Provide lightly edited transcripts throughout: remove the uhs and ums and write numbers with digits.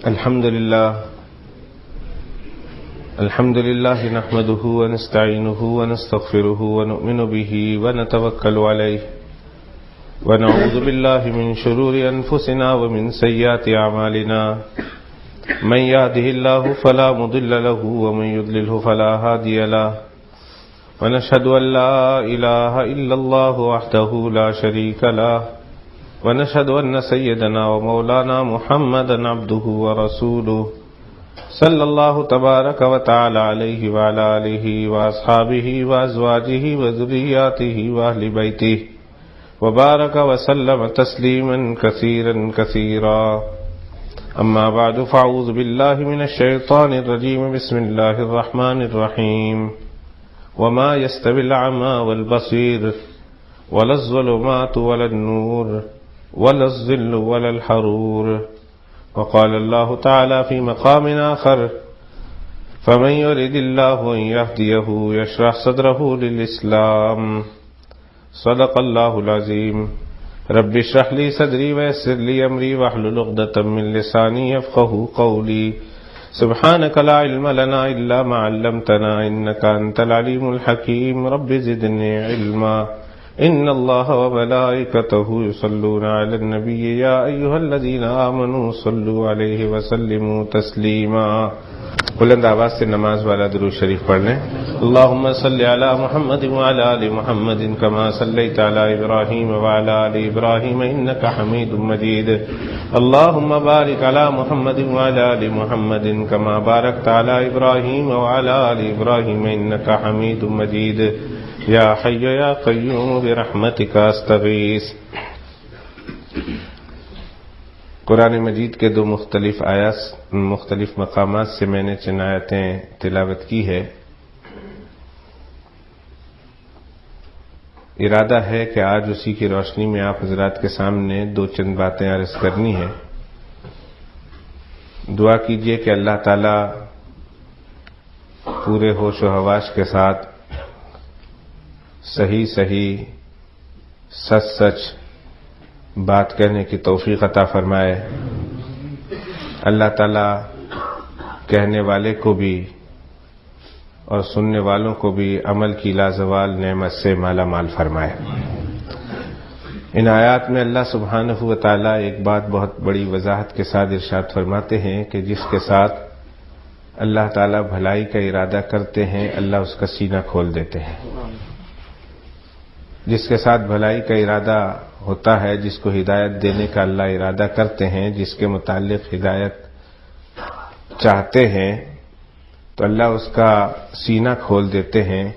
الحمد لله نحمده ونستعينه ونستغفره ونؤمن به ونتوكل عليه ونعوذ بالله من شرور أنفسنا ومن سيئات أعمالنا من يهده الله فلا مضل له ومن يضلله فلا هادي له ونشهد أن لا إله إلا الله وحده لا شريك له ونشهد أن سيدنا ومولانا محمدا عبده ورسوله صلى الله تبارك وتعالى عليه وعلى آله وأصحابه وأزواجه وذرياته وأهل بيته وبارك وسلم تسليما كثيرا كثيرا. أما بعد فأعوذ بالله من الشيطان الرجيم. بسم الله الرحمن الرحيم. وما يستوي الأعمى والبصير ولا الظلمات ولا النور ولا الظل ولا الحرور. وقال الله تعالى في مقام آخر فمن يرد الله أن يهديه يشرح صدره للإسلام. صدق الله العظيم. رب اشرح لي صدري ويسر لي أمري واحلل عقدة من لساني يفقهوا قولي. سبحانك لا علم لنا إلا ما علمتنا إنك أنت العليم الحكيم. رب زدني علما. إن الله وملائكته يصلون على النبي يا أيها الذين آمنوا صلوا عليه وسلموا تسليما. بلند آواز سے نماز والا درود شریف پڑھ لیں. اللهم صل على محمد وعلى آل محمد كما صليت على إبراهيم وعلى آل إبراهيم إنك حميد مجيد. اللهم بارك على محمد وعلى آل محمد كما باركت على إبراهيم وعلى آل إبراهيم إنك حميد مجيد. یا حی یا قیوم برحمتک استغیث. قرآن مجید کے دو مختلف مقامات سے میں نے چند آیتیں تلاوت کی ہے. ارادہ ہے کہ آج اسی کی روشنی میں آپ حضرات کے سامنے دو چند باتیں عرض کرنی ہے. دعا کیجئے کہ اللہ تعالی پورے ہوش و حواس کے ساتھ صحیح سچ بات کہنے کی توفیق عطا فرمائے. اللہ تعالی کہنے والے کو بھی اور سننے والوں کو بھی عمل کی لازوال نعمت سے مالا مال فرمائے. ان آیات میں اللہ سبحانہ و تعالی ایک بات بہت بڑی وضاحت کے ساتھ ارشاد فرماتے ہیں کہ جس کے ساتھ اللہ تعالی بھلائی کا ارادہ کرتے ہیں اللہ اس کا سینہ کھول دیتے ہیں. جس کے ساتھ بھلائی کا ارادہ ہوتا ہے، جس کو ہدایت دینے کا اللہ ارادہ کرتے ہیں، جس کے متعلق ہدایت چاہتے ہیں تو اللہ اس کا سینہ کھول دیتے ہیں.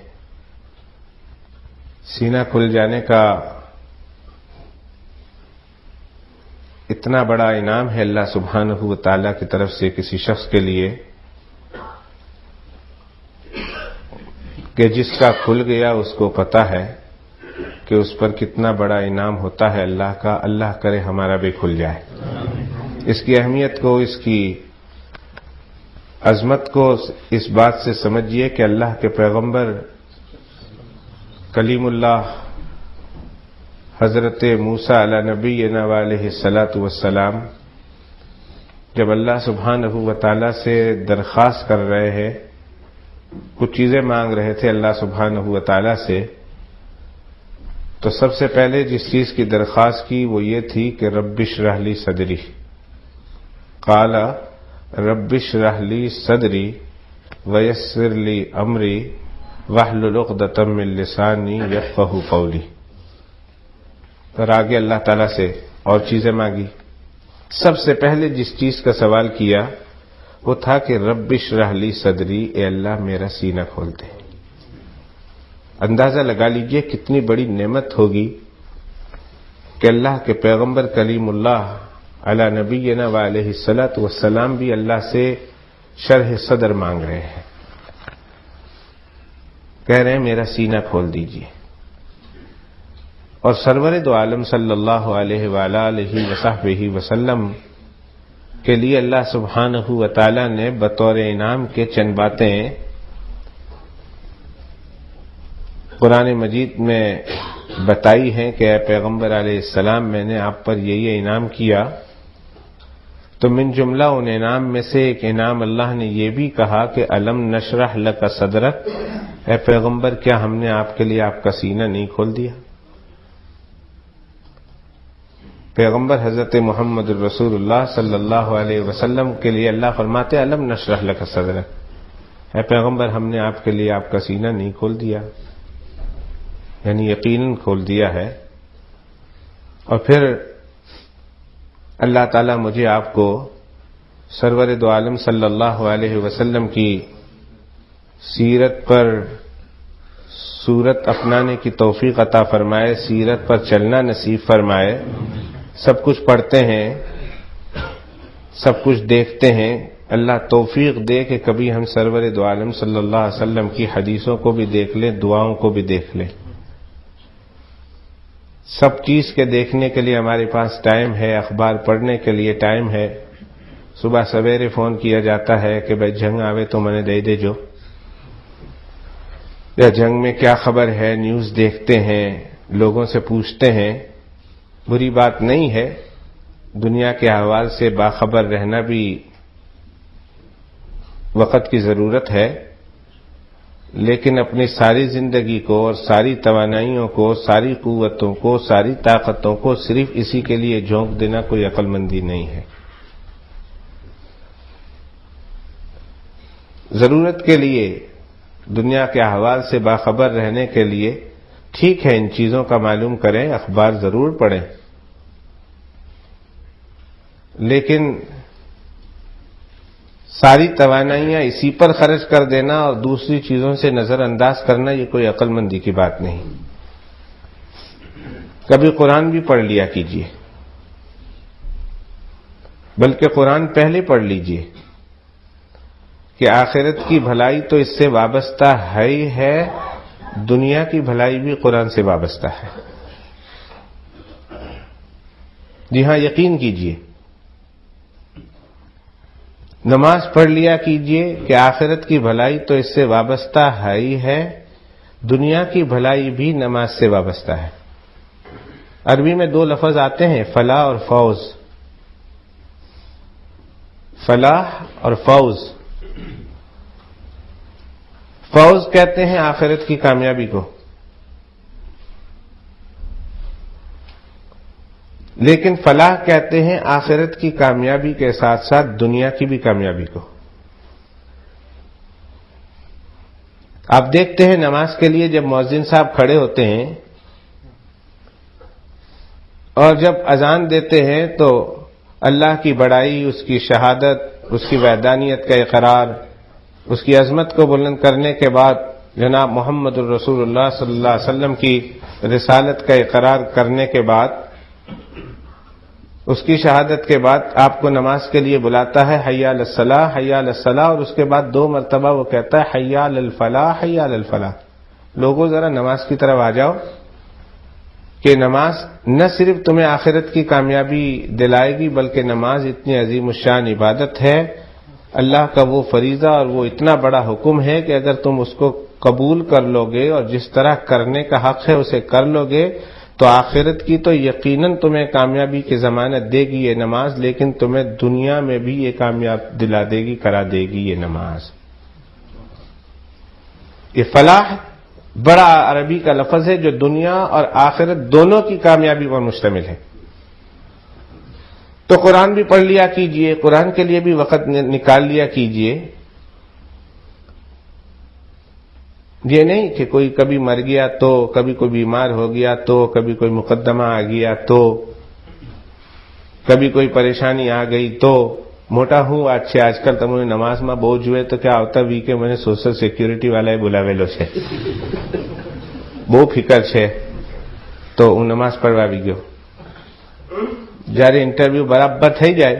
سینہ کھل جانے کا اتنا بڑا انعام ہے اللہ سبحانہ و تعالی کی طرف سے کسی شخص کے لیے کہ جس کا کھل گیا اس کو پتہ ہے کہ اس پر کتنا بڑا انعام ہوتا ہے اللہ کا. اللہ کرے ہمارا بھی کھل جائے. اس کی اہمیت کو، اس کی عظمت کو اس بات سے سمجھیے کہ اللہ کے پیغمبر کلیم اللہ حضرت موسیٰ علی نبینا علیہ الصلاۃ والسلام جب اللہ سبحانہ و تعالی سے درخواست کر رہے ہیں، کچھ چیزیں مانگ رہے تھے اللہ سبحانہ و تعالی سے، تو سب سے پہلے جس چیز کی درخواست کی وہ یہ تھی کہ رب اشرح لی صدری. قال رب اشرح لی صدری ویسر لی امری واحلل عقدۃ من لسانی یفقہوا قولی. پھر آگے اللہ تعالیٰ سے اور چیزیں مانگی. سب سے پہلے جس چیز کا سوال کیا وہ تھا کہ رب اشرح لی صدری، اے اللہ میرا سینہ کھول دے. اندازہ لگا لیجئے کتنی بڑی نعمت ہوگی کہ اللہ کے پیغمبر کلیم اللہ علی نبینا و علیہ الصلاۃ والسلام بھی اللہ سے شرح صدر مانگ رہے ہیں، کہہ رہے ہیں میرا سینہ کھول دیجئے. اور سرور دو عالم صلی اللہ علیہ وآلہ وصحبہ وسلم کے لیے اللہ سبحانہ و تعالی نے بطور انعام کے چند باتیں قرآن مجید میں بتائی ہیں کہ اے پیغمبر علیہ السلام میں نے آپ پر یہ انعام کیا تو من جملہ ان انعام میں سے ایک انعام اللہ نے یہ بھی کہا کہ الم نشرح لک صدرک، اے پیغمبر کیا ہم نے آپ کے لیے آپ کا سینہ نہیں کھول دیا؟ پیغمبر حضرت محمد الرسول اللہ صلی اللہ علیہ وسلم کے لیے اللہ فرماتے الم نشرح لک صدرک، اے پیغمبر ہم نے آپ کے لیے آپ کا سینہ نہیں کھول دیا، یعنی یقیناً کھول دیا ہے۔ اور پھر اللہ تعالیٰ مجھے آپ کو سرور دو عالم صلی اللہ علیہ وسلم کی سیرت پر صورت اپنانے کی توفیق عطا فرمائے، سیرت پر چلنا نصیب فرمائے۔ سب کچھ پڑھتے ہیں، سب کچھ دیکھتے ہیں، اللہ توفیق دے کہ کبھی ہم سرور دو عالم صلی اللہ علیہ وسلم کی حدیثوں کو بھی دیکھ لیں، دعاؤں کو بھی دیکھ لیں۔ سب چیز کے دیکھنے کے لیے ہمارے پاس ٹائم ہے، اخبار پڑھنے کے لیے ٹائم ہے۔ صبح سویرے فون کیا جاتا ہے کہ بھائی جنگ آوے تو منے دے جو، یا جنگ میں کیا خبر ہے، نیوز دیکھتے ہیں، لوگوں سے پوچھتے ہیں۔ بری بات نہیں ہے، دنیا کے احوال سے باخبر رہنا بھی وقت کی ضرورت ہے، لیکن اپنی ساری زندگی کو اور ساری توانائیوں کو، ساری قوتوں کو، ساری طاقتوں کو صرف اسی کے لیے جھونک دینا کوئی عقل مندی نہیں ہے۔ ضرورت کے لیے، دنیا کے احوال سے باخبر رہنے کے لیے ٹھیک ہے ان چیزوں کا معلوم کریں، اخبار ضرور پڑھیں، لیکن ساری توانائیاں اسی پر خرچ کر دینا اور دوسری چیزوں سے نظر انداز کرنا یہ کوئی عقل مندی کی بات نہیں۔ کبھی قرآن بھی پڑھ لیا کیجیے، بلکہ قرآن پہلے پڑھ لیجیے کہ آخرت کی بھلائی تو اس سے وابستہ ہے ہی ہے، دنیا کی بھلائی بھی قرآن سے وابستہ ہے۔ جی ہاں، یقین کیجیے، نماز پڑھ لیا کیجیے کہ آخرت کی بھلائی تو اس سے وابستہ ہے ہی ہے، دنیا کی بھلائی بھی نماز سے وابستہ ہے۔ عربی میں دو لفظ آتے ہیں، فلاح اور فوز۔ فلاح اور فوز۔ فوز کہتے ہیں آخرت کی کامیابی کو، لیکن فلاح کہتے ہیں آخرت کی کامیابی کے ساتھ ساتھ دنیا کی بھی کامیابی کو۔ آپ دیکھتے ہیں نماز کے لیے جب مؤذن صاحب کھڑے ہوتے ہیں اور جب اذان دیتے ہیں تو اللہ کی بڑائی، اس کی شہادت، اس کی وحدانیت کا اقرار، اس کی عظمت کو بلند کرنے کے بعد جناب محمد الرسول اللہ صلی اللہ علیہ وسلم کی رسالت کا اقرار کرنے کے بعد، اس کی شہادت کے بعد آپ کو نماز کے لیے بلاتا ہے، حی علی الصلاۃ، حی علی الصلاۃ، اور اس کے بعد 2 مرتبہ وہ کہتا ہے حی علی الفلاح، حی علی الفلاح۔ لوگوں ذرا نماز کی طرف آ جاؤ کہ نماز نہ صرف تمہیں آخرت کی کامیابی دلائے گی، بلکہ نماز اتنی عظیم الشان عبادت ہے، اللہ کا وہ فریضہ اور وہ اتنا بڑا حکم ہے کہ اگر تم اس کو قبول کر لو گے اور جس طرح کرنے کا حق ہے اسے کر لو گے تو آخرت کی تو یقیناً تمہیں کامیابی کی ضمانت دے گی یہ نماز، لیکن تمہیں دنیا میں بھی یہ کامیاب دلا دے گی، کرا دے گی یہ نماز۔ یہ فلاح بڑا عربی کا لفظ ہے جو دنیا اور آخرت دونوں کی کامیابی پر مشتمل ہے۔ تو قرآن بھی پڑھ لیا کیجئے، قرآن کے لیے بھی وقت نکال لیا کیجئے۔ یہ نہیں کہ کوئی کبھی مر گیا تو، کبھی کوئی بیمار ہو گیا تو، کبھی کوئی مقدمہ آ گیا تو، کبھی کوئی پریشانی آ گئی تو موٹا ہوں آج کل تمہیں نماز میں بوجھ ہوئے تو کیا ہوتا وی کہ میں نے سوشل سیکورٹی والا بلاویلو છે બહુ ફિકર છે તો હું નમાઝ પઢવા આવી ગયો। જ્યારે ઇન્ટરવ્યુ બરાબર થઈ જાય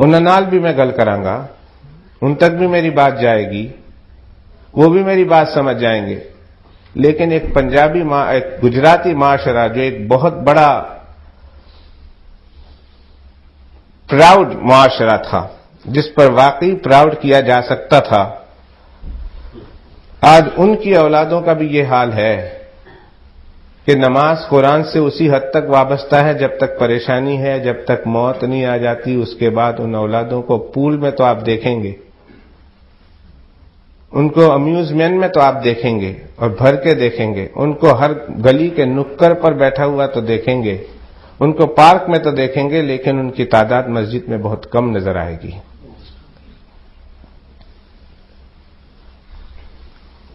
انہاں نال بھی میں گل کراں گا، ان تک بھی میری بات جائے گی، وہ بھی میری بات سمجھ جائیں گے. لیکن ایک ایک گجراتی معاشرہ جو ایک بہت بڑا پراؤڈ معاشرہ تھا، جس پر واقعی پراؤڈ کیا جا سکتا تھا، آج ان کی اولادوں کا بھی یہ حال ہے کہ نماز قرآن سے اسی حد تک وابستہ ہے جب تک پریشانی ہے، جب تک موت نہیں آ جاتی. اس کے بعد ان اولادوں کو پول میں تو آپ دیکھیں گے، ان کو امیوزمنٹ میں تو آپ دیکھیں گے اور بھر کے دیکھیں گے، ان کو ہر گلی کے نکڑ پر بیٹھا ہوا تو دیکھیں گے، ان کو پارک میں تو دیکھیں گے، لیکن ان کی تعداد مسجد میں بہت کم نظر آئے گی.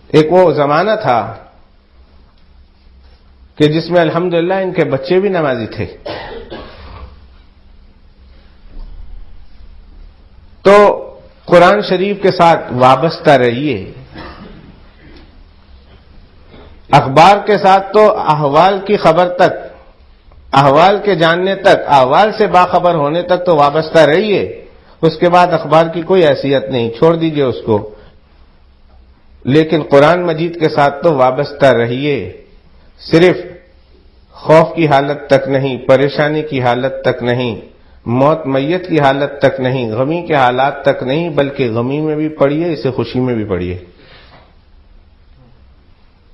ایک وہ زمانہ تھا کہ جس میں الحمدللہ ان کے بچے بھی نمازی تھے. تو قرآن شریف کے ساتھ وابستہ رہیے. اخبار کے ساتھ تو احوال کی خبر تک، احوال کے جاننے تک، احوال سے باخبر ہونے تک تو وابستہ رہیے. اس کے بعد اخبار کی کوئی حیثیت نہیں، چھوڑ دیجئے اس کو. لیکن قرآن مجید کے ساتھ تو وابستہ رہیے. صرف خوف کی حالت تک نہیں، پریشانی کی حالت تک نہیں، موت میت کی حالت تک نہیں، غمی کے حالات تک نہیں، بلکہ غمی میں بھی پڑھیے، اسے خوشی میں بھی پڑھیے،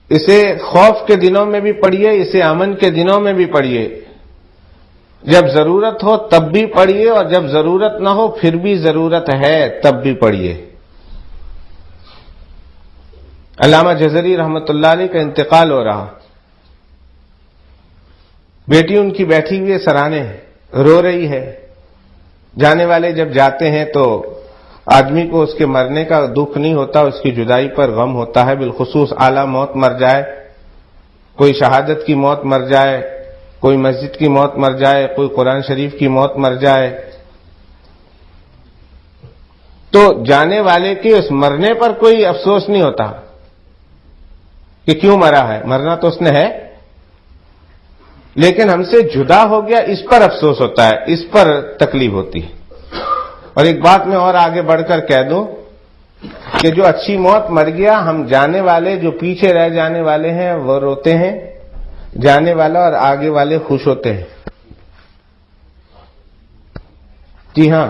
اسے خوف کے دنوں میں بھی پڑھیے، اسے امن کے دنوں میں بھی پڑھیے. جب ضرورت ہو تب بھی پڑھیے، اور جب ضرورت نہ ہو پھر بھی ضرورت ہے تب بھی پڑھیے. علامہ جزری رحمۃ اللہ علیہ کا انتقال ہو رہا. بیٹی ان کی بیٹھی ہوئی ہے سرانے، رو رہی ہے. جانے والے جب جاتے ہیں تو آدمی کو اس کے مرنے کا دکھ نہیں ہوتا، اس کی جدائی پر غم ہوتا ہے. بالخصوص اعلیٰ موت مر جائے، کوئی شہادت کی موت مر جائے، کوئی مسجد کی موت مر جائے، کوئی قرآن شریف کی موت مر جائے، تو جانے والے کے اس مرنے پر کوئی افسوس نہیں ہوتا کہ کیوں مرا ہے، مرنا تو اس نے ہے، لیکن ہم سے جدا ہو گیا اس پر افسوس ہوتا ہے، اس پر تکلیف ہوتی ہے. اور ایک بات میں اور آگے بڑھ کر کہہ دوں کہ جو اچھی موت مر گیا، ہم جانے والے جو پیچھے رہ جانے والے ہیں وہ روتے ہیں، جانے والا اور آگے والے خوش ہوتے ہیں. جی ہاں،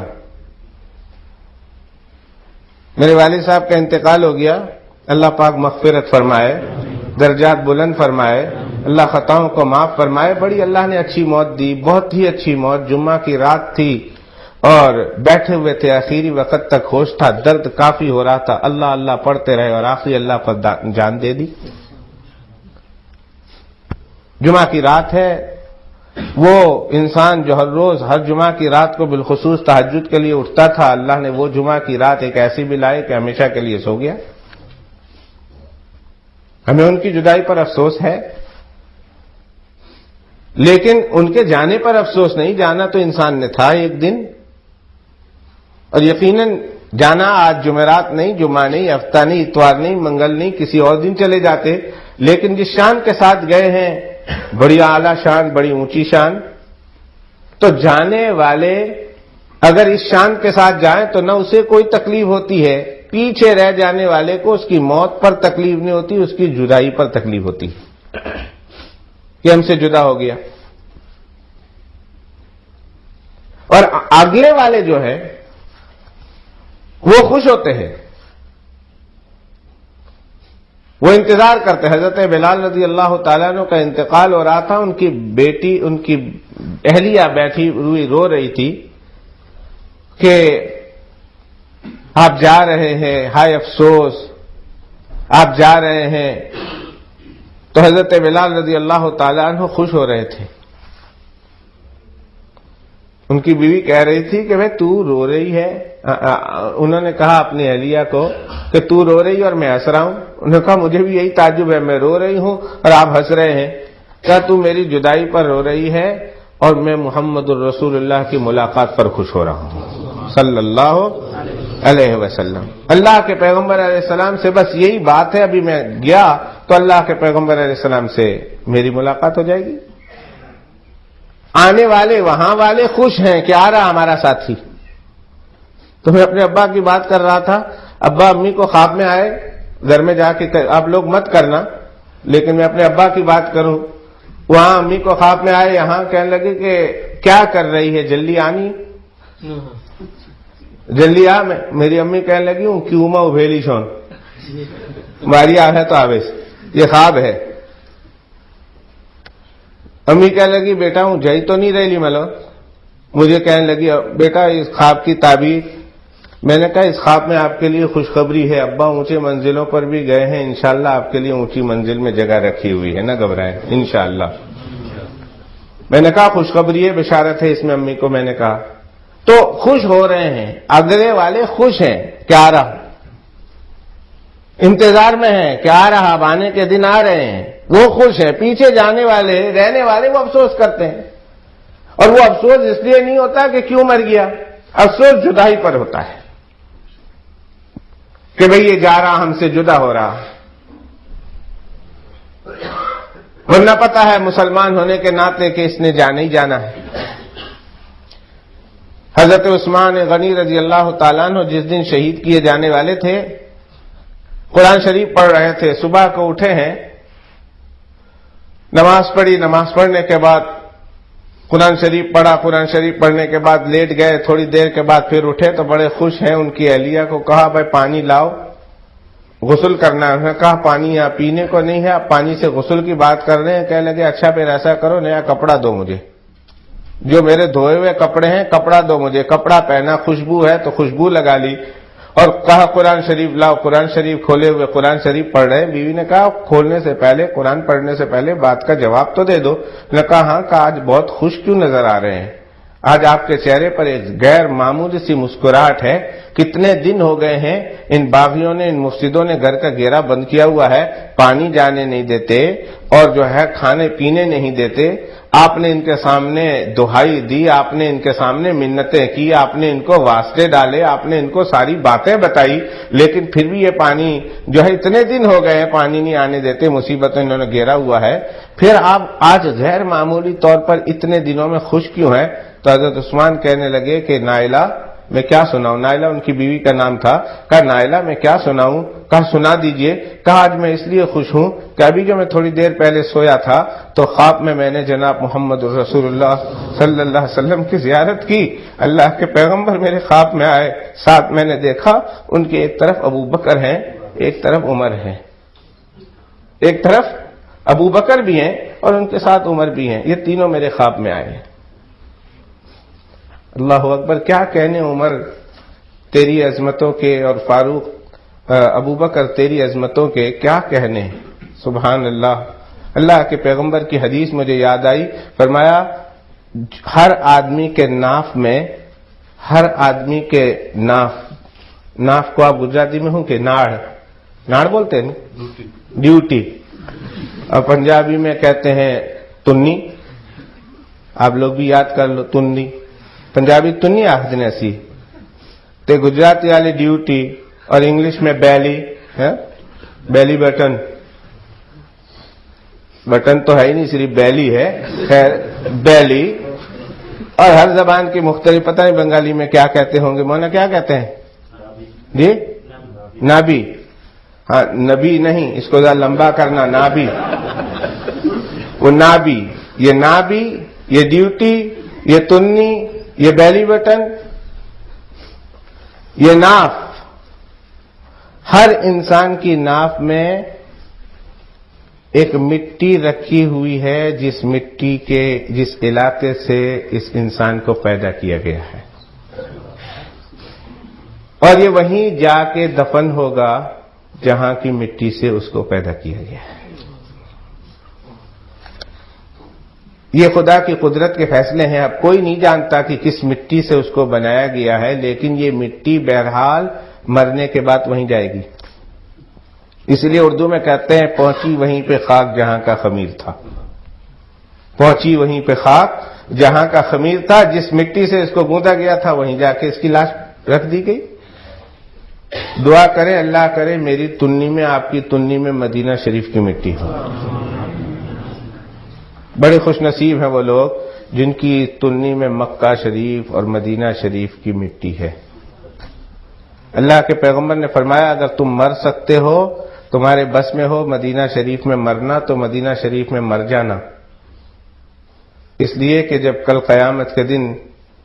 میرے والد صاحب کا انتقال ہو گیا، اللہ پاک مغفرت فرمائے، درجات بلند فرمائے، اللہ خطاؤں کو معاف فرمائے. بڑی اللہ نے اچھی موت دی، بہت ہی اچھی موت. جمعہ کی رات تھی اور بیٹھے ہوئے تھے، آخری وقت تک ہوش تھا، درد کافی ہو رہا تھا، اللہ اللہ پڑھتے رہے اور آخری اللہ پر جان دے دی. جمعہ کی رات ہے. وہ انسان جو ہر روز ہر جمعہ کی رات کو بالخصوص تہجد کے لیے اٹھتا تھا، اللہ نے وہ جمعہ کی رات ایک ایسی بھی لائی کہ ہمیشہ کے لیے سو گیا. ہمیں ان کی جدائی پر افسوس ہے، لیکن ان کے جانے پر افسوس نہیں. جانا تو انسان نے تھا ایک دن، اور یقیناً جانا آج جمعرات نہیں، جمعہ نہیں، ہفتہ نہیں، اتوار نہیں، منگل نہیں، کسی اور دن چلے جاتے. لیکن جس شان کے ساتھ گئے ہیں، بڑی اعلیٰ شان، بڑی اونچی شان، تو جانے والے اگر اس شان کے ساتھ جائیں تو نہ اسے کوئی تکلیف ہوتی ہے، پیچھے رہ جانے والے کو اس کی موت پر تکلیف نہیں ہوتی، اس کی جدائی پر تکلیف ہوتی کہ ہم سے جدا ہو گیا. اور اگلے والے جو ہے وہ خوش ہوتے ہیں، وہ انتظار کرتے ہیں. حضرت بلال رضی اللہ تعالیٰ عنہ کا انتقال ہو رہا تھا، ان کی بیٹی، ان کی اہلیہ بیٹھی ہوئی رو رہی تھی کہ آپ جا رہے ہیں، ہائے افسوس، آپ جا رہے ہیں. تو حضرت بلال رضی اللہ تعالیٰ عنہ خوش ہو رہے تھے. ان کی بیوی کہہ رہی تھی کہ بھئی تو رو رہی ہے. انہوں نے کہا اپنی اہلیہ کو کہ تو رو رہی ہے اور میں ہنس رہا ہوں. انہوں نے کہا مجھے بھی یہی تعجب ہے، میں رو رہی ہوں اور آپ ہنس رہے ہیں. کہا تو میری جدائی پر رو رہی ہے اور میں محمد الرسول اللہ کی ملاقات پر خوش ہو رہا ہوں صلی اللہ علیہ وسلم. اللہ کے پیغمبر علیہ السلام سے بس یہی بات ہے، ابھی میں گیا تو اللہ کے پیغمبر علیہ السلام سے میری ملاقات ہو جائے گی. آنے والے وہاں والے خوش ہیں کہ آ رہا ہمارا ساتھی. تو میں اپنے ابا کی بات کر رہا تھا، ابا امی کو خواب میں آئے، گھر میں جا کے آپ لوگ مت کرنا، لیکن میں اپنے ابا کی بات کروں، وہاں امی کو خواب میں آئے، یہاں کہنے لگے کہ کیا کر رہی ہے، جلدی آنی، جلدی آ. میری امی کہنے لگی ہوں کیوں میں ابھیلی چھون ماری آ ہے تو آویش، یہ خواب ہے. امی کہنے لگی بیٹا ہوں جائی تو نہیں رہی ملو. مجھے کہنے لگی بیٹا اس خواب کی تعبیر. میں نے کہا اس خواب میں آپ کے لیے خوشخبری ہے، ابا اونچے منزلوں پر بھی گئے ہیں، انشاءاللہ آپ کے لیے اونچی منزل میں جگہ رکھی ہوئی ہے، نہ گھبرائیں انشاءاللہ. میں نے کہا خوشخبری ہے، بشارت ہے اس میں. امی کو میں نے کہا تو خوش ہو رہے ہیں، اگلے والے خوش ہیں کہ آ رہا، انتظار میں ہیں کہ آ رہا، اب آنے کے دن آ رہے ہیں، وہ خوش ہیں. پیچھے جانے والے رہنے والے وہ افسوس کرتے ہیں، اور وہ افسوس اس لیے نہیں ہوتا کہ کیوں مر گیا، افسوس جدائی پر ہوتا ہے کہ بھئی یہ جا رہا، ہم سے جدا ہو رہا. ورنہ پتا ہے مسلمان ہونے کے ناطے کہ اس نے جانا ہی جانا ہے. حضرت عثمان غنی رضی اللہ تعالیٰ عنہ جس دن شہید کیے جانے والے تھے، قرآن شریف پڑھ رہے تھے. صبح کو اٹھے ہیں، نماز پڑھی، نماز پڑھنے کے بعد قرآن شریف پڑھا، قرآن شریف پڑھنے کے بعد لیٹ گئے. تھوڑی دیر کے بعد پھر اٹھے تو بڑے خوش ہیں. ان کی اہلیہ کو کہا بھائی پانی لاؤ، غسل کرنا ہے. انہوں نے کہا پانی یہاں پینے کو نہیں ہے، آپ پانی سے غسل کی بات کر رہے ہیں. کہنے لگے اچھا پھر ایسا کرو، نیا کپڑا دو مجھے، جو میرے دھوئے ہوئے کپڑے ہیں کپڑا دو مجھے. کپڑا پہنا، خوشبو ہے تو خوشبو لگا لی، اور کہا قرآن شریف لاؤ. قرآن شریف کھولے ہوئے قرآن شریف پڑھ رہے ہیں. بیوی نے کہا کھولنے سے پہلے، قرآن پڑھنے سے پہلے بات کا جواب تو دے دو. نے کہا ہاں. کہا آج بہت خوش کیوں نظر آ رہے ہیں، آج آپ کے چہرے پر ایک غیر معمولی سی مسکراہٹ ہے. کتنے دن ہو گئے ہیں ان باغیوں نے، ان مفسدوں نے گھر کا گھیرا بند کیا ہوا ہے، پانی جانے نہیں دیتے اور جو ہے کھانے پینے نہیں دیتے. آپ نے ان کے سامنے دہائی دی، آپ نے ان کے سامنے منتیں کی، آپ نے ان کو واسطے ڈالے، آپ نے ان کو ساری باتیں بتائی، لیکن پھر بھی یہ پانی جو ہے اتنے دن ہو گئے ہیں پانی نہیں آنے دیتے، مصیبتیں انہوں نے گھیرا ہوا ہے. پھر آپ آج غیر معمولی طور پر اتنے دنوں میں خوش کیوں ہیں؟ تو حضرت عثمان کہنے لگے کہ نائلہ میں کیا سناؤں. نائلہ ان کی بیوی کا نام تھا. کہا نائلہ میں کیا سناؤں. کہا سنا دیجئے. کہا آج میں اس لیے خوش ہوں کہ ابھی جو میں تھوڑی دیر پہلے سویا تھا تو خواب میں نے جناب محمد رسول اللہ صلی اللہ علیہ وسلم کی زیارت کی. اللہ کے پیغمبر میرے خواب میں آئے، ساتھ میں نے دیکھا ان کے ایک طرف ابو بکر ہیں، ایک طرف عمر ہیں، ایک طرف ابو بکر بھی ہیں اور ان کے ساتھ عمر بھی ہیں. یہ تینوں میرے خواب میں آئے ہیں. اللہ اکبر. کیا کہنے عمر تیری عظمتوں کے، اور فاروق ابو بکر تیری عظمتوں کے کیا کہنے. سبحان اللہ. اللہ کے پیغمبر کی حدیث مجھے یاد آئی. فرمایا ہر آدمی کے ناف میں، ہر آدمی کے ناف کو آپ گجراتی میں ہوں کہ ناڑ بولتے ہیں، ڈیوٹی، اور پنجابی میں کہتے ہیں تنی. آپ لوگ بھی یاد کر لو تنی. پنجابی تنی آخدنے سی تے گجراتی والی ڈیوٹی، اور انگلش میں بیلی، بیلی بٹن. بٹن تو ہے ہی نہیں، صرف بیلی ہے. خیر بیلی. اور ہر زبان کی مختلف، پتہ نہیں بنگالی میں کیا کہتے ہوں گے. مونا کیا کہتے ہیں جی؟ نابی. ہاں نبی نہیں، اس کو ذرا لمبا کرنا، نابی. وہ نابی، یہ نابی، یہ ڈیوٹی، یہ تنی، یہ بیلی بٹن، یہ ناف. ہر انسان کی ناف میں ایک مٹی رکھی ہوئی ہے، جس مٹی کے، جس علاقے سے اس انسان کو پیدا کیا گیا ہے، اور یہ وہیں جا کے دفن ہوگا جہاں کی مٹی سے اس کو پیدا کیا گیا ہے. یہ خدا کی قدرت کے فیصلے ہیں. اب کوئی نہیں جانتا کہ کس مٹی سے اس کو بنایا گیا ہے، لیکن یہ مٹی بہرحال مرنے کے بعد وہیں جائے گی. اس لیے اردو میں کہتے ہیں پہنچی وہیں پہ خاک جہاں کا خمیر تھا. پہنچی وہیں پہ خاک جہاں کا خمیر تھا. جس مٹی سے اس کو گوندا گیا تھا وہیں جا کے اس کی لاش رکھ دی گئی. دعا کریں اللہ کرے میری تنی میں، آپ کی تنی میں مدینہ شریف کی مٹی ہو. بڑے خوش نصیب ہیں وہ لوگ جن کی تنی میں مکہ شریف اور مدینہ شریف کی مٹی ہے. اللہ کے پیغمبر نے فرمایا اگر تم مر سکتے ہو، تمہارے بس میں ہو مدینہ شریف میں مرنا، تو مدینہ شریف میں مر جانا، اس لیے کہ جب کل قیامت کے دن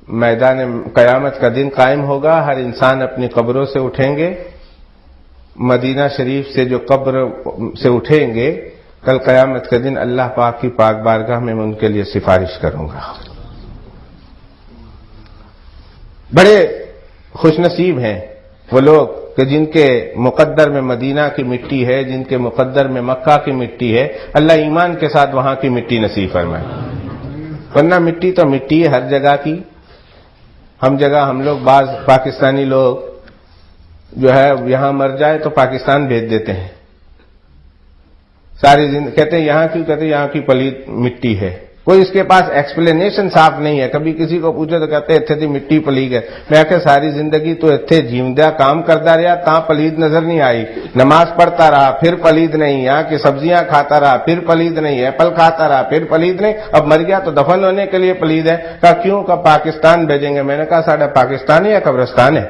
میدان قیامت کا دن قائم ہوگا، ہر انسان اپنی قبروں سے اٹھیں گے، مدینہ شریف سے جو قبر سے اٹھیں گے، کل قیامت کے دن اللہ پاک کی پاک بارگاہ میں ان کے لیے سفارش کروں گا۔ بڑے خوش نصیب ہیں وہ لوگ کہ جن کے مقدر میں مدینہ کی مٹی ہے، جن کے مقدر میں مکہ کی مٹی ہے، اللہ ایمان کے ساتھ وہاں کی مٹی نصیب فرمائے، ورنہ مٹی تو مٹی ہے ہر جگہ کی۔ ہم لوگ بعض پاکستانی لوگ جو ہے یہاں مر جائے تو پاکستان بھیج دیتے ہیں، ساری زندگی کہتے ہیں یہاں کیوں، کہتے ہیں یہاں کی پلید مٹی ہے، کوئی اس کے پاس ایکسپلینیشن صاف نہیں ہے۔ کبھی کسی کو پوچھے تو کہتے اتنے دی مٹی پلی گئے، میں کہ ساری زندگی تو اتنے جیوندہ کام کرتا رہا، تاں پلید نظر نہیں آئی، نماز پڑھتا رہا پھر پلید نہیں، یہاں کی سبزیاں کھاتا رہا پھر پلید نہیں، ایپل کھاتا رہا پھر پلید نہیں، اب مر گیا تو دفن ہونے کے لیے پلید ہے۔ کہا کیوں؟ کہ پاکستان بھیجیں گے۔ میں نے کہا ساڑھا پاکستان ہے یا قبرستان ہے؟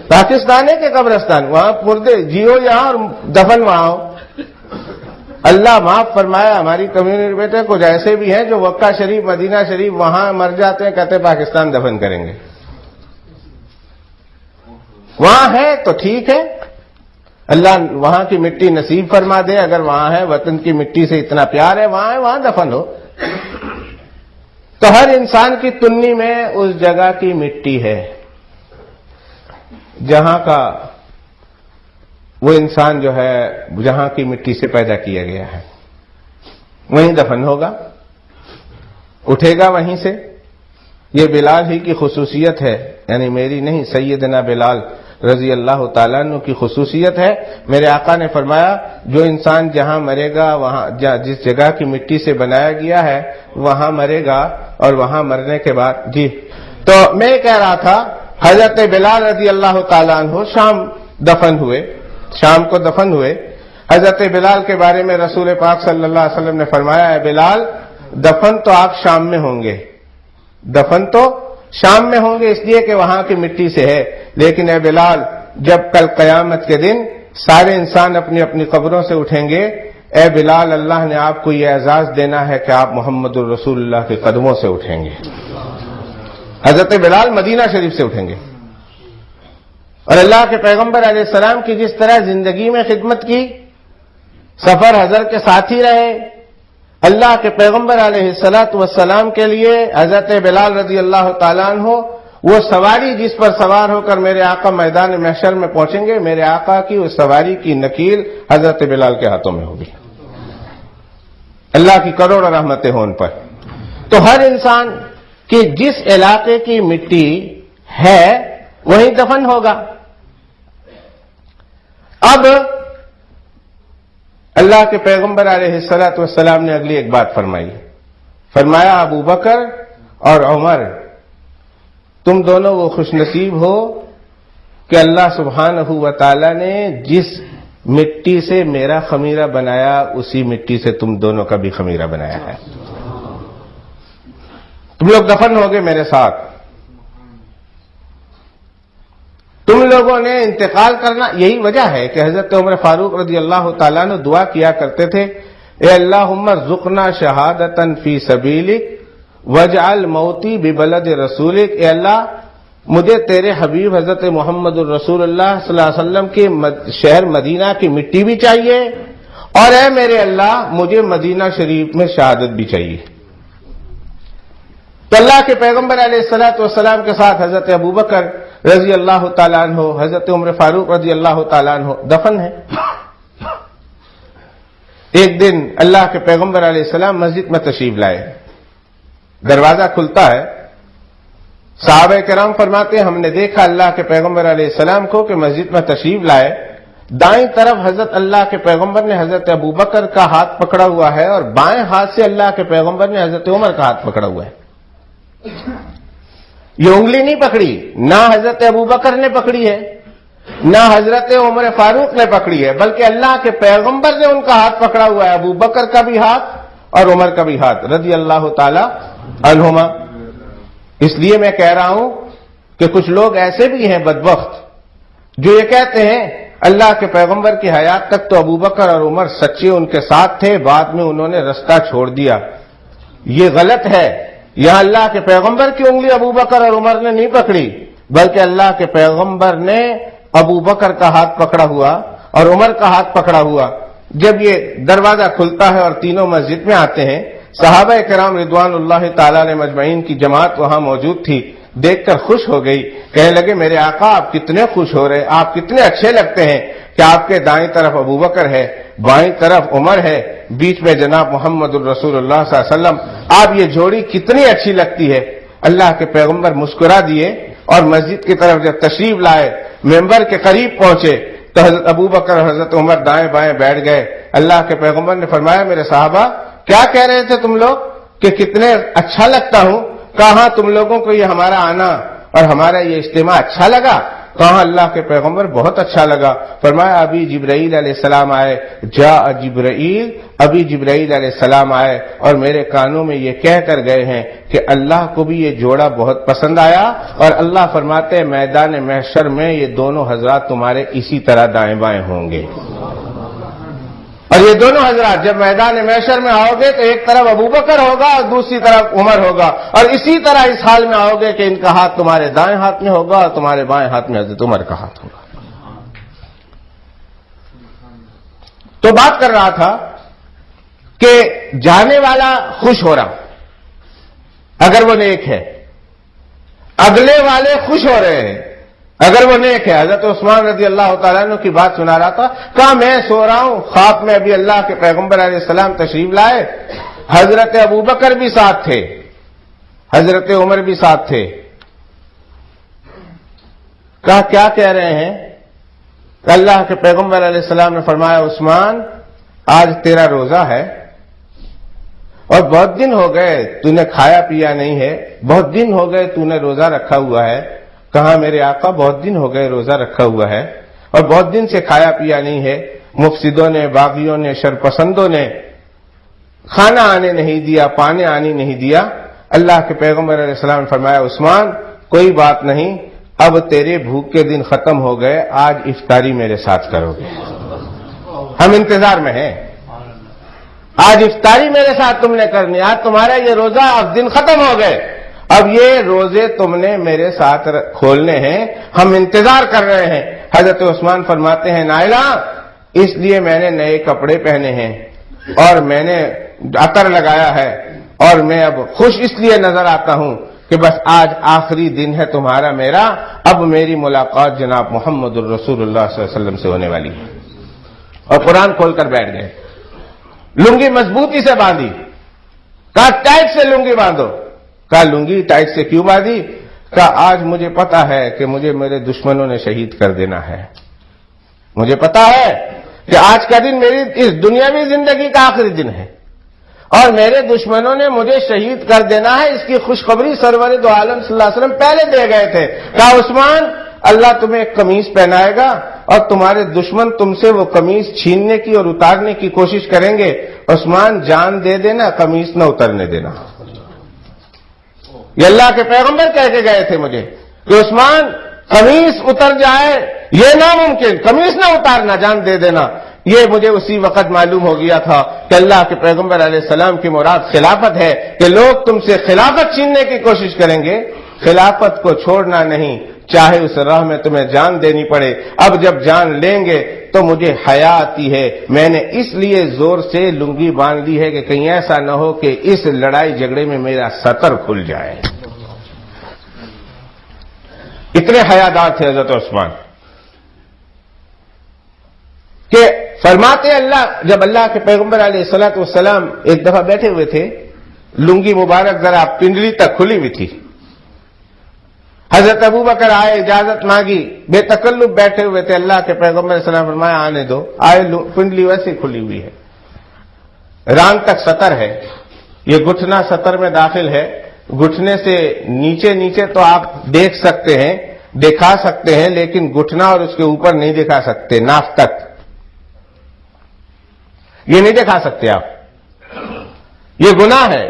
پاکستان ہے کہ قبرستان؟ وہاں مردے جیو یہاں اور دفن وہاں ہو۔ اللہ معاف فرمایا، ہماری کمیونٹی بیٹے کچھ ایسے بھی ہیں جو مکہ شریف مدینہ شریف وہاں مر جاتے ہیں، کہتے ہیں پاکستان دفن کریں گے۔ وہاں ہے تو ٹھیک ہے، اللہ وہاں کی مٹی نصیب فرما دے، اگر وہاں ہے وطن کی مٹی سے اتنا پیار ہے، وہاں دفن ہو۔ تو ہر انسان کی تنی میں اس جگہ کی مٹی ہے جہاں کا وہ انسان جو ہے جہاں کی مٹی سے پیدا کیا گیا ہے، وہیں دفن ہوگا، اٹھے گا وہیں سے۔ یہ بلال ہی کی خصوصیت ہے، یعنی میری نہیں، سیدنا بلال رضی اللہ تعالیٰ عنہ کی خصوصیت ہے۔ میرے آقا نے فرمایا جو انسان جہاں مرے گا، وہاں جس جگہ کی مٹی سے بنایا گیا ہے وہاں مرے گا، اور وہاں مرنے کے بعد جی تو میں کہہ رہا تھا حضرت بلال رضی اللہ تعالیٰ عنہ شام کو دفن ہوئے۔ حضرت بلال کے بارے میں رسول پاک صلی اللہ علیہ وسلم نے فرمایا ہے بلال دفن تو آپ شام میں ہوں گے، دفن تو شام میں ہوں گے اس لیے کہ وہاں کی مٹی سے ہے، لیکن اے بلال جب کل قیامت کے دن سارے انسان اپنی اپنی قبروں سے اٹھیں گے، اے بلال اللہ نے آپ کو یہ اعزاز دینا ہے کہ آپ محمد الرسول اللہ کے قدموں سے اٹھیں گے۔ حضرت بلال مدینہ شریف سے اٹھیں گے، اور اللہ کے پیغمبر علیہ السلام کی جس طرح زندگی میں خدمت کی، سفر حضر کے ساتھ ہی رہے، اللہ کے پیغمبر علیہ السلام کے لیے حضرت بلال رضی اللہ تعالیٰ عنہ وہ سواری جس پر سوار ہو کر میرے آقا میدان محشر میں پہنچیں گے، میرے آقا کی اس سواری کی نکیل حضرت بلال کے ہاتھوں میں ہوگی۔ اللہ کی کروڑوں رحمتیں ہوں ان پر۔ تو ہر انسان کی جس علاقے کی مٹی ہے وہیں دفن ہوگا۔ اب اللہ کے پیغمبر علیہ السلام نے اگلی ایک بات فرمائی، فرمایا ابو بکر اور عمر تم دونوں وہ خوش نصیب ہو کہ اللہ سبحانہ و تعالی نے جس مٹی سے میرا خمیرہ بنایا اسی مٹی سے تم دونوں کا بھی خمیرہ بنایا ہے۔ تم لوگ دفن ہوگے میرے ساتھ، تم لوگوں نے انتقال کرنا، یہی وجہ ہے کہ حضرت عمر فاروق رضی اللہ تعالیٰ نے دعا کیا کرتے تھے، اے اللہم ارزقنا شہادتاً فی سبیلک واجعل موتی ببلد رسولک، اے اللہ مجھے تیرے حبیب حضرت محمد الرسول اللہ صلی اللہ علیہ وسلم کے شہر مدینہ کی مٹی بھی چاہیے، اور اے میرے اللہ مجھے مدینہ شریف میں شہادت بھی چاہیے۔ تو اللہ کے پیغمبر علیہ السلام کے ساتھ حضرت ابو بکر رضی اللہ تعالیٰ عنہ، حضرت عمر فاروق رضی اللہ تعالیٰ عنہ دفن ہے۔ ایک دن اللہ کے پیغمبر علیہ السلام مسجد میں تشریف لائے، دروازہ کھلتا ہے، صحابہ کرام فرماتے ہیں ہم نے دیکھا اللہ کے پیغمبر علیہ السلام کو کہ مسجد میں تشریف لائے، دائیں طرف حضرت اللہ کے پیغمبر نے حضرت ابو بکر کا ہاتھ پکڑا ہوا ہے، اور بائیں ہاتھ سے اللہ کے پیغمبر نے حضرت عمر کا ہاتھ پکڑا ہوا ہے۔ یہ انگلی نہیں پکڑی، نہ حضرت ابو بکر نے پکڑی ہے نہ حضرت عمر فاروق نے پکڑی ہے، بلکہ اللہ کے پیغمبر نے ان کا ہاتھ پکڑا ہوا ہے، ابو بکر کا بھی ہاتھ اور عمر کا بھی ہاتھ رضی اللہ تعالی عنہما۔ اس لیے میں کہہ رہا ہوں کہ کچھ لوگ ایسے بھی ہیں بدبخت جو یہ کہتے ہیں اللہ کے پیغمبر کی حیات تک تو ابوبکر اور عمر سچے ان کے ساتھ تھے، بعد میں انہوں نے رستہ چھوڑ دیا. یہ غلط ہے. یہاں اللہ کے پیغمبر کی انگلی ابوبکر اور عمر نے نہیں پکڑی، بلکہ اللہ کے پیغمبر نے ابوبکر کا ہاتھ پکڑا ہوا اور عمر کا ہاتھ پکڑا ہوا. جب یہ دروازہ کھلتا ہے اور تینوں مسجد میں آتے ہیں، صحابہ کرام رضوان اللہ تعالی علیہ مجمعین کی جماعت وہاں موجود تھی، دیکھ کر خوش ہو گئی. کہنے لگے میرے آقا آپ کتنے خوش ہو رہے، آپ کتنے اچھے لگتے ہیں کہ آپ کے دائیں طرف ابوبکر ہے، بائیں طرف عمر ہے، بیچ میں جناب محمد الرسول اللہ صلی اللہ علیہ وسلم. آپ یہ جوڑی کتنی اچھی لگتی ہے. اللہ کے پیغمبر مسکرا دیے اور مسجد کی طرف جب تشریف لائے، ممبر کے قریب پہنچے تو حضرت ابوبکر اور حضرت عمر دائیں بائیں بیٹھ گئے. اللہ کے پیغمبر نے فرمایا میرے صحابہ کیا کہہ رہے تھے تم لوگ کہ کتنے اچھا لگتا ہوں؟ کہاں تم لوگوں کو یہ ہمارا آنا اور ہمارا یہ اجتماع اچھا لگا؟ کہاں اللہ کے پیغمبر بہت اچھا لگا. فرمایا ابھی جبرائیل علیہ السلام آئے، جبرائیل، ابھی جبرائیل علیہ السلام آئے اور میرے کانوں میں یہ کہہ کر گئے ہیں کہ اللہ کو بھی یہ جوڑا بہت پسند آیا، اور اللہ فرماتے ہیں میدان محشر میں یہ دونوں حضرات تمہارے اسی طرح دائیں بائیں ہوں گے. اور یہ دونوں حضرات جب میدان محشر میں آؤ گے تو ایک طرف ابوبکر ہوگا اور دوسری طرف عمر ہوگا، اور اسی طرح اس حال میں آؤ گے کہ ان کا ہاتھ تمہارے دائیں ہاتھ میں ہوگا اور تمہارے بائیں ہاتھ میں حضرت عمر کا ہاتھ ہوگا. تو بات کر رہا تھا کہ جانے والا خوش ہو رہا اگر وہ نیک ہے، اگلے والے خوش ہو رہے ہیں اگر وہ نیک ہے. حضرت عثمان رضی اللہ تعالیٰ عنہ کی بات سنا رہا تھا، کہا میں سو رہا ہوں، خواب میں ابھی اللہ کے پیغمبر علیہ السلام تشریف لائے، حضرت ابوبکر بھی ساتھ تھے، حضرت عمر بھی ساتھ تھے. کہا کیا کہہ رہے ہیں؟ اللہ کے پیغمبر علیہ السلام نے فرمایا عثمان آج تیرا روزہ ہے اور بہت دن ہو گئے تو نے کھایا پیا نہیں ہے، بہت دن ہو گئے تو نے روزہ رکھا ہوا ہے. کہا میرے آقا بہت دن ہو گئے روزہ رکھا ہوا ہے اور بہت دن سے کھایا پیا نہیں ہے. مفسدوں نے، باغیوں نے، شرپسندوں نے کھانا آنے نہیں دیا، پانی آنے نہیں دیا. اللہ کے پیغمبر علیہ السلام نے فرمایا عثمان کوئی بات نہیں، اب تیرے بھوک کے دن ختم ہو گئے، آج افطاری میرے ساتھ کرو گے، ہم انتظار میں ہیں. آج افطاری میرے ساتھ تم نے کرنی، آج تمہارا یہ روزہ اب دن ختم ہو گئے، اب یہ روزے تم نے میرے ساتھ کھولنے ہیں، ہم انتظار کر رہے ہیں. حضرت عثمان فرماتے ہیں نائلہ اس لیے میں نے نئے کپڑے پہنے ہیں اور میں نے عطر لگایا ہے اور میں اب خوش اس لیے نظر آتا ہوں کہ بس آج آخری دن ہے تمہارا میرا، اب میری ملاقات جناب محمد الرسول اللہ صلی اللہ علیہ وسلم سے ہونے والی ہے. اور قرآن کھول کر بیٹھ گئے. لنگی مضبوطی سے باندھی. کہا ٹائٹ سے لنگی باندھو. کہا لنگی ٹائٹ سے کیوں باندھی؟ کہا آج مجھے پتا ہے کہ مجھے میرے دشمنوں نے شہید کر دینا ہے. مجھے پتا ہے کہ آج کا دن میری اس دنیاوی زندگی کا آخری دن ہے اور میرے دشمنوں نے مجھے شہید کر دینا ہے. اس کی خوشخبری سرور دو عالم صلی اللہ علیہ وسلم پہلے دے گئے تھے. کہا عثمان اللہ تمہیں ایک قمیص پہنائے گا اور تمہارے دشمن تم سے وہ قمیص چھیننے کی اور اتارنے کی کوشش کریں گے. عثمان جان دے دینا، قمیص نہ اترنے دینا. یہ اللہ کے پیغمبر کہہ کے گئے تھے مجھے کہ عثمان قمیص اتر جائے یہ ناممکن، قمیص نہ اتارنا، جان دے دینا. یہ مجھے اسی وقت معلوم ہو گیا تھا کہ اللہ کے پیغمبر علیہ السلام کی مراد خلافت ہے، کہ لوگ تم سے خلافت چھیننے کی کوشش کریں گے. خلافت کو چھوڑنا نہیں، چاہے اس راہ میں تمہیں جان دینی پڑے. اب جب جان لیں گے تو مجھے حیا آتی ہے، میں نے اس لیے زور سے لنگی باندھ لی ہے کہ کہیں ایسا نہ ہو کہ اس لڑائی جھگڑے میں میرا سطر کھل جائے. اتنے حیادار تھے حضرت عثمان کہ فرماتے اللہ، جب اللہ کے پیغمبر علیہ الصلوۃ والسلام ایک دفعہ بیٹھے ہوئے تھے، لنگی مبارک ذرا پنڈلی تک کھلی ہوئی تھی. حضرت ابوبکر آئے، اجازت مانگی، بے تکلف بیٹھے ہوئے تھے. اللہ کے پیغمبر علیہ السلام فرمایا آنے دو. آئے، پنڈلی ویسے کھلی ہوئی ہے، ران تک سطر ہے، یہ گھٹنا سطر میں داخل ہے. گھٹنے سے نیچے نیچے تو آپ دیکھ سکتے ہیں، دکھا سکتے ہیں، لیکن گھٹنا اور اس کے اوپر نہیں دکھا سکتے. ناف تک یہ نہیں دکھا سکتے آپ، یہ گناہ ہے.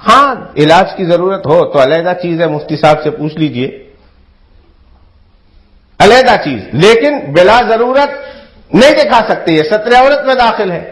ہاں علاج کی ضرورت ہو تو علیحدہ چیز ہے، مفتی صاحب سے پوچھ لیجئے. علیحدہ چیز، لیکن بلا ضرورت نہیں دکھا سکتے، یہ ستر عورت میں داخل ہے۔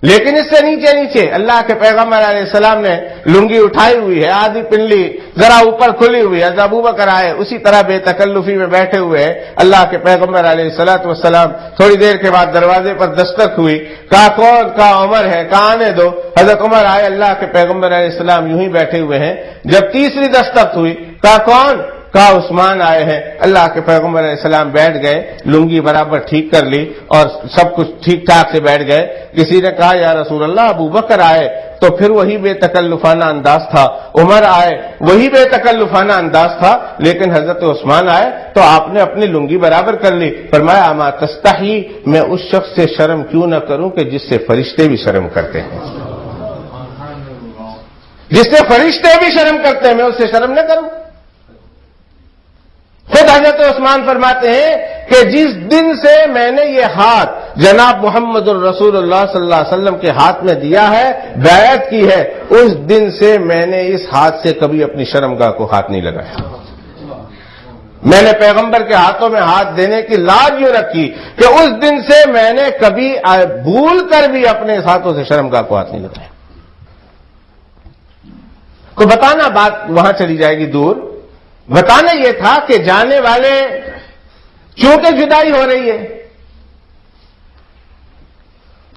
لیکن اس سے نیچے نیچے اللہ کے پیغمبر علیہ السلام نے لنگی اٹھائی ہوئی ہے، آدھی پنڈلی ذرا اوپر کھلی ہوئی ہے، حضرت ابوبکر آئے اسی طرح بے تکلفی میں بیٹھے ہوئے ہیں۔ اللہ کے پیغمبر علیہ السلام تھوڑی دیر کے بعد دروازے پر دستک ہوئی، کہا کون؟ کہا عمر ہے، کہا آنے دو۔ حضرت عمر آئے، اللہ کے پیغمبر علیہ السلام یوں ہی بیٹھے ہوئے ہیں۔ جب تیسری دستک ہوئی، کہا کون؟ کہا عثمان آئے ہیں۔ اللہ کے پیغمبر علیہ السلام بیٹھ گئے، لنگی برابر ٹھیک کر لی اور سب کچھ ٹھیک ٹھاک سے بیٹھ گئے۔ کسی نے کہا یا رسول اللہ ابو بکر آئے تو پھر وہی بے تکلفانہ انداز تھا، عمر آئے وہی بے تکلفانہ انداز تھا، لیکن حضرت عثمان آئے تو آپ نے اپنی لنگی برابر کر لی۔ فرمایا اما تستحی، میں اس شخص سے شرم کیوں نہ کروں کہ جس سے فرشتے بھی شرم کرتے ہیں، جس سے فرشتے بھی شرم کرتے ہیں، میں اس سے شرم نہ کروں۔ خود حضرت عثمان فرماتے ہیں کہ جس دن سے میں نے یہ ہاتھ جناب محمد الرسول اللہ صلی اللہ علیہ وسلم کے ہاتھ میں دیا ہے، بیعت کی ہے، اس دن سے میں نے اس ہاتھ سے کبھی اپنی شرمگاہ کو ہاتھ نہیں لگایا۔ میں نے پیغمبر کے ہاتھوں میں ہاتھ دینے کی لاج یوں رکھی کہ اس دن سے میں نے کبھی بھول کر بھی اپنے ہاتھوں سے شرمگاہ کو ہاتھ نہیں لگایا۔ تو بتانا بات وہاں چلی جائے گی دور، بتانا یہ تھا کہ جانے والے چونکہ جدائی ہو رہی ہے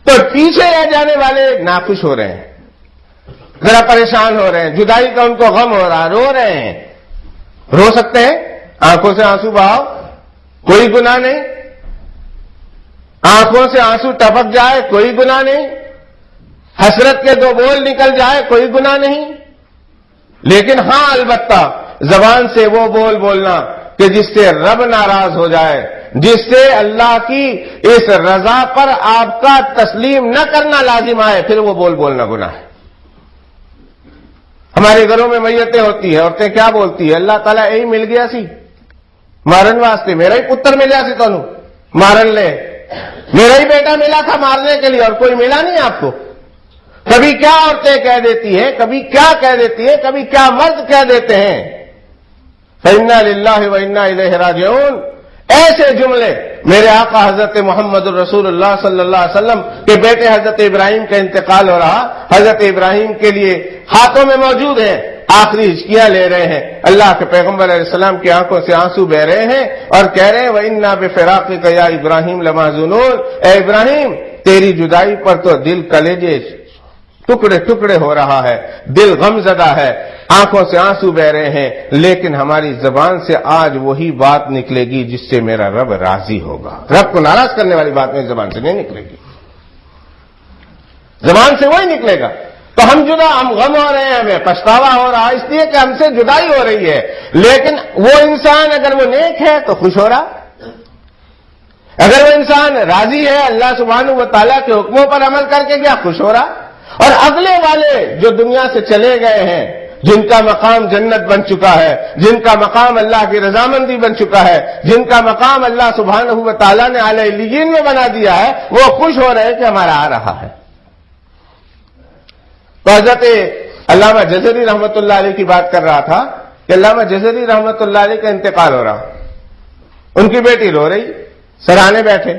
تو پیچھے رہ جانے والے ناخوش ہو رہے ہیں، ذرا پریشان ہو رہے ہیں، جدائی کا ان کو غم ہو رہا، رو رہے ہیں۔ رو سکتے ہیں، آنکھوں سے آنسو بہاؤ، کوئی گناہ نہیں، آنکھوں سے آنسو ٹپک جائے کوئی گناہ نہیں، حسرت کے دو بول نکل جائے کوئی گناہ نہیں، لیکن ہاں البتہ زبان سے وہ بول بولنا کہ جس سے رب ناراض ہو جائے، جس سے اللہ کی اس رضا پر آپ کا تسلیم نہ کرنا لازم آئے، پھر وہ بول بولنا گناہ ہے۔ ہمارے گھروں میں میتیں ہوتی ہیں، عورتیں کیا بولتی ہیں؟ اللہ تعالیٰ یہی مل گیا سی مارن واسطے، میرا ہی پتر ملیا سی تانوں مارن لے، میرا ہی بیٹا ملا تھا مارنے کے لیے اور کوئی ملا نہیں آپ کو۔ کبھی کیا عورتیں کہہ دیتی ہیں، کبھی کیا کہہ دیتی ہیں، کبھی کیا مرد کہہ دیتے ہیں۔ فَإِنَّا لِلَّهِ وَإِنَّا إِلَيْهِ راجعون، ایسے جملے میرے آقا حضرت محمد الرسول اللہ صلی اللہ علیہ وسلم کے بیٹے حضرت ابراہیم کا انتقال ہو رہا، حضرت ابراہیم کے لیے ہاتھوں میں موجود ہیں، آخری ہچکیاں لے رہے ہیں، اللہ کے پیغمبر علیہ السلام کی آنکھوں سے آنسو بہ رہے ہیں اور کہہ رہے ہیں وَإِنَّا بِفِرَاقِكَ يَا إِبْرَاهِيمُ لَمَحْزُونُونَ، اے ابراہیم تیری جدائی پر تو دل کلیجے ٹکڑے ٹکڑے ہو رہا ہے، دل غم زدہ ہے، آنکھوں سے آنسو بہ رہے ہیں، لیکن ہماری زبان سے آج وہی بات نکلے گی جس سے میرا رب راضی ہوگا۔ رب کو ناراض کرنے والی بات میری زبان سے نہیں نکلے گی، زبان سے وہی نکلے گا۔ تو ہم جدا، ہم غم ہو رہے ہیں، ہمیں پچھتاوا ہو رہا اس لیے کہ ہم سے جدائی ہو رہی ہے، لیکن وہ انسان اگر وہ نیک ہے تو خوش ہو رہا، اگر وہ انسان راضی ہے اللہ سبحانہ و تعالیٰ کے حکموں پر عمل کر کے کیا خوش ہو رہا۔ اور اگلے والے جو دنیا سے چلے گئے ہیں، جن کا مقام جنت بن چکا ہے، جن کا مقام اللہ کی رضامندی بن چکا ہے، جن کا مقام اللہ سبحانہ و تعالیٰ نے اعلی علیین میں بنا دیا ہے، وہ خوش ہو رہے ہیں کہ ہمارا آ رہا ہے۔ تو حضرت علامہ جزری رحمۃ اللہ علیہ کی بات کر رہا تھا کہ علامہ جزری رحمۃ اللہ علیہ کا انتقال ہو رہا، ان کی بیٹی رو رہی، سرانے بیٹھے،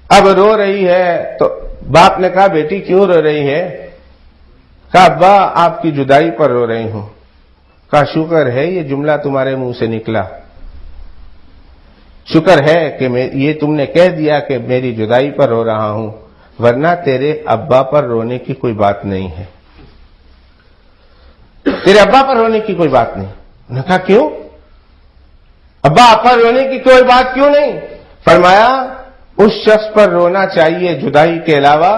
اب رو رہی ہے تو باپ نے کہا بیٹی کیوں رو رہی ہے؟ کہا ابا آپ کی جدائی پر رو رہی ہوں۔ کہا شکر ہے یہ جملہ تمہارے منہ سے نکلا، شکر ہے کہ یہ تم نے کہہ دیا کہ میری جدائی پر رو رہا ہوں، ورنہ تیرے ابا پر رونے کی کوئی بات نہیں ہے، تیرے ابا پر رونے کی کوئی بات نہیں۔ انہوں نے کہا کیوں؟ ابا پر رونے کی کوئی بات کیوں نہیں؟ فرمایا اس شخص پر رونا چاہیے جدائی کے علاوہ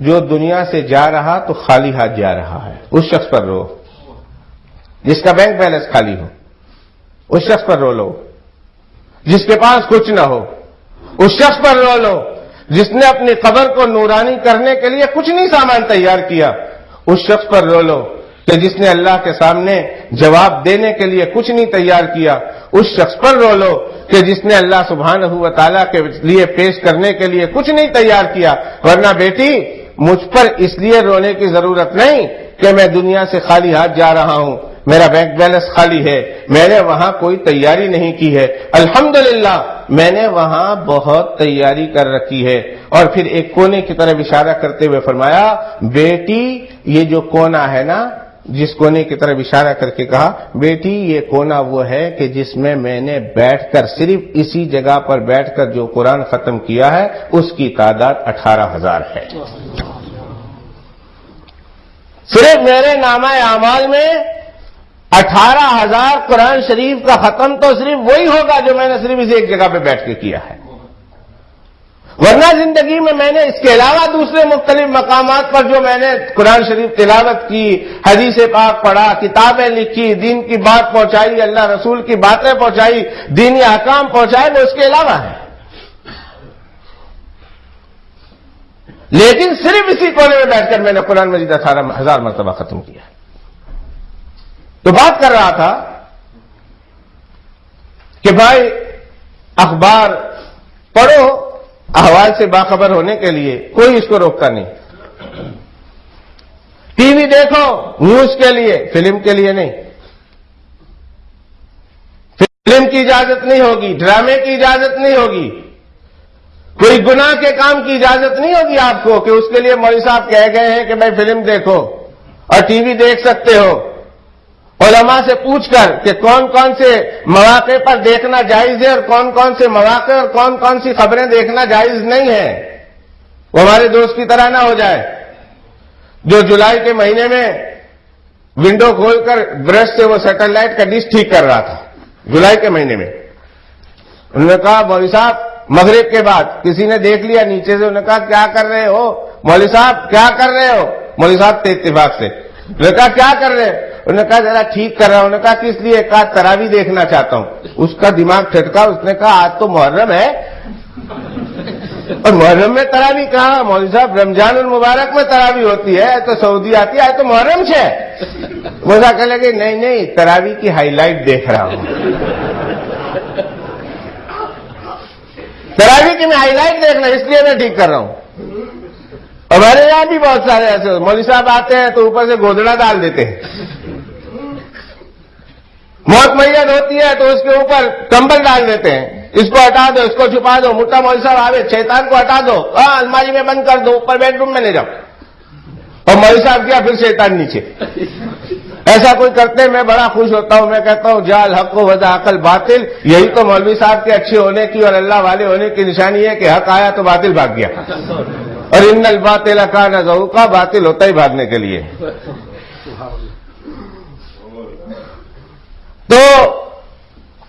جو دنیا سے جا رہا تو خالی ہاتھ جا رہا ہے، اس شخص پر رو، جس کا بینک بیلنس خالی ہو اس شخص پر رو لو، جس کے پاس کچھ نہ ہو اس شخص پر رو لو، جس نے اپنی قبر کو نورانی کرنے کے لیے کچھ نہیں سامان تیار کیا اس شخص پر رو لو، کہ جس نے اللہ کے سامنے جواب دینے کے لیے کچھ نہیں تیار کیا اس شخص پر رو لو، کہ جس نے اللہ سبحانہ و تعالیٰ کے لیے پیش کرنے کے لیے کچھ نہیں تیار کیا۔ ورنہ بیٹی مجھ پر اس لیے رونے کی ضرورت نہیں کہ میں دنیا سے خالی ہاتھ جا رہا ہوں، میرا بینک بیلنس خالی ہے، میں نے وہاں کوئی تیاری نہیں کی ہے، الحمدللہ میں نے وہاں بہت تیاری کر رکھی ہے۔ اور پھر ایک کونے کی طرف اشارہ کرتے ہوئے فرمایا، بیٹی یہ جو کونا ہے نا، جس کونے کی طرف اشارہ کر کے کہا، بیٹی یہ کونا وہ ہے کہ جس میں نے بیٹھ کر، صرف اسی جگہ پر بیٹھ کر جو قرآن ختم کیا ہے اس کی تعداد 18,000 ہے۔ صرف میرے نامہ اعمال میں 18,000 قرآن شریف کا ختم تو صرف وہی ہوگا جو میں نے صرف اسی ایک جگہ پہ بیٹھ کے کیا ہے، ورنہ زندگی میں نے اس کے علاوہ دوسرے مختلف مقامات پر جو میں نے قرآن شریف تلاوت کی، حدیث پاک پڑھا، کتابیں لکھی، دین کی بات پہنچائی، اللہ رسول کی باتیں پہنچائی، دینی احکام پہنچائے، وہ اس کے علاوہ ہے۔ لیکن صرف اسی کونے میں بیٹھ کر میں نے قرآن مجید 18,000 مرتبہ ختم کیا۔ تو بات کر رہا تھا کہ بھائی اخبار پڑھو احوال سے باخبر ہونے کے لیے، کوئی اس کو روکتا نہیں۔ ٹی وی دیکھو نیوز کے لیے، فلم کے لیے نہیں۔ فلم کی اجازت نہیں ہوگی، ڈرامے کی اجازت نہیں ہوگی، کوئی گناہ کے کام کی اجازت نہیں ہوگی آپ کو کہ اس کے لیے مولوی صاحب کہہ گئے ہیں کہ بھائی فلم دیکھو اور ٹی وی دیکھ سکتے ہو۔ علماء سے پوچھ کر کہ کون کون سے مواقع پر دیکھنا جائز ہے اور کون کون سے مواقع اور کون کون سی خبریں دیکھنا جائز نہیں ہے، وہ ہمارے دوست کی طرح نہ ہو جائے جو جولائی کے مہینے میں ونڈو کھول کر برش سے وہ سیٹلائٹ کا ڈش ٹھیک کر رہا تھا۔ جولائی کے مہینے میں انہوں نے کہا مولوی صاحب مغرب کے بعد کسی نے دیکھ لیا نیچے سے، انہوں نے کہا کیا کر رہے ہو مولوی صاحب، کیا کر رہے ہو مولوی صاحب تھے اتفاق سے، انہوں نے کہا کیا کر رہے ہو، انہوں نے کہا ذرا ٹھیک کر رہا ہوں، انہوں نے کہا کس لیے، کہا تراویح دیکھنا چاہتا ہوں۔ اس کا دماغ ٹھٹکا، اس نے کہا آج تو محرم ہے اور محرم میں تراویح کہاں مولوی صاحب، رمضان المبارک میں تراویح ہوتی ہے تو سعودی آتی ہے، آج تو محرم سے وہ کہنے لگے نہیں تراویح کی ہائی لائٹ دیکھ رہا ہوں، تراویح کی میں ہائی لائٹ دیکھنا اس لیے میں ٹھیک کر رہا ہوں۔ ہمارے یہاں بھی بہت سارے ایسے مولوی صاحب آتے ہیں تو اوپر سے گودڑا ڈال دیتے ہیں، موت میت ہوتی ہے تو اس کے اوپر کمبل ڈال دیتے ہیں، اس کو ہٹا دو، اس کو چھپا دو، موٹا مولوی صاحب آوے شیطان کو ہٹا دو، الماری میں بند کر دو، اوپر بیڈ روم میں لے جاؤ، اور مولوی صاحب کیا پھر شیطان نیچے۔ ایسا کوئی کرتے میں بڑا خوش ہوتا ہوں، میں کہتا ہوں جا الحق و وضع عقل باطل، یہی تو مولوی صاحب کے اچھے ہونے کی اور اللہ والے ہونے کی نشانی ہے کہ حق آیا تو باطل بھاگ گیا، اور ان الباطل کان زہوقا، باطل ہوتا ہی بھاگنے کے لیے۔ تو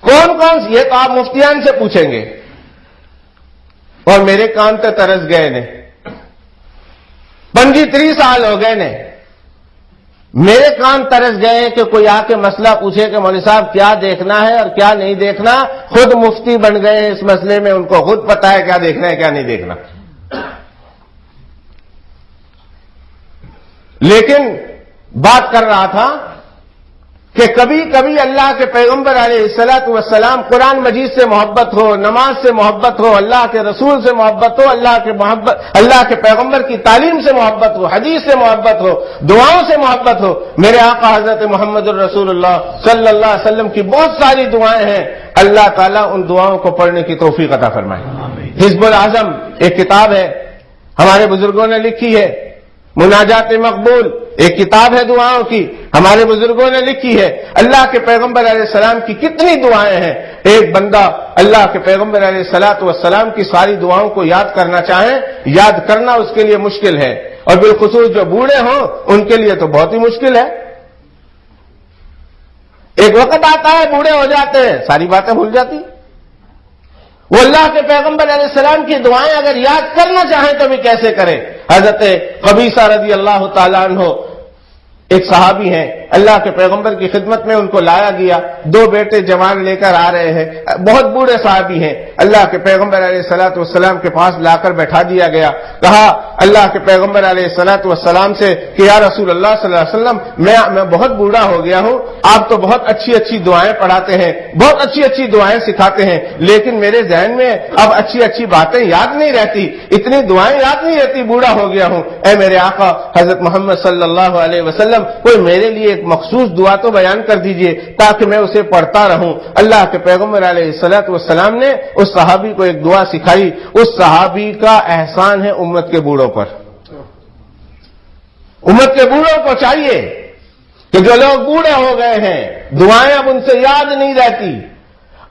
کون کون یہ تو آپ مفتیان سے پوچھیں گے، اور میرے کان تے ترس گئے نے 25 سال ہو گئے نے، میرے کان ترس گئے کہ کوئی آ کے مسئلہ پوچھے کہ مولوی صاحب کیا دیکھنا ہے اور کیا نہیں دیکھنا، خود مفتی بن گئے ہیں اس مسئلے میں، ان کو خود پتا ہے کیا دیکھنا ہے کیا نہیں دیکھنا۔ لیکن بات کر رہا تھا کہ کبھی کبھی اللہ کے پیغمبر علیہ الصلوۃ والسلام قرآن مجید سے محبت ہو، نماز سے محبت ہو، اللہ کے رسول سے محبت ہو، اللہ کے پیغمبر کی تعلیم سے محبت ہو، حدیث سے محبت ہو، دعاؤں سے محبت ہو۔ میرے آقا حضرت محمد الرسول اللہ صلی اللہ علیہ وسلم کی بہت ساری دعائیں ہیں، اللہ تعالیٰ ان دعاؤں کو پڑھنے کی توفیق عطا فرمائے۔ حزب الاعظم ایک کتاب ہے ہمارے بزرگوں نے لکھی ہے، مناجات مقبول ایک کتاب ہے دعاؤں کی، ہمارے بزرگوں نے لکھی ہے۔ اللہ کے پیغمبر علیہ السلام کی کتنی دعائیں ہیں، ایک بندہ اللہ کے پیغمبر علیہ الصلوۃ والسلام کی ساری دعاؤں کو یاد کرنا چاہیں، یاد کرنا اس کے لیے مشکل ہے، اور بالخصوص جو بوڑھے ہوں ان کے لیے تو بہت ہی مشکل ہے۔ ایک وقت آتا ہے بوڑھے ہو جاتے ہیں، ساری باتیں بھول جاتی، وہ اللہ کے پیغمبر علیہ السلام کی دعائیں اگر یاد کرنا چاہیں تو بھی کیسے کریں۔ حضرت قبیصہ رضی اللہ تعالیٰ عنہ ایک صحابی ہیں، اللہ کے پیغمبر کی خدمت میں ان کو لایا گیا، 2 بیٹے جوان لے کر آ رہے ہیں، بہت بوڑھے صحابی ہیں، اللہ کے پیغمبر علیہ الصلوۃ والسلام کے پاس لا کر بٹھا دیا گیا، کہا اللہ کے پیغمبر علیہ الصلوۃ والسلام سے کہ یا رسول اللہ صلی اللہ علیہ وسلم میں بہت بوڑھا ہو گیا ہوں، آپ تو بہت اچھی دعائیں پڑھاتے ہیں، بہت اچھی دعائیں سکھاتے ہیں، لیکن میرے ذہن میں اب اچھی باتیں یاد نہیں رہتی، اتنی دعائیں یاد نہیں رہتی، بوڑھا ہو گیا ہوں، اے میرے آقا حضرت محمد صلی اللہ علیہ وسلم کوئی میرے لیے ایک مخصوص دعا تو بیان کر دیجئے تاکہ میں اسے پڑھتا رہوں۔ اللہ کے پیغمبر علیہ الصلوۃ والسلام نے اس صحابی کو ایک دعا سکھائی۔ اس صحابی کا احسان ہے امت کے بوڑھوں پر۔ امت کے بوڑھوں کو چاہیے کہ جو لوگ بوڑھے ہو گئے ہیں، دعائیں اب ان سے یاد نہیں رہتی،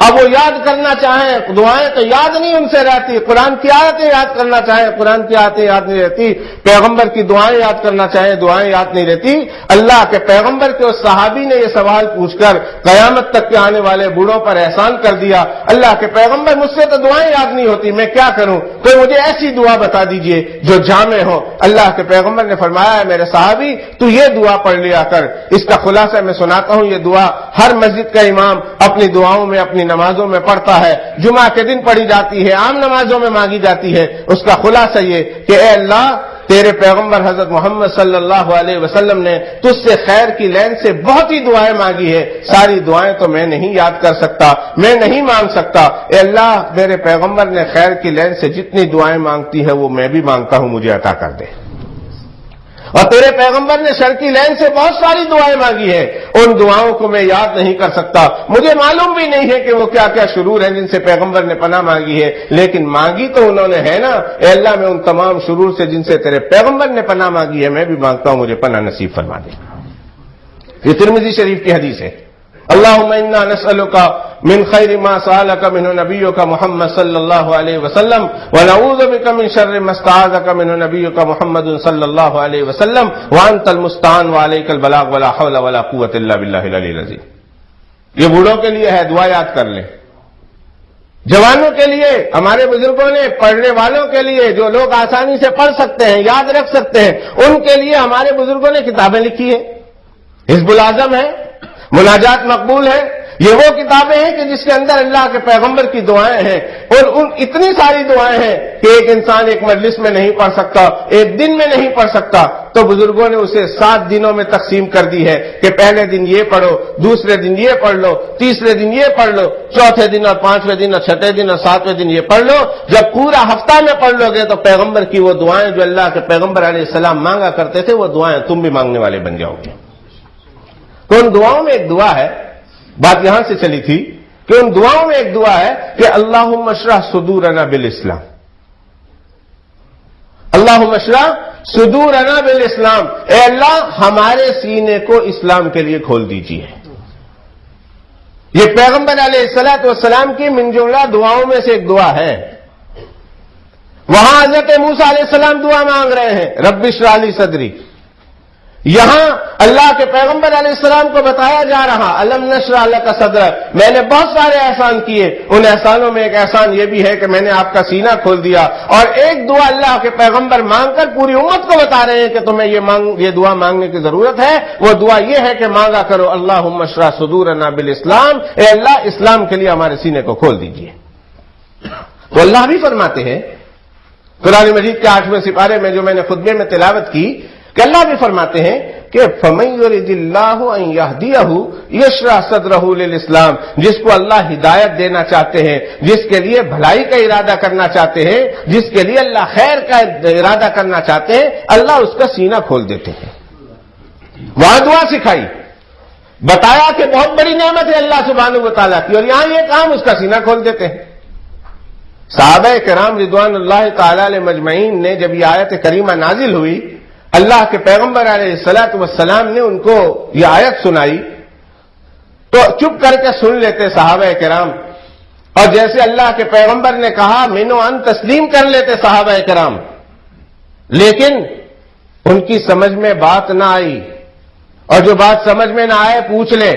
اب وہ یاد کرنا چاہیں دعائیں تو یاد نہیں ان سے رہتی، قرآن کی آیتیں یاد کرنا چاہیں قرآن کی آیتیں یاد نہیں رہتی، پیغمبر کی دعائیں یاد کرنا چاہیں دعائیں یاد نہیں رہتی۔ اللہ کے پیغمبر کے اس صحابی نے یہ سوال پوچھ کر قیامت تک کے آنے والے بوڑھوں پر احسان کر دیا۔ اللہ کے پیغمبر مجھ سے تو دعائیں یاد نہیں ہوتی، میں کیا کروں؟ کوئی مجھے ایسی دعا بتا دیجئے جو جامع ہو۔ اللہ کے پیغمبر نے فرمایا ہے میرے صحابی تو یہ دعا پڑھ لیا کر۔ اس کا خلاصہ میں سناتا ہوں۔ یہ دعا ہر مسجد کا امام اپنی دعاؤں میں اپنی نمازوں میں پڑھتا ہے، جمعہ کے دن پڑھی جاتی ہے، عام نمازوں میں مانگی جاتی ہے۔ اس کا خلاصہ یہ کہ اے اللہ، تیرے پیغمبر حضرت محمد صلی اللہ علیہ وسلم نے تجھ سے خیر کی لین سے بہت ہی دعائیں مانگی ہے، ساری دعائیں تو میں نہیں یاد کر سکتا، میں نہیں مانگ سکتا۔ اے اللہ، میرے پیغمبر نے خیر کی لین سے جتنی دعائیں مانگتی ہے وہ میں بھی مانگتا ہوں، مجھے عطا کر دے۔ اور تیرے پیغمبر نے شر کی لین سے بہت ساری دعائیں مانگی ہیں، ان دعاؤں کو میں یاد نہیں کر سکتا، مجھے معلوم بھی نہیں ہے کہ وہ کیا کیا شرور ہیں جن سے پیغمبر نے پناہ مانگی ہے، لیکن مانگی تو انہوں نے ہے نا۔ اے اللہ، میں ان تمام شرور سے جن سے تیرے پیغمبر نے پناہ مانگی ہے میں بھی مانگتا ہوں، مجھے پناہ نصیب فرما دے۔ یہ ترمذی شریف کی حدیث ہے۔ اللہم انا نسألک من خیر ما سألک منہ نبیک محمد صلی اللہ علیہ وسلم ونعوذ بک من شر ما استعاذک منہ نبیک محمد صلی اللہ علیہ وسلم وانت المستعان وعلیک البلاغ ولا حول ولا قوة الا باللہ العلی العظیم۔ یہ بوڑھوں کے لیے ہے، دعا یاد کر لیں۔ جوانوں کے لیے، ہمارے بزرگوں نے، پڑھنے والوں کے لیے، جو لوگ آسانی سے پڑھ سکتے ہیں، یاد رکھ سکتے ہیں، ان کے لیے ہمارے بزرگوں نے کتابیں لکھی ہیں۔ حزب الاعظم ہے، مناجات مقبول ہے، یہ وہ کتابیں ہیں کہ جس کے اندر اللہ کے پیغمبر کی دعائیں ہیں، اور ان اتنی ساری دعائیں ہیں کہ ایک انسان ایک مجلس میں نہیں پڑھ سکتا، ایک دن میں نہیں پڑھ سکتا، تو بزرگوں نے اسے 7 دنوں میں تقسیم کر دی ہے کہ پہلے دن یہ پڑھو، دوسرے دن یہ پڑھ لو، تیسرے دن یہ پڑھ لو، چوتھے دن اور 5ویں دن اور 6 دن اور 7ویں دن یہ پڑھ لو۔ جب پورا ہفتہ میں پڑھ لو گے تو پیغمبر کی وہ دعائیں جو اللہ کے پیغمبر علیہ السلام مانگا کرتے تھے وہ دعائیں تم بھی مانگنے والے بن جاؤ گے۔ تو ان دعاؤں میں ایک دعا ہے، بات یہاں سے چلی تھی کہ ان دعاؤں میں ایک دعا ہے کہ اللہم اشرح صدورنا بالاسلام، اللہم اشرح صدورنا بالاسلام، اے اللہ ہمارے سینے کو اسلام کے لیے کھول دیجیے۔ یہ پیغمبر علیہ الصلوۃ والسلام کی من جملہ دعاؤں میں سے ایک دعا ہے۔ وہاں حضرت موسیٰ علیہ السلام دعا مانگ رہے ہیں رب اشرح لی صدری، یہاں اللہ کے پیغمبر علیہ السلام کو بتایا جا رہا الم نشرح لک صدرک، میں نے بہت سارے احسان کیے، ان احسانوں میں ایک احسان یہ بھی ہے کہ میں نے آپ کا سینہ کھول دیا۔ اور ایک دعا اللہ کے پیغمبر مانگ کر پوری امت کو بتا رہے ہیں کہ تمہیں یہ دعا مانگنے کی ضرورت ہے، وہ دعا یہ ہے کہ مانگا کرو اللہم اشرح صدورنا بالاسلام، اے اللہ اسلام کے لیے ہمارے سینے کو کھول دیجیے۔ تو اللہ بھی فرماتے ہیں قرآن مجید کے 8ویں سپارے میں جو میں نے خطبے میں تلاوت کی کہ اللہ بھی فرماتے ہیں کہ فَمَن يُرِدِ اللَّهُ أَن يَهْدِيَهُ يَشْرَحْ صَدْرَهُ لِلْإِسْلَامِ، جس کو اللہ ہدایت دینا چاہتے ہیں، جس کے لیے بھلائی کا ارادہ کرنا چاہتے ہیں، جس کے لیے اللہ خیر کا ارادہ کرنا چاہتے ہیں، اللہ اس کا سینہ کھول دیتے ہیں۔ وہاں دعا سکھائی، بتایا کہ بہت بڑی نعمت ہے اللہ سبحانہ و تعالیٰ کی، اور یہاں یہ کام اس کا سینہ کھول دیتے ہیں۔ صحابہ کرام رضوان اللہ تعالی علیہ مجمعین نے جب یہ آیت کریمہ نازل ہوئی، اللہ کے پیغمبر علیہ الصلوۃ والسلام نے ان کو یہ آیت سنائی تو چپ کر کے سن لیتے صحابہ کرام، اور جیسے اللہ کے پیغمبر نے کہا مینو ان تسلیم کر لیتے صحابہ کرام، لیکن ان کی سمجھ میں بات نہ آئی، اور جو بات سمجھ میں نہ آئے پوچھ لے۔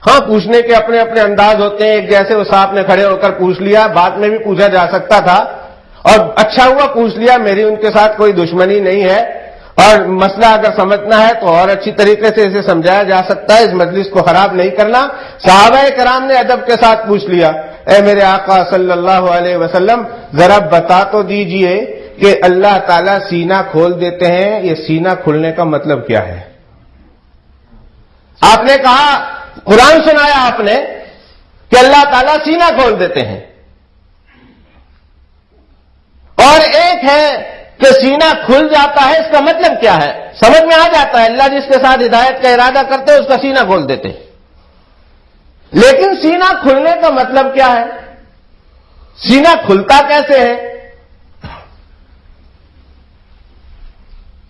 ہاں پوچھنے کے اپنے اپنے انداز ہوتے ہیں، ایک جیسے وہ صاحب نے کھڑے ہو کر پوچھ لیا، بعد میں بھی پوچھا جا سکتا تھا، اور اچھا ہوا پوچھ لیا، میری ان کے ساتھ کوئی دشمنی نہیں ہے، اور مسئلہ اگر سمجھنا ہے تو اور اچھی طریقے سے اسے سمجھایا جا سکتا ہے، اس مجلس کو خراب نہیں کرنا۔ صحابہ کرام نے ادب کے ساتھ پوچھ لیا، اے میرے آقا صلی اللہ علیہ وسلم ذرا بتا تو دیجئے کہ اللہ تعالیٰ سینہ کھول دیتے ہیں، یہ سینہ کھلنے کا مطلب کیا ہے؟ آپ نے کہا، قرآن سنایا آپ نے کہ اللہ تعالیٰ سینہ کھول دیتے ہیں، اور ایک ہے کہ کہ سینہ کھل جاتا ہے، اس کا مطلب کیا ہے؟ سمجھ میں آ جاتا ہے، اللہ جس کے ساتھ ہدایت کا ارادہ کرتے ہیں اس کا سینہ کھول دیتے ہیں۔ لیکن سینہ کھلنے کا مطلب کیا ہے؟ سینہ کھلتا کیسے ہے؟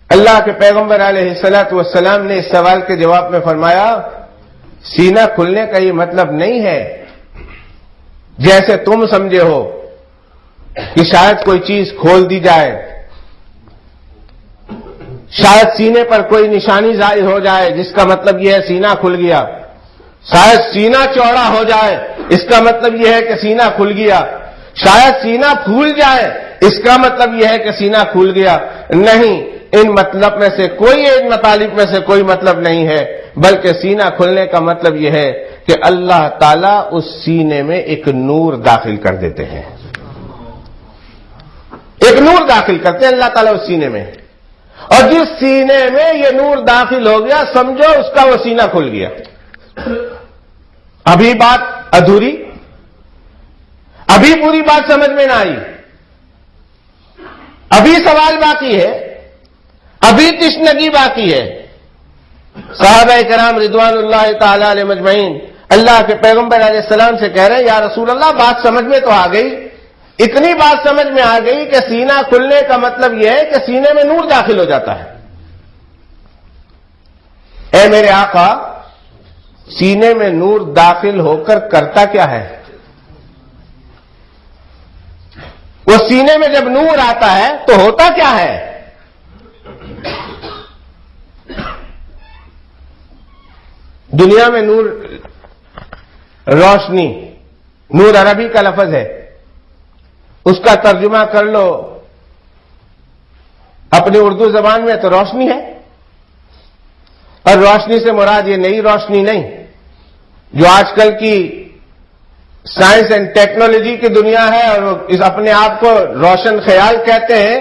اللہ کے پیغمبر علیہ الصلوۃ والسلام نے اس سوال کے جواب میں فرمایا، سینہ کھلنے کا یہ مطلب نہیں ہے جیسے تم سمجھے ہو کہ شاید کوئی چیز کھول دی جائے، شاید سینے پر کوئی نشانی ظاہر ہو جائے جس کا مطلب یہ ہے سینہ کھل گیا، شاید سینہ چوڑا ہو جائے اس کا مطلب یہ ہے کہ سینہ کھل گیا، شاید سینہ پھول جائے اس کا مطلب یہ ہے کہ سینہ کھل گیا۔ نہیں، ان مطلب میں سے کوئی، ان مطالب میں سے کوئی مطلب نہیں ہے، بلکہ سینہ کھلنے کا مطلب یہ ہے کہ اللہ تعالیٰ اس سینے میں ایک نور داخل کر دیتے ہیں، ایک نور داخل کرتے ہیں اللہ تعالیٰ اس سینے میں، اور جس سینے میں یہ نور داخل ہو گیا سمجھو اس کا وہ سینہ کھل گیا۔ ابھی بات ادھوری، ابھی پوری بات سمجھ میں نہ آئی، ابھی سوال باقی ہے، ابھی تشنگی باقی ہے۔ صحابہ کرام رضوان اللہ تعالی علیہ مجمعین اللہ کے پیغمبر علیہ السلام سے کہہ رہے ہیں، یا رسول اللہ بات سمجھ میں تو آ گئی، اتنی بات سمجھ میں آ گئی کہ سینہ کھلنے کا مطلب یہ ہے کہ سینے میں نور داخل ہو جاتا ہے۔ اے میرے آقا، سینے میں نور داخل ہو کر کرتا کیا ہے؟ وہ سینے میں جب نور آتا ہے تو ہوتا کیا ہے؟ دنیا میں نور، روشنی، نور عربی کا لفظ ہے، اس کا ترجمہ کر لو اپنی اردو زبان میں تو روشنی ہے، اور روشنی سے مراد یہ نئی روشنی نہیں جو آج کل کی سائنس اینڈ ٹیکنالوجی کی دنیا ہے، اور اس اپنے آپ کو روشن خیال کہتے ہیں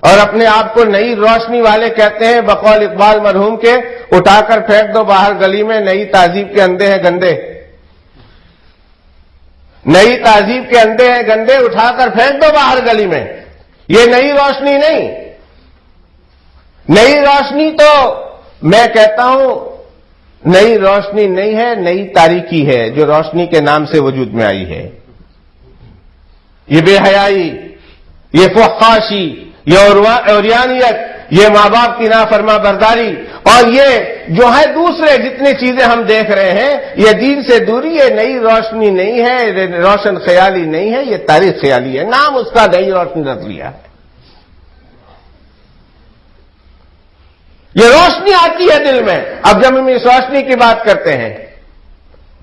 اور اپنے آپ کو نئی روشنی والے کہتے ہیں، بقول اقبال مرحوم کے، اٹھا کر پھینک دو باہر گلی میں، نئی تہذیب کے اندھے ہیں گندے، نئی تہذیب کے اندھے ہیں گندے، اٹھا کر پھینک دو باہر گلی میں۔ یہ نئی روشنی نہیں، نئی روشنی تو میں کہتا ہوں نئی روشنی نہیں ہے، نئی تاریکی ہے جو روشنی کے نام سے وجود میں آئی ہے۔ یہ بے حیائی، یہ فحاشی، یہ عریانیت، یہ ماں باپ کی نافرما برداری، اور یہ جو ہے دوسرے جتنی چیزیں ہم دیکھ رہے ہیں، یہ دین سے دوری، یہ نئی روشنی نہیں ہے، روشن خیالی نہیں ہے، یہ تاریخ خیالی ہے، نام اس کا نئی روشنی رکھ لیا ہے۔ یہ روشنی آتی ہے دل میں۔ اب جب ہم اس روشنی کی بات کرتے ہیں،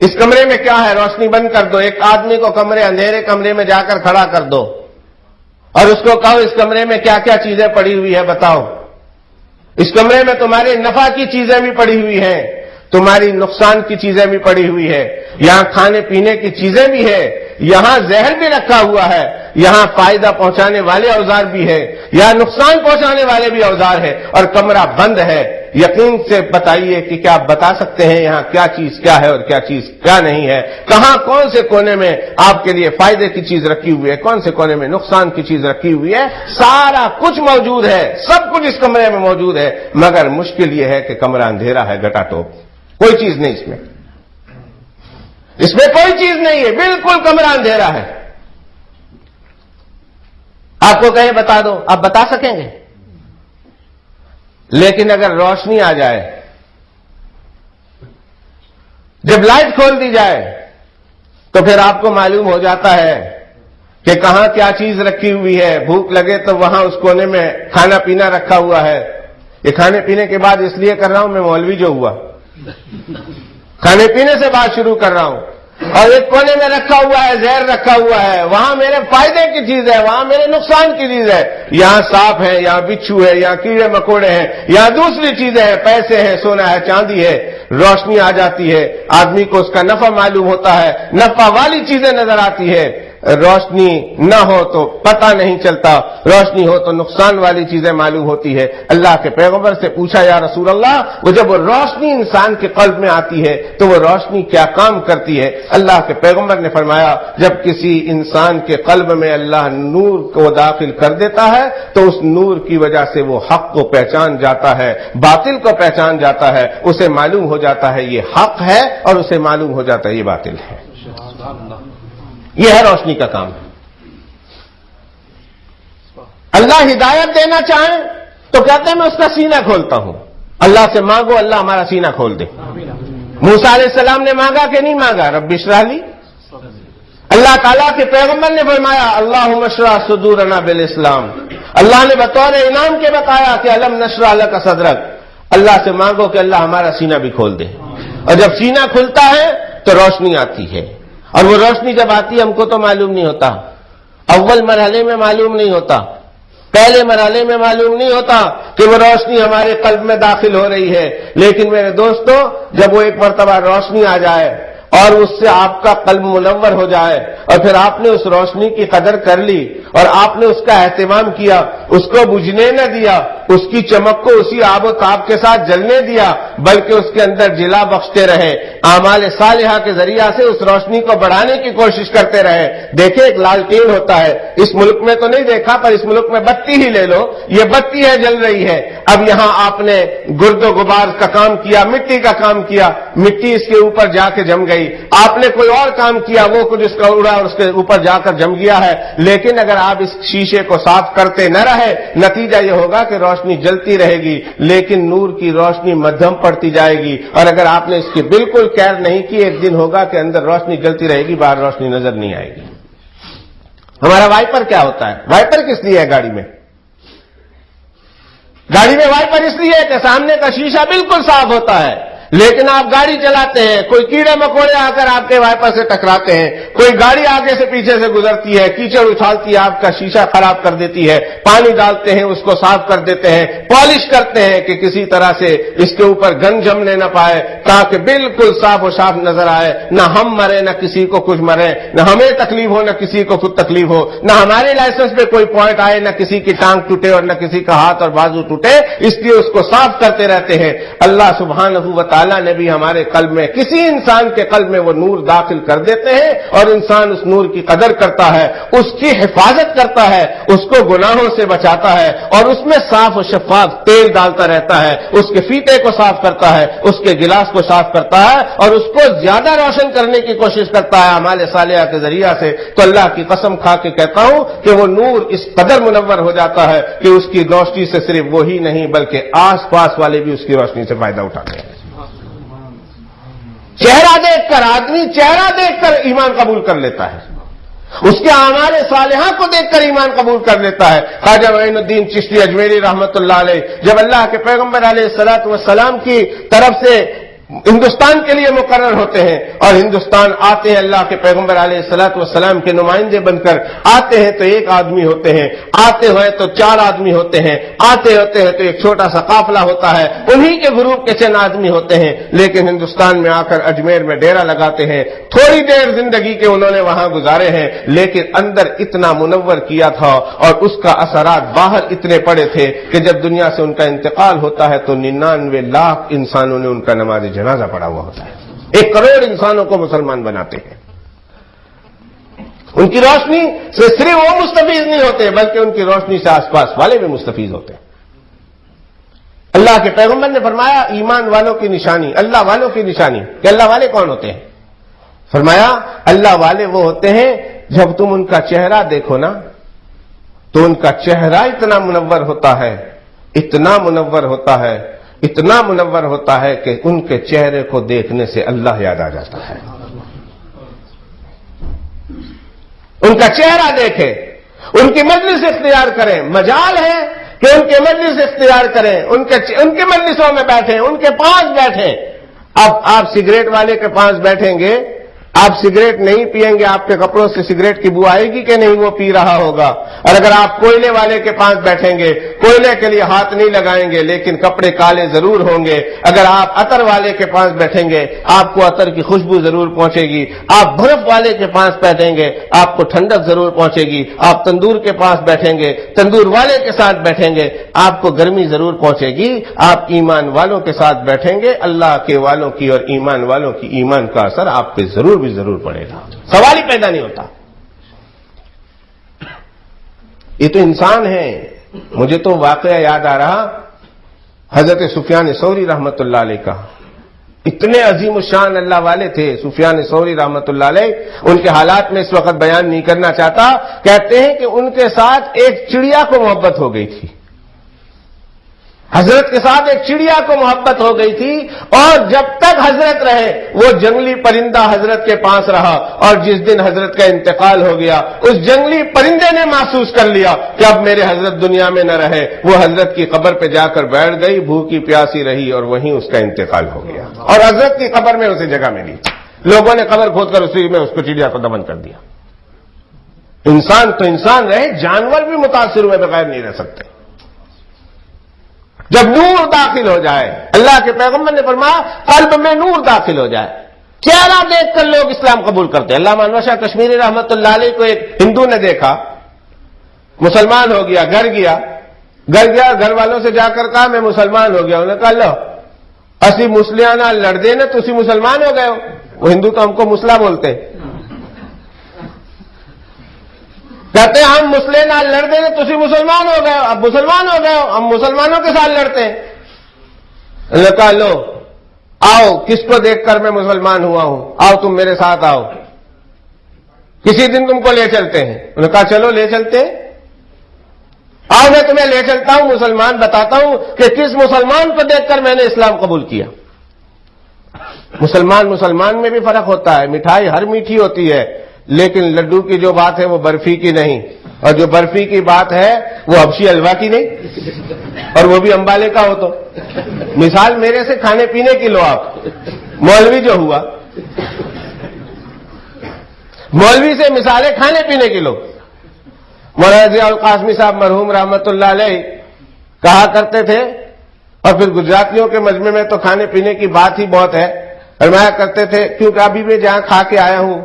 اس کمرے میں کیا ہے؟ روشنی بند کر دو، ایک آدمی کو اندھیرے کمرے میں جا کر کھڑا کر دو اور اس کو کہو اس کمرے میں کیا کیا چیزیں پڑی ہوئی ہے بتاؤ۔ اس کمرے میں تمہارے نفع کی چیزیں بھی پڑی ہوئی ہیں، تمہاری نقصان کی چیزیں بھی پڑی ہوئی ہے، یہاں کھانے پینے کی چیزیں بھی ہے، یہاں زہر بھی رکھا ہوا ہے، یہاں فائدہ پہنچانے والے اوزار بھی ہے، یہاں نقصان پہنچانے والے بھی اوزار ہے، اور کمرہ بند ہے۔ یقین سے بتائیے کہ کیا آپ بتا سکتے ہیں یہاں کیا چیز کیا ہے اور کیا چیز کیا نہیں ہے؟ کہاں کون سے کونے میں آپ کے لیے فائدے کی چیز رکھی ہوئی ہے، کون سے کونے میں نقصان کی چیز رکھی ہوئی ہے؟ سارا کچھ موجود ہے، سب کچھ اس کمرے میں موجود ہے، مگر مشکل یہ ہے کہ کمرہ اندھیرا ہے، گٹا ٹوپ، کوئی چیز نہیں اس میں کوئی چیز نہیں ہے، بالکل کمرہ اندھیرا ہے۔ آپ کو کہیں بتا دو، آپ بتا سکیں گے؟ لیکن اگر روشنی آ جائے، جب لائٹ کھول دی جائے تو پھر آپ کو معلوم ہو جاتا ہے کہ کہاں کیا چیز رکھی ہوئی ہے۔ بھوک لگے تو وہاں اس کونے میں کھانا پینا رکھا ہوا ہے۔ یہ کھانے پینے کی بات اس لیے کر رہا ہوں، میں مولوی جو ہوا، کھانے پینے سے بات شروع کر رہا ہوں۔ اور ایک کونے میں رکھا ہوا ہے، زہر رکھا ہوا ہے، وہاں میرے فائدے کی چیز ہے، وہاں میرے نقصان کی چیز ہے۔ یہاں سانپ ہے، یہاں بچھو ہے، یہاں کیڑے مکوڑے ہیں، یہاں دوسری چیزیں ہیں، پیسے ہیں، سونا ہے، چاندی ہے۔ روشنی آ جاتی ہے، آدمی کو اس کا نفع معلوم ہوتا ہے، نفع والی چیزیں نظر آتی ہے۔ روشنی نہ ہو تو پتہ نہیں چلتا، روشنی ہو تو نقصان والی چیزیں معلوم ہوتی ہے۔ اللہ کے پیغمبر سے پوچھا یا رسول اللہ، وہ جب وہ روشنی انسان کے قلب میں آتی ہے تو وہ روشنی کیا کام کرتی ہے؟ اللہ کے پیغمبر نے فرمایا جب کسی انسان کے قلب میں اللہ نور کو داخل کر دیتا ہے تو اس نور کی وجہ سے وہ حق کو پہچان جاتا ہے، باطل کو پہچان جاتا ہے، اسے معلوم ہو جاتا ہے یہ حق ہے اور اسے معلوم ہو جاتا ہے یہ باطل ہے۔ یہ ہے روشنی کا کام۔ اللہ ہدایت دینا چاہیں تو کہتے ہیں میں اس کا سینہ کھولتا ہوں۔ اللہ سے مانگو اللہ ہمارا سینہ کھول دے۔ موسیٰ علیہ السلام نے مانگا کہ نہیں مانگا؟ رب اشرح لی۔ اللہ تعالیٰ کے پیغمبر نے فرمایا اللہم اشرح صدورنا بالاسلام۔ اللہ نے بطور انعام کے بتایا کہ الم نشرح لک صدرک۔ اللہ سے مانگو کہ اللہ ہمارا سینہ بھی کھول دے، اور جب سینہ کھلتا ہے تو روشنی آتی ہے، اور وہ روشنی جب آتی ہے ہم کو تو معلوم نہیں ہوتا، اول مرحلے میں معلوم نہیں ہوتا، پہلے مرحلے میں معلوم نہیں ہوتا کہ وہ روشنی ہمارے قلب میں داخل ہو رہی ہے، لیکن میرے دوستو جب وہ ایک مرتبہ روشنی آ جائے اور اس سے آپ کا قلب منور ہو جائے اور پھر آپ نے اس روشنی کی قدر کر لی اور آپ نے اس کا اہتمام کیا، اس کو بجھنے نہ دیا، اس کی چمک کو اسی آب و تاب کے ساتھ جلنے دیا بلکہ اس کے اندر جلا بخشتے رہے، اعمال صالحہ کے ذریعہ سے اس روشنی کو بڑھانے کی کوشش کرتے رہے۔ دیکھیں ایک لالٹین ہوتا ہے، اس ملک میں تو نہیں دیکھا پر اس ملک میں بتی ہی لے لو، یہ بتی ہے جل رہی ہے، اب یہاں آپ نے گرد و غبار کا کام کیا، مٹی کا کام کیا، مٹی اس کے اوپر جا کے جم گئی، آپ نے کوئی اور کام کیا وہ کچھ اس کا اڑا اور اس کے اوپر جا کر جم گیا ہے، لیکن اگر آپ اس شیشے کو صاف کرتے نہ رہے نتیجہ یہ ہوگا کہ روشنی جلتی رہے گی لیکن نور کی روشنی مدھم پڑتی جائے گی، اور اگر آپ نے اس کی بالکل کیئر نہیں کی ایک دن ہوگا کہ اندر روشنی جلتی رہے گی باہر روشنی نظر نہیں آئے گی۔ ہمارا وائپر کیا ہوتا ہے؟ وائپر کس لیے ہے گاڑی میں؟ گاڑی میں وائپر اس لیے کہ سامنے کا شیشہ بالکل صاف ہوتا ہے، لیکن آپ گاڑی چلاتے ہیں، کوئی کیڑے مکوڑے آ کر آپ کے وائپر سے ٹکراتے ہیں، کوئی گاڑی آگے سے پیچھے سے گزرتی ہے، کیچڑ اچھالتی ہے، آپ کا شیشہ خراب کر دیتی ہے، پانی ڈالتے ہیں اس کو صاف کر دیتے ہیں، پالش کرتے ہیں کہ کسی طرح سے اس کے اوپر گند جمنے نہ پائے تاکہ بالکل صاف و صاف نظر آئے، نہ ہم مرے نہ کسی کو کچھ مرے، نہ ہمیں تکلیف ہو نہ کسی کو خود تکلیف ہو، نہ ہمارے لائسنس پہ کوئی پوائنٹ آئے، نہ کسی کی ٹانگ ٹوٹے اور نہ کسی کا ہاتھ اور بازو ٹوٹے، اس لیے اس کو صاف کرتے رہتے ہیں۔ اللہ سبحانہ و تعالیٰ نے بھی ہمارے قلب میں کسی انسان کے قلب میں وہ نور داخل کر دیتے ہیں اور انسان اس نور کی قدر کرتا ہے، اس کی حفاظت کرتا ہے، اس کو گناہوں سے بچاتا ہے اور اس میں صاف و شفاف تیل ڈالتا رہتا ہے، اس کے فیتے کو صاف کرتا ہے، اس کے گلاس کو صاف کرتا ہے اور اس کو زیادہ روشن کرنے کی کوشش کرتا ہے اعمال صالحہ کے ذریعہ سے۔ تو اللہ کی قسم کھا کے کہتا ہوں کہ وہ نور اس قدر منور ہو جاتا ہے کہ اس کی روشنی سے صرف وہی نہیں بلکہ آس پاس والے بھی اس کی روشنی سے فائدہ اٹھاتے ہیں۔ چہرہ دیکھ کر آدمی چہرہ دیکھ کر ایمان قبول کر لیتا ہے، اس کے اعمال صالحہ کو دیکھ کر ایمان قبول کر لیتا ہے۔ خواجہ معین الدین چشتی اجمیری رحمت اللہ علیہ جب اللہ کے پیغمبر علیہ الصلوۃ والسلام کی طرف سے ہندوستان کے لیے مقرر ہوتے ہیں اور ہندوستان آتے ہیں اللہ کے پیغمبر علیہ الصلوۃ والسلام کے نمائندے بن کر آتے ہیں تو ایک آدمی ہوتے ہیں، آتے ہوئے تو 4 آدمی ہوتے ہیں، آتے ہوتے ہیں تو ایک چھوٹا سا قافلہ ہوتا ہے، انہی کے گروپ کے چند آدمی ہوتے ہیں، لیکن ہندوستان میں آ کر اجمیر میں ڈیرا لگاتے ہیں، تھوڑی دیر زندگی کے انہوں نے وہاں گزارے ہیں لیکن اندر اتنا منور کیا تھا اور اس کا اثرات باہر اتنے پڑے تھے کہ جب دنیا سے ان کا انتقال ہوتا ہے تو 99 لاکھ انسانوں نے ان کا نماز جنازہ پڑا ہوا ہوتا ہے، 1 کروڑ انسانوں کو مسلمان بناتے ہیں۔ ان کی روشنی سے صرف وہ مستفید نہیں ہوتے بلکہ ان کی روشنی سے آس پاس والے بھی مستفید ہوتے ہیں۔ اللہ کے پیغمبر نے فرمایا ایمان والوں کی نشانی، اللہ والوں کی نشانی کہ اللہ والے کون ہوتے ہیں؟ فرمایا اللہ والے وہ ہوتے ہیں جب تم ان کا چہرہ دیکھو نا تو ان کا چہرہ اتنا منور ہوتا ہے، اتنا منور ہوتا ہے، اتنا منور ہوتا ہے کہ ان کے چہرے کو دیکھنے سے اللہ یاد آ جاتا ہے۔ ان کا چہرہ دیکھیں، ان کی مجلس اختیار کریں، مجال ہے کہ ان کے مجلس اختیار کریں، ان کے مجلسوں میں بیٹھیں، ان کے پاس بیٹھیں۔ اب آپ سگریٹ والے کے پاس بیٹھیں گے آپ سگریٹ نہیں پیئیں گے، آپ کے کپڑوں سے سگریٹ کی بو آئے گی کہ نہیں؟ وہ پی رہا ہوگا۔ اور اگر آپ کوئلے والے کے پاس بیٹھیں گے، کوئلے کے لیے ہاتھ نہیں لگائیں گے لیکن کپڑے کالے ضرور ہوں گے۔ اگر آپ عطر والے کے پاس بیٹھیں گے، آپ کو عطر کی خوشبو ضرور پہنچے گی۔ آپ برف والے کے پاس بیٹھیں گے، آپ کو ٹھنڈک ضرور پہنچے گی۔ آپ تندور کے پاس بیٹھیں گے، تندور والے کے ساتھ بیٹھیں گے، آپ کو گرمی ضرور پہنچے گی۔ آپ ایمان والوں کے ساتھ بیٹھیں گے، اللہ کے والوں کی اور ایمان والوں کی ایمان کا اثر آپ پہ ضرور پڑے گا، سوال ہی پیدا نہیں ہوتا۔ یہ تو انسان ہے۔ مجھے تو واقعہ یاد آ رہا حضرت سفیان ثوری رحمت اللہ علیہ کا۔ اتنے عظیم الشان اللہ والے تھے سفیان ثوری رحمت اللہ علیہ، ان کے حالات میں اس وقت بیان نہیں کرنا چاہتا۔ کہتے ہیں کہ ان کے ساتھ ایک چڑیا کو محبت ہو گئی تھی، حضرت کے ساتھ ایک چڑیا کو محبت ہو گئی تھی، اور جب تک حضرت رہے وہ جنگلی پرندہ حضرت کے پاس رہا، اور جس دن حضرت کا انتقال ہو گیا اس جنگلی پرندے نے محسوس کر لیا کہ اب میرے حضرت دنیا میں نہ رہے۔ وہ حضرت کی قبر پہ جا کر بیٹھ گئی، بھوکی پیاسی رہی اور وہیں اس کا انتقال ہو گیا، اور حضرت کی قبر میں اسے جگہ ملی۔ لوگوں نے قبر کھود کر اسی میں اس کو چڑیا کو دفن کر دیا۔ انسان تو انسان رہے، جانور بھی متاثر ہوئے بغیر نہیں رہ سکتے۔ جب نور داخل ہو جائے، اللہ کے پیغمبر نے فرمایا قلب میں نور داخل ہو جائے، چہرہ دیکھ کر لوگ اسلام قبول کرتے ہیں۔ علامہ انور شاہ کشمیری رحمت اللہ علیہ کو ایک ہندو نے دیکھا، مسلمان ہو گیا، گھر گیا، گھر والوں سے جا کر کہا میں مسلمان ہو گیا۔ انہوں نے کہا لو اسی مسلیاں نال لڑدے نے تسی مسلمان ہو گئے ہو۔ وہ ہندو تو ہم کو مسلح بولتے ہیں، کہتے ہیں ہم مسلم نال لڑتے ہیں، تسی مسلمان ہو گئے ہو، اب مسلمان ہو گئے ہو، ہم مسلمانوں کے ساتھ لڑتے ہیں۔ انہوں نے کہا لو آؤ، کس کو دیکھ کر میں مسلمان ہوا ہوں، آؤ تم میرے ساتھ آؤ، کسی دن تم کو لے چلتے ہیں۔ انہوں نے کہا چلو لے چلتے ہیں، آؤ میں تمہیں لے چلتا ہوں، مسلمان بتاتا ہوں کہ کس مسلمان کو دیکھ کر میں نے اسلام قبول کیا۔ مسلمان میں بھی فرق ہوتا ہے، مٹھائی ہر میٹھی ہوتی ہے لیکن لڈو کی جو بات ہے وہ برفی کی نہیں، اور جو برفی کی بات ہے وہ حبشی حلوہ کی نہیں، اور وہ بھی امبالے کا ہو۔ تو مثال میرے سے کھانے پینے کی لو آپ، مولوی جو ہوا، مولوی سے مثالیں کھانے پینے کی لو۔ مولانا ضیاء القاسمی صاحب مرحوم رحمت اللہ علیہ کہا کرتے تھے، اور پھر گجراتیوں کے مجمع میں تو کھانے پینے کی بات ہی بہت ہے، فرمایا کرتے تھے کیونکہ ابھی میں جہاں کھا کے آیا ہوں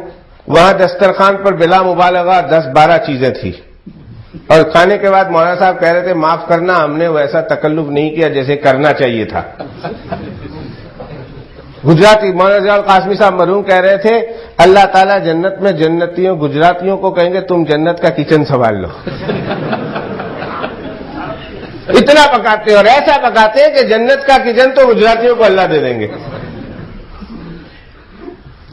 وہاں دسترخوان پر بلا مبالغہ 10-12 چیزیں تھی، اور کھانے کے بعد مولانا صاحب کہہ رہے تھے معاف کرنا ہم نے ویسا تکلف نہیں کیا جیسے کرنا چاہیے تھا۔ گجراتی مولانا ضیاء القاسمی صاحب مرحوم کہہ رہے تھے اللہ تعالیٰ جنت میں جنتیوں گجراتیوں کو کہیں گے تم جنت کا کچن سنبھال لو، اتنا پکاتے ہیں اور ایسا پکاتے ہیں کہ جنت کا کچن تو گجراتیوں کو اللہ دے دیں گے۔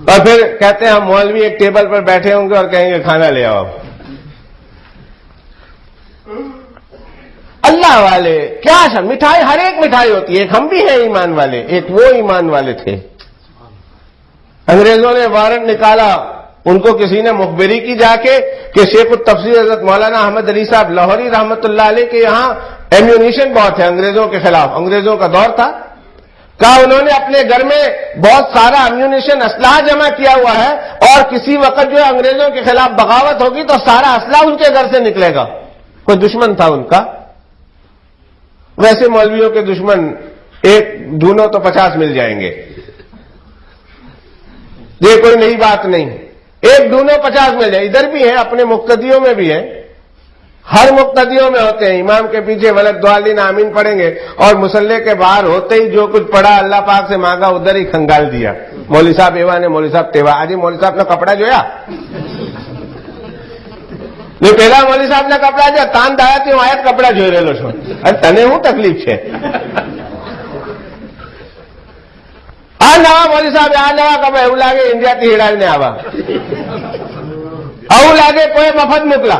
اور پھر کہتے ہیں ہم مولوی ایک ٹیبل پر بیٹھے ہوں گے اور کہیں گے کھانا لے آؤ۔ اللہ والے کیا مٹھائی، ہر ایک مٹھائی ہوتی ہے، ایک ہم بھی ہیں ایمان والے، ایک وہ ایمان والے تھے۔ انگریزوں نے وارنٹ نکالا، ان کو کسی نے مخبری کی جا کے کہ شیخ التفسیر حضرت مولانا احمد علی صاحب لاہوری رحمت اللہ علیہ کے یہاں ایمیونیشن بہت ہے انگریزوں کے خلاف، انگریزوں کا دور تھا، کہا انہوں نے اپنے گھر میں بہت سارا ایمیونیشن اسلحہ جمع کیا ہوا ہے، اور کسی وقت جو ہے انگریزوں کے خلاف بغاوت ہوگی تو سارا اسلحہ ان کے گھر سے نکلے گا۔ کوئی دشمن تھا ان کا، ویسے مولویوں کے دشمن ایک ڈھونڈو تو 50 مل جائیں گے، یہ کوئی نئی بات نہیں، ایک ڈھونڈو 50 مل جائے، ادھر بھی ہے اپنے مقتدیوں میں بھی ہے، ہر مقتدیوں میں ہوتے ہیں، امام کے پیچھے ولدالدین آمین پڑھیں گے اور مسلح کے باہر ہوتے ہی جو کچھ پڑھا اللہ پاک سے مانگا ادھر ہی کھنگال دیا، مولوی صاحب ایوا نے مولوی صاحب تیوا، آج مولوی صاحب نے کپڑا جویا جو پہلا مولوی صاحب نے کپڑا جو تان دایا تھی آیت کپڑا જોઈ રહેલો છો અને તને શું તકલીફ છે આ નવા મૌલવી સાહેબ આ નવા કપડા એવું લાગે ઇન્ડિયાથી હિડાવીને આવા આવું લાગે કોઈ મફત મોકલા।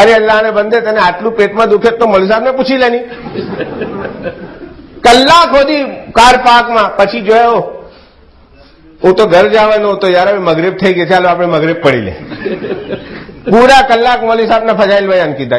અરે અલ્લાહ ને બંદે તને આટલું પેટમાં દુખે તો મૌલવી સાહેબ ને પૂછી લેની। કલાક સુધી કાર પાર્કમાં, પછી જોયો હું તો ઘર જવાનો હતો યાર, હવે મગરિબ થઈ ગઈ, ચાલો આપણે મગરિબ પડી લે। પૂરા કલાક મૌલવી સાહેબ ને ફજાઇલ બયાન કીધા,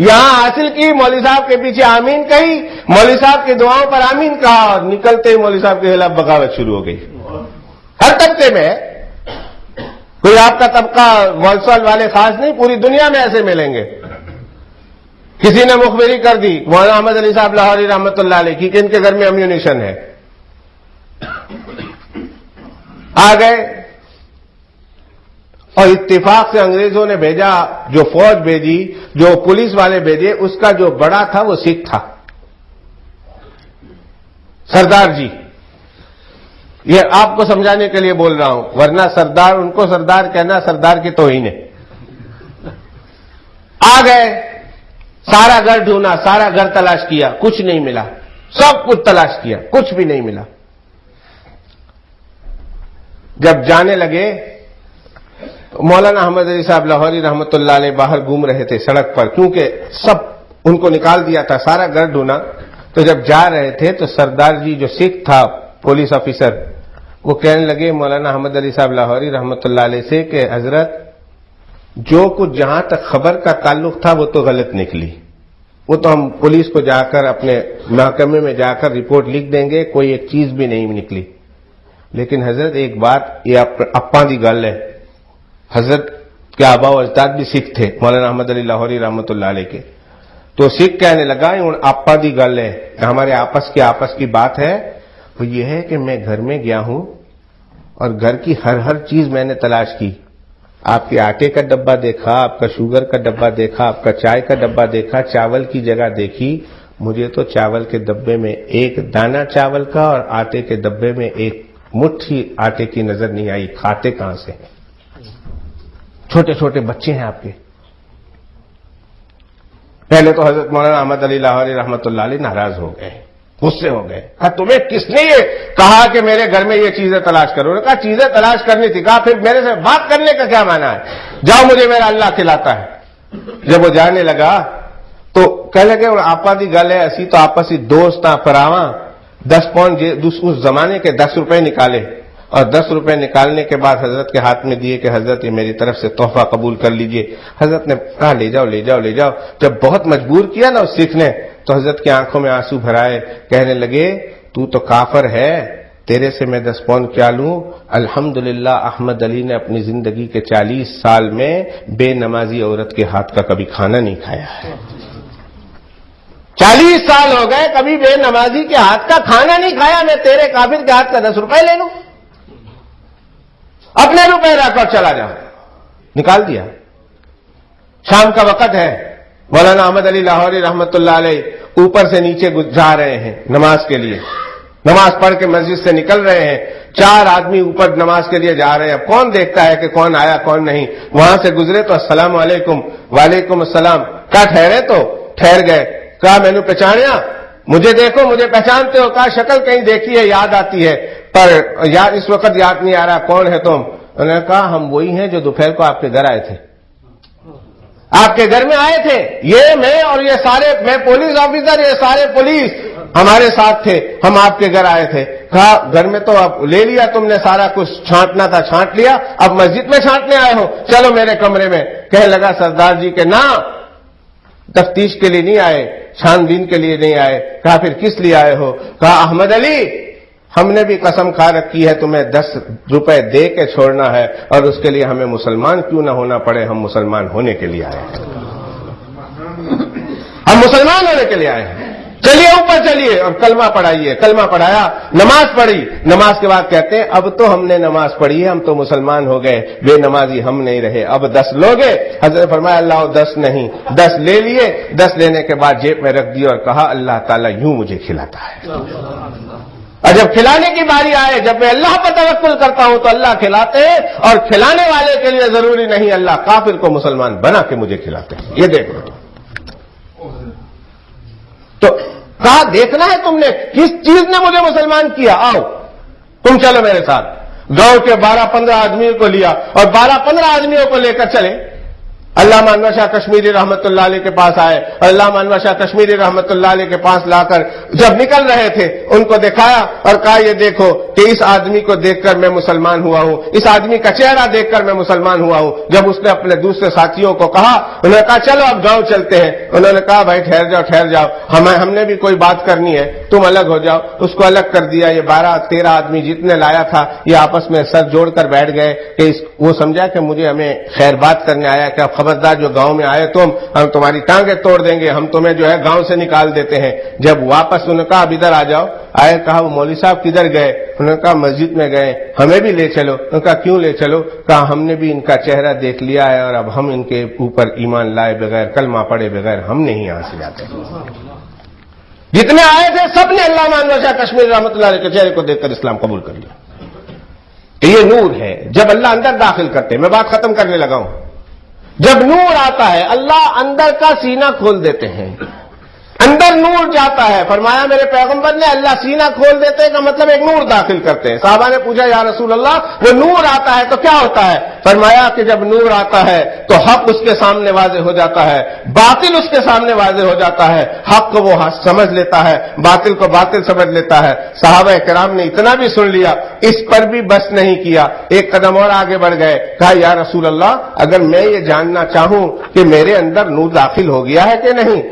یہاں حاصل کی، مولوی صاحب کے پیچھے آمین کہی، مولوی صاحب کی دعاؤں پر آمین کہا، اور نکلتے ہی مولوی صاحب کے خلاف بغاوت شروع ہو گئی. ہر طبقے میں کوئی آپ کا طبقہ والسال والے خاص نہیں، پوری دنیا میں ایسے ملیں گے. کسی نے مخبری کر دی مولانا احمد علی صاحب لاہوری رحمۃ اللہ علیہ کی کہ ان کے گھر میں امیونیشن ہے. آ گئے اور اتفاق سے انگریزوں نے بھیجا، جو فوج بھیجی، جو پولیس والے بھیجے، اس کا جو بڑا تھا وہ سکھ تھا، سردار جی. یہ آپ کو سمجھانے کے لیے بول رہا ہوں، ورنہ سردار، ان کو سردار کہنا سردار کی توہین ہے. آ گئے، سارا گھر ڈھونڈا، سارا گھر تلاش کیا، کچھ نہیں ملا. سب کچھ تلاش کیا، کچھ بھی نہیں ملا. جب جانے لگے، مولانا احمد علی صاحب لاہوری رحمۃ اللہ علیہ باہر گھوم رہے تھے سڑک پر، کیونکہ سب ان کو نکال دیا تھا، سارا گھر ڈھونڈا. تو جب جا رہے تھے تو سردار جی جو سکھ تھا پولیس آفیسر، وہ کہنے لگے مولانا احمد علی صاحب لاہوری رحمۃ اللہ علیہ سے کہ حضرت جو کچھ جہاں تک خبر کا تعلق تھا وہ تو غلط نکلی، وہ تو ہم پولیس کو جا کر اپنے محکمے میں جا کر رپورٹ لکھ دیں گے، کوئی ایک چیز بھی نہیں نکلی. لیکن حضرت ایک بات، یہ اپاں دی گل ہے، حضرت کے آبا و اجداد بھی سکھ تھے مولانا احمد علی لاہوری رحمۃ اللہ علیہ کے. تو سکھ کہنے لگا ہوں آپا دی گل ہے، ہمارے آپس کی بات ہے. وہ یہ ہے کہ میں گھر میں گیا ہوں اور گھر کی ہر چیز میں نے تلاش کی. آپ کے آٹے کا ڈبہ دیکھا، آپ کا شوگر کا ڈبہ دیکھا، آپ کا چائے کا ڈبہ دیکھا، چاول کی جگہ دیکھی. مجھے تو چاول کے ڈبے میں ایک دانہ چاول کا اور آٹے کے ڈبے میں ایک مٹھی آٹے کی نظر نہیں آئی. کھاتے کہاں سے ہیں؟ چھوٹے چھوٹے بچے ہیں آپ کے. پہلے تو حضرت مولانا احمد علی لاہوری رحمۃ اللہ علیہ ناراض ہو گئے، غصے ہو گئے. کہا تمہیں کس نے یہ کہا کہ میرے گھر میں یہ چیزیں تلاش کرو؟ انہوں نے کہا چیزیں تلاش کرنی تھی. کہا پھر میرے سے بات کرنے کا کیا معنی ہے؟ جاؤ، مجھے میرا اللہ کھلاتا ہے. جب وہ جانے لگا تو کہنے لگے آپا دی گل ہے، اسی تو آپسی دوست ہاں پراواں. 10 پاؤنڈ اس زمانے کے 10 روپے نکالے اور 10 روپے نکالنے کے بعد حضرت کے ہاتھ میں دیے کہ حضرت یہ میری طرف سے تحفہ قبول کر لیجئے. حضرت نے کہا لے جاؤ لے جاؤ لے جاؤ. جب بہت مجبور کیا نا اس سکھ نے تو حضرت کی آنکھوں میں آنسو بھرائے، کہنے لگے تو کافر ہے، تیرے سے میں 10 پاؤنڈ کیا لوں؟ الحمدللہ احمد علی نے اپنی زندگی کے 40 سال میں بے نمازی عورت کے ہاتھ کا کبھی کھانا نہیں کھایا ہے. 40 سال ہو گئے، کبھی بے نمازی کے ہاتھ کا کھانا نہیں کھایا. میں تیرے کافر کے ہاتھ کا 10 روپے لے لوں؟ اپنے روپے رکھ کر چلا جاؤ. نکال دیا. شام کا وقت ہے، مولانا احمد علی لاہوری رحمۃ اللہ علیہ اوپر سے نیچے جا رہے ہیں نماز کے لیے. نماز پڑھ کے مسجد سے نکل رہے ہیں. 4 آدمی اوپر نماز کے لیے جا رہے ہیں. اب کون دیکھتا ہے کہ کون آیا کون نہیں؟ وہاں سے گزرے تو السلام علیکم. وعلیکم السلام. کہا ٹھہرے؟ تو ٹھہر گئے. کہا میں نے پہچانیا؟ مجھے دیکھو، مجھے پہچانتے ہو؟ کہا شکل کہیں دیکھی ہے، یاد آتی ہے، پر یار اس وقت یاد نہیں آ رہا. کون ہے تم؟ انہوں نے کہا ہم وہی ہیں جو دوپہر کو آپ کے گھر آئے تھے. آپ کے گھر میں آئے تھے، یہ میں اور یہ سارے، میں پولیس آفیسر، یہ سارے پولیس ہمارے ساتھ تھے، ہم آپ کے گھر آئے تھے. کہا گھر میں تو اب لے لیا تم نے، سارا کچھ چھانٹنا تھا چھانٹ لیا، اب مسجد میں چھانٹنے آئے ہو، چلو میرے کمرے میں. کہنے لگا سردار جی کہ نہ، تفتیش کے لیے نہیں آئے، چھان بین کے لیے نہیں آئے. کہا پھر کس لیے آئے ہو؟ کہا احمد علی، ہم نے بھی قسم کھا رکھی ہے تمہیں 10 روپے دے کے چھوڑنا ہے، اور اس کے لیے ہمیں مسلمان کیوں نہ ہونا پڑے، ہم مسلمان ہونے کے لیے آئے ہیں. ہم مسلمان ہونے کے لیے آئے ہیں. چلیے اوپر چلیے اور کلمہ پڑھائیے. کلمہ پڑھایا، نماز پڑھی. نماز کے بعد کہتے ہیں اب تو ہم نے نماز پڑھی ہے، ہم تو مسلمان ہو گئے، بے نمازی ہم نہیں رہے. اب 10 لوگے؟ حضرت فرمایا اللہ 10 نہیں، 10 لے لیے. 10 لینے کے بعد جیب میں رکھ دیے اور کہا اللہ تعالیٰ یوں مجھے کھلاتا ہے. اور جب کھلانے کی باری آئے، جب میں اللہ پر توکل کرتا ہوں تو اللہ کھلاتے ہیں، اور کھلانے والے کے لیے ضروری نہیں اللہ کافر کو مسلمان بنا کے مجھے کھلاتے ہیں. یہ دیکھ لو. تو کہا دیکھنا ہے تم نے کس چیز نے مجھے مسلمان کیا، آؤ تم چلو میرے ساتھ. گاؤں کے 12-15 آدمیوں کو لیا اور 12-15 آدمیوں کو لے کر چلے. علامہ انور شاہ کشمیری رحمت اللہ علیہ کے پاس آئے اور علامہ انور شاہ کشمیری رحمت اللہ علیہ کے پاس لا کر جب نکل رہے تھے ان کو دکھایا اور کہا یہ دیکھو کہ اس آدمی کو دیکھ کر میں مسلمان ہوا ہوں، اس آدمی کا چہرہ دیکھ کر میں مسلمان ہوا ہوں۔ جب اس نے اپنے دوسرے ساتھیوں کو کہا، انہوں نے کہا چلو اب گاؤں چلتے ہیں۔ انہوں نے کہا بھائی ٹھہر جاؤ ہم نے بھی کوئی بات کرنی ہے، تم الگ ہو جاؤ۔ اس کو الگ کر دیا۔ یہ 12-13 آدمی جتنے لایا تھا یہ آپس میں سر جوڑ کر بیٹھ گئے کہ وہ سمجھا کہ مجھے ہمیں خیر بات کرنے آیا کہ اب خبردار جو گاؤں میں آئے ہم تمہاری ٹانگیں توڑ دیں گے، ہم تمہیں جو ہے گاؤں سے نکال دیتے ہیں۔ جب واپس انہوں نے کہا اب ادھر آ جاؤ آئے، کہا وہ مولوی صاحب کدھر گئے؟ انہوں نے کہا مسجد میں گئے، ہمیں بھی لے چلو۔ انہوں نے کہا کیوں لے چلو؟ کہا ہم نے بھی ان کا چہرہ دیکھ لیا ہے اور اب ہم ان کے اوپر ایمان لائے بغیر، کلمہ پڑھے بغیر ہم نہیں یہاں سے جاتے۔ جتنے آئے تھے سب نے علامہ انور شاہ کشمیری رحمۃ اللہ علیہ کے چہرے کو دیکھ کر اسلام قبول کر لیا۔ یہ نور ہے جب اللہ اندر داخل کرتے۔ میں بات ختم کرنے لگا ہوں۔ جب نور آتا ہے اللہ اندر کا سینہ کھول دیتے ہیں، اندر نور جاتا ہے۔ فرمایا میرے پیغمبر نے اللہ سینہ کھول دیتے کا مطلب ایک نور داخل کرتے ہیں۔ صحابہ نے پوچھا یا رسول اللہ وہ نور آتا ہے تو کیا ہوتا ہے؟ فرمایا کہ جب نور آتا ہے تو حق اس کے سامنے واضح ہو جاتا ہے، باطل اس کے سامنے واضح ہو جاتا ہے، حق کو وہ سمجھ لیتا ہے، باطل کو باطل سمجھ لیتا ہے۔ صحابہ کرام نے اتنا بھی سن لیا، اس پر بھی بس نہیں کیا، ایک قدم اور آگے بڑھ گئے۔ کہا یا رسول اللہ اگر میں یہ جاننا چاہوں کہ میرے اندر نور داخل ہو گیا ہے کہ نہیں،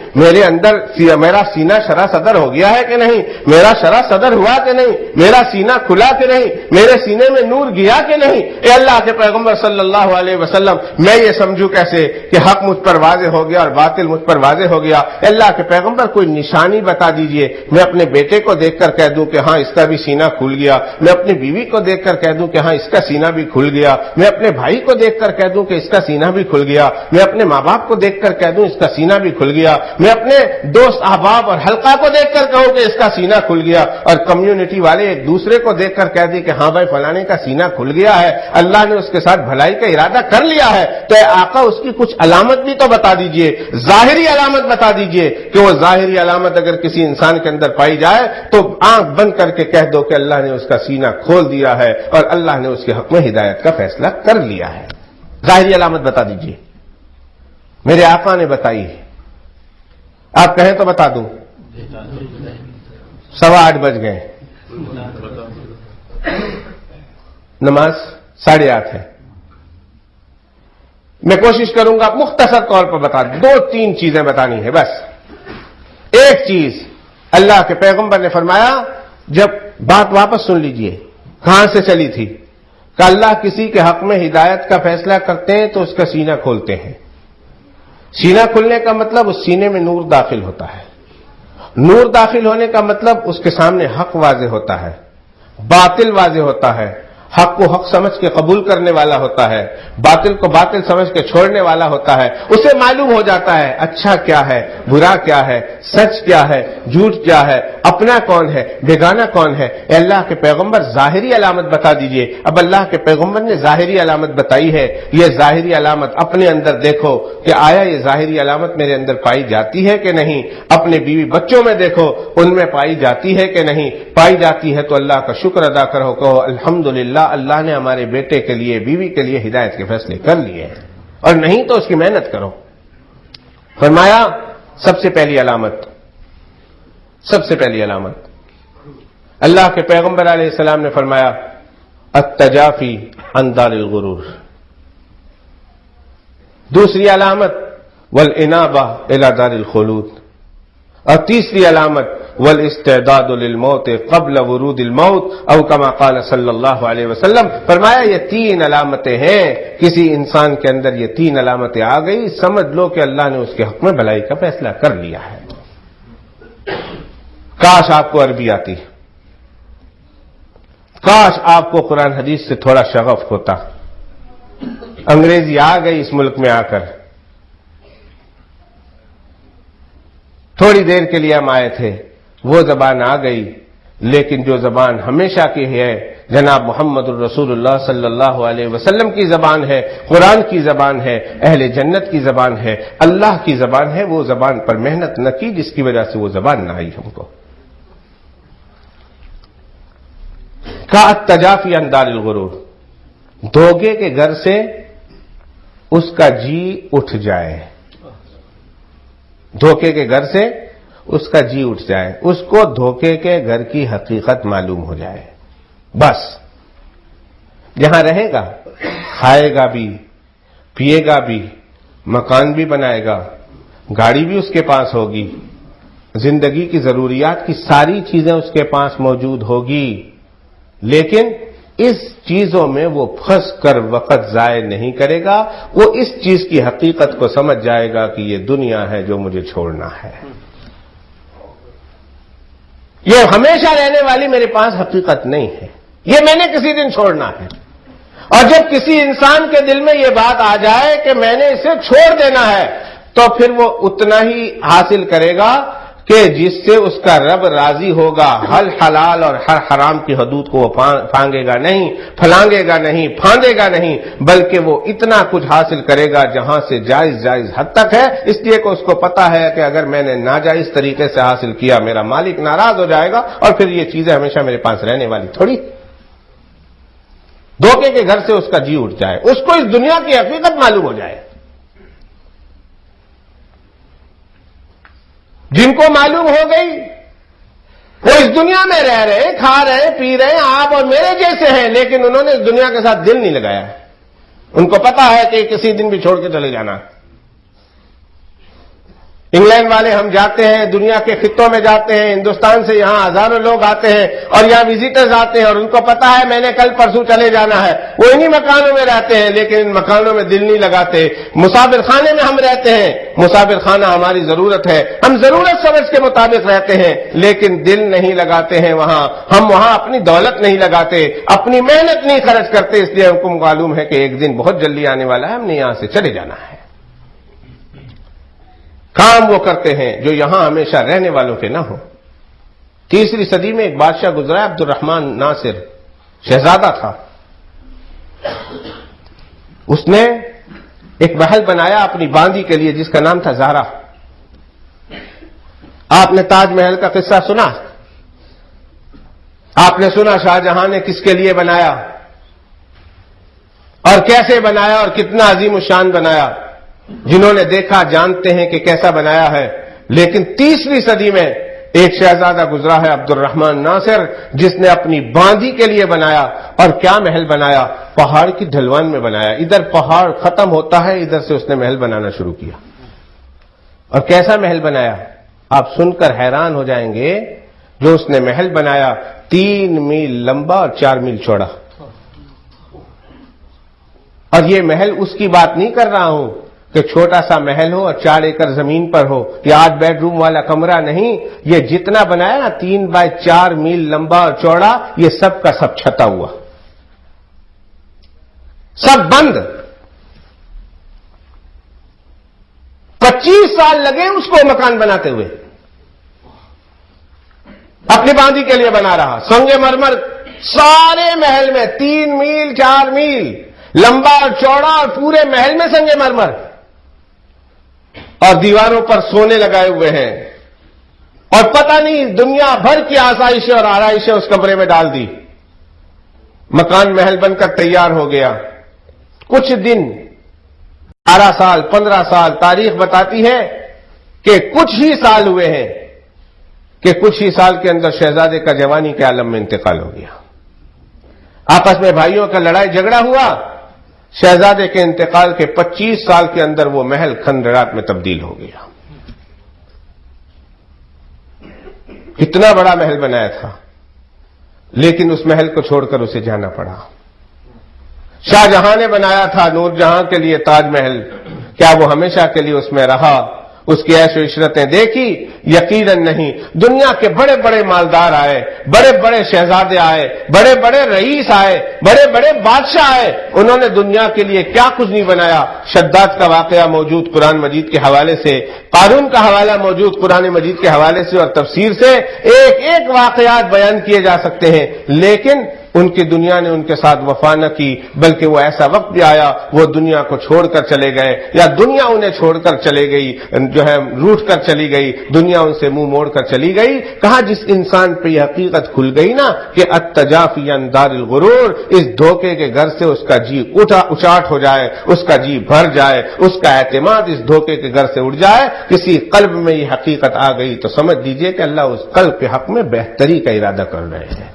میرا سینہ شرح صدر ہو گیا ہے کہ نہیں، میرا شرح صدر ہوا کہ نہیں، میرا سینہ کھلا کہ نہیں، میرے سینے میں نور گیا کہ نہیں، اے اللہ کے پیغمبر صلی اللہ علیہ وسلم میں یہ سمجھوں کیسے کہ حق مجھ پر واضح ہو گیا اور باطل مجھ پر واضح ہو گیا۔ اے اللہ کے پیغمبر کوئی نشانی بتا دیجئے، میں اپنے بیٹے کو دیکھ کر کہہ دوں کہ ہاں اس کا بھی سینہ کھل گیا، میں اپنی بیوی کو دیکھ کر کہہ دوں کہ ہاں اس کا سینہ بھی کھل گیا، میں اپنے بھائی کو دیکھ کر کہہ دوں کہ اس کا سینہ بھی کھل گیا، میں اپنے ماں باپ کو دیکھ کر کہہ دوں اس کا سینہ بھی کھل گیا، میں اپنے دوست احباب اور حلقہ کو دیکھ کر کہوں کہ اس کا سینہ کھل گیا، اور کمیونٹی والے ایک دوسرے کو دیکھ کر کہہ دی کہ ہاں بھائی فلانے کا سینہ کھل گیا ہے، اللہ نے اس کے ساتھ بھلائی کا ارادہ کر لیا ہے۔ تو اے آقا اس کی کچھ علامت بھی تو بتا دیجئے، ظاہری علامت بتا دیجئے کہ وہ ظاہری علامت اگر کسی انسان کے اندر پائی جائے تو آنکھ بند کر کے کہہ دو کہ اللہ نے اس کا سینہ کھول دیا ہے اور اللہ نے اس کے حق میں ہدایت کا فیصلہ کر لیا ہے۔ ظاہری علامت بتا دیجئے، میرے آقا نے بتائی ہے، آپ کہیں تو بتا دوں۔ 8:15 بج گئے، نماز 8:30 ہے۔ میں کوشش کروں گا مختصر طور پر بتا دوں، 2-3 چیزیں بتانی ہے بس۔ ایک چیز اللہ کے پیغمبر نے فرمایا، جب بات واپس سن لیجئے کہاں سے چلی تھی، کہ اللہ کسی کے حق میں ہدایت کا فیصلہ کرتے ہیں تو اس کا سینہ کھولتے ہیں۔ سینہ کھلنے کا مطلب اس سینے میں نور داخل ہوتا ہے، نور داخل ہونے کا مطلب اس کے سامنے حق واضح ہوتا ہے، باطل واضح ہوتا ہے، حق کو حق سمجھ کے قبول کرنے والا ہوتا ہے، باطل کو باطل سمجھ کے چھوڑنے والا ہوتا ہے۔ اسے معلوم ہو جاتا ہے اچھا کیا ہے، برا کیا ہے، سچ کیا ہے، جھوٹ کیا ہے، اپنا کون ہے، بیگانہ کون ہے۔ اے اللہ کے پیغمبر ظاہری علامت بتا دیجئے۔ اب اللہ کے پیغمبر نے ظاہری علامت بتائی ہے، یہ ظاہری علامت اپنے اندر دیکھو کہ آیا یہ ظاہری علامت میرے اندر پائی جاتی ہے کہ نہیں۔ اپنے بیوی بچوں میں دیکھو ان میں پائی جاتی ہے کہ نہیں، پائی جاتی ہے تو اللہ کا شکر ادا کرو، کہو الحمدللہ اللہ نے ہمارے بیٹے کے لیے، بیوی کے لیے ہدایت کے فیصلے کر لیے ہیں، اور نہیں تو اس کی محنت کرو۔ فرمایا سب سے پہلی علامت اللہ کے پیغمبر علیہ السلام نے فرمایا التجافی عن دار الغرور۔ دوسری علامت والانابہ الی دار الخلود، اور تیسری علامت والاستعداد للموت قبل ورود الموت او کما قال صلی اللہ علیہ وسلم۔ فرمایا یہ 3 علامتیں ہیں، کسی انسان کے اندر یہ 3 علامتیں آ گئی سمجھ لو کہ اللہ نے اس کے حق میں بھلائی کا فیصلہ کر لیا ہے۔ کاش آپ کو عربی آتی، کاش آپ کو قرآن حدیث سے تھوڑا شغف ہوتا۔ انگریزی آ گئی اس ملک میں آ کر، تھوڑی دیر کے لیے ہم آئے تھے، وہ زبان آ گئی، لیکن جو زبان ہمیشہ کی ہے جناب محمد الرسول اللہ صلی اللہ علیہ وسلم کی زبان ہے، قرآن کی زبان ہے، اہل جنت کی زبان ہے، اللہ کی زبان ہے، وہ زبان پر محنت نہ کی جس کی وجہ سے وہ زبان نہ آئی ہم کو۔ کا التجافی عن دار الغرور، دھوکے کے گھر سے اس کا جی اٹھ جائے، دھوکے کے گھر سے اس کا جی اٹھ جائے، اس کو دھوکے کے گھر کی حقیقت معلوم ہو جائے، بس جہاں رہے گا کھائے گا بھی، پیے گا بھی، مکان بھی بنائے گا، گاڑی بھی اس کے پاس ہوگی، زندگی کی ضروریات کی ساری چیزیں اس کے پاس موجود ہوگی، لیکن اس چیزوں میں وہ پھنس کر وقت ضائع نہیں کرے گا، وہ اس چیز کی حقیقت کو سمجھ جائے گا کہ یہ دنیا ہے جو مجھے چھوڑنا ہے، یہ ہمیشہ رہنے والی میرے پاس حقیقت نہیں ہے، یہ میں نے کسی دن چھوڑنا ہے۔ اور جب کسی انسان کے دل میں یہ بات آ جائے کہ میں نے اسے چھوڑ دینا ہے، تو پھر وہ اتنا ہی حاصل کرے گا کہ جس سے اس کا رب راضی ہوگا، ہر حلال اور ہر حرام کی حدود کو وہ پھانگے گا نہیں، پھلانگے گا نہیں، پھاندے گا نہیں، بلکہ وہ اتنا کچھ حاصل کرے گا جہاں سے جائز حد تک ہے، اس لیے کہ اس کو پتا ہے کہ اگر میں نے ناجائز طریقے سے حاصل کیا میرا مالک ناراض ہو جائے گا، اور پھر یہ چیزیں ہمیشہ میرے پاس رہنے والی تھوڑی۔ دھوکے کے گھر سے اس کا جی اٹھ جائے، اس کو اس دنیا کی حقیقت معلوم ہو جائے۔ جن کو معلوم ہو گئی وہ اس دنیا میں رہ رہے ہیں، کھا رہے ہیں، پی رہے ہیں، آپ اور میرے جیسے ہیں، لیکن انہوں نے اس دنیا کے ساتھ دل نہیں لگایا، ان کو پتا ہے کہ کسی دن بھی چھوڑ کے چلے جانا۔ انگلینڈ والے ہم جاتے ہیں، دنیا کے خطوں میں جاتے ہیں، ہندوستان سے یہاں ہزاروں لوگ آتے ہیں اور یہاں وزٹرز آتے ہیں، اور ان کو پتا ہے میں نے کل پرسوں چلے جانا ہے، وہ انہی مکانوں میں رہتے ہیں لیکن ان مکانوں میں دل نہیں لگاتے۔ مسافر خانے میں ہم رہتے ہیں، مسافر خانہ ہماری ضرورت ہے، ہم ضرورت سمجھ کے مطابق رہتے ہیں لیکن دل نہیں لگاتے ہیں وہاں، ہم وہاں اپنی دولت نہیں لگاتے، اپنی محنت نہیں خرچ کرتے، اس لیے ہم کو معلوم ہے کہ ایک دن بہت جلدی آنے والا ہے، ہم نے یہاں سے چلے جانا ہے۔ کام وہ کرتے ہیں جو یہاں ہمیشہ رہنے والوں کے نہ ہو۔ 3 صدی میں ایک بادشاہ گزرا، عبد الرحمن ناصر شہزادہ تھا، اس نے ایک محل بنایا اپنی باندی کے لیے جس کا نام تھا زہرا۔ آپ نے تاج محل کا قصہ سنا، آپ نے سنا شاہجہاں نے کس کے لیے بنایا اور کیسے بنایا اور کتنا عظیم الشان بنایا، جنہوں نے دیکھا جانتے ہیں کہ کیسا بنایا ہے۔ لیکن 3 صدی میں ایک شہزادہ گزرا ہے عبد الرحمن ناصر، جس نے اپنی باندی کے لیے بنایا، اور کیا محل بنایا، پہاڑ کی ڈھلوان میں بنایا، ادھر پہاڑ ختم ہوتا ہے، ادھر سے اس نے محل بنانا شروع کیا۔ اور کیسا محل بنایا آپ سن کر حیران ہو جائیں گے، جو اس نے محل بنایا 3 میل لمبا اور 4 میل چوڑا۔ اور یہ محل اس کی بات نہیں کر رہا ہوں کہ چھوٹا سا محل ہو اور 4 ایکڑ زمین پر ہو، یا 8 بیڈ روم والا کمرہ نہیں، یہ جتنا بنایا نا 3 بائی 4 میل لمبا اور چوڑا، یہ سب کا سب چھتا ہوا، سب بند۔ 25 سال لگے اس کو مکان بناتے ہوئے، اپنی باندی کے لیے بنا رہا، سنگ مرمر سارے محل میں 3 میل 4 میل لمبا اور چوڑا، اور پورے محل میں سنگ مرمر، اور دیواروں پر سونے لگائے ہوئے ہیں، اور پتہ نہیں دنیا بھر کی آسائشیں اور آرائشیں اس کمرے میں ڈال دی۔ مکان محل بن کر تیار ہو گیا، کچھ دن 12 سال 15 سال تاریخ بتاتی ہے کہ کچھ ہی سال ہوئے ہیں کہ کچھ ہی سال کے اندر شہزادے کا جوانی کے عالم میں انتقال ہو گیا۔ آپس میں بھائیوں کا لڑائی جھگڑا ہوا، شہزادے کے انتقال کے 25 سال کے اندر وہ محل کھنڈرات میں تبدیل ہو گیا۔ کتنا بڑا محل بنایا تھا، لیکن اس محل کو چھوڑ کر اسے جانا پڑا۔ شاہجہاں نے بنایا تھا نور جہاں کے لیے تاج محل، کیا وہ ہمیشہ کے لیے اس میں رہا، اس کی عیش و عشرتیں دیکھی؟ یقیناً نہیں۔ دنیا کے بڑے بڑے مالدار آئے، بڑے بڑے شہزادے آئے، بڑے بڑے رئیس آئے، بڑے بڑے بادشاہ آئے، انہوں نے دنیا کے لیے کیا کچھ نہیں بنایا۔ شداد کا واقعہ موجود قرآن مجید کے حوالے سے، قارون کا حوالہ موجود قرآن مجید کے حوالے سے، اور تفسیر سے ایک ایک واقعات بیان کیے جا سکتے ہیں، لیکن ان کی دنیا نے ان کے ساتھ وفا نہ کی، بلکہ وہ ایسا وقت بھی آیا وہ دنیا کو چھوڑ کر چلے گئے، یا دنیا انہیں چھوڑ کر چلے گئی، روٹ کر چلی گئی، دنیا ان سے منہ موڑ کر چلی گئی۔ کہا جس انسان پہ یہ حقیقت کھل گئی نا کہ التجافی عن دار الغرور، اس دھوکے کے گھر سے اس کا جی اچاٹ ہو جائے، اس کا جی بھر جائے، اس کا اعتماد اس دھوکے کے گھر سے اٹھ جائے، کسی قلب میں یہ حقیقت آ گئی تو سمجھ دیجئے کہ اللہ اس قلب کے حق میں بہتری کا ارادہ کر رہے ہیں۔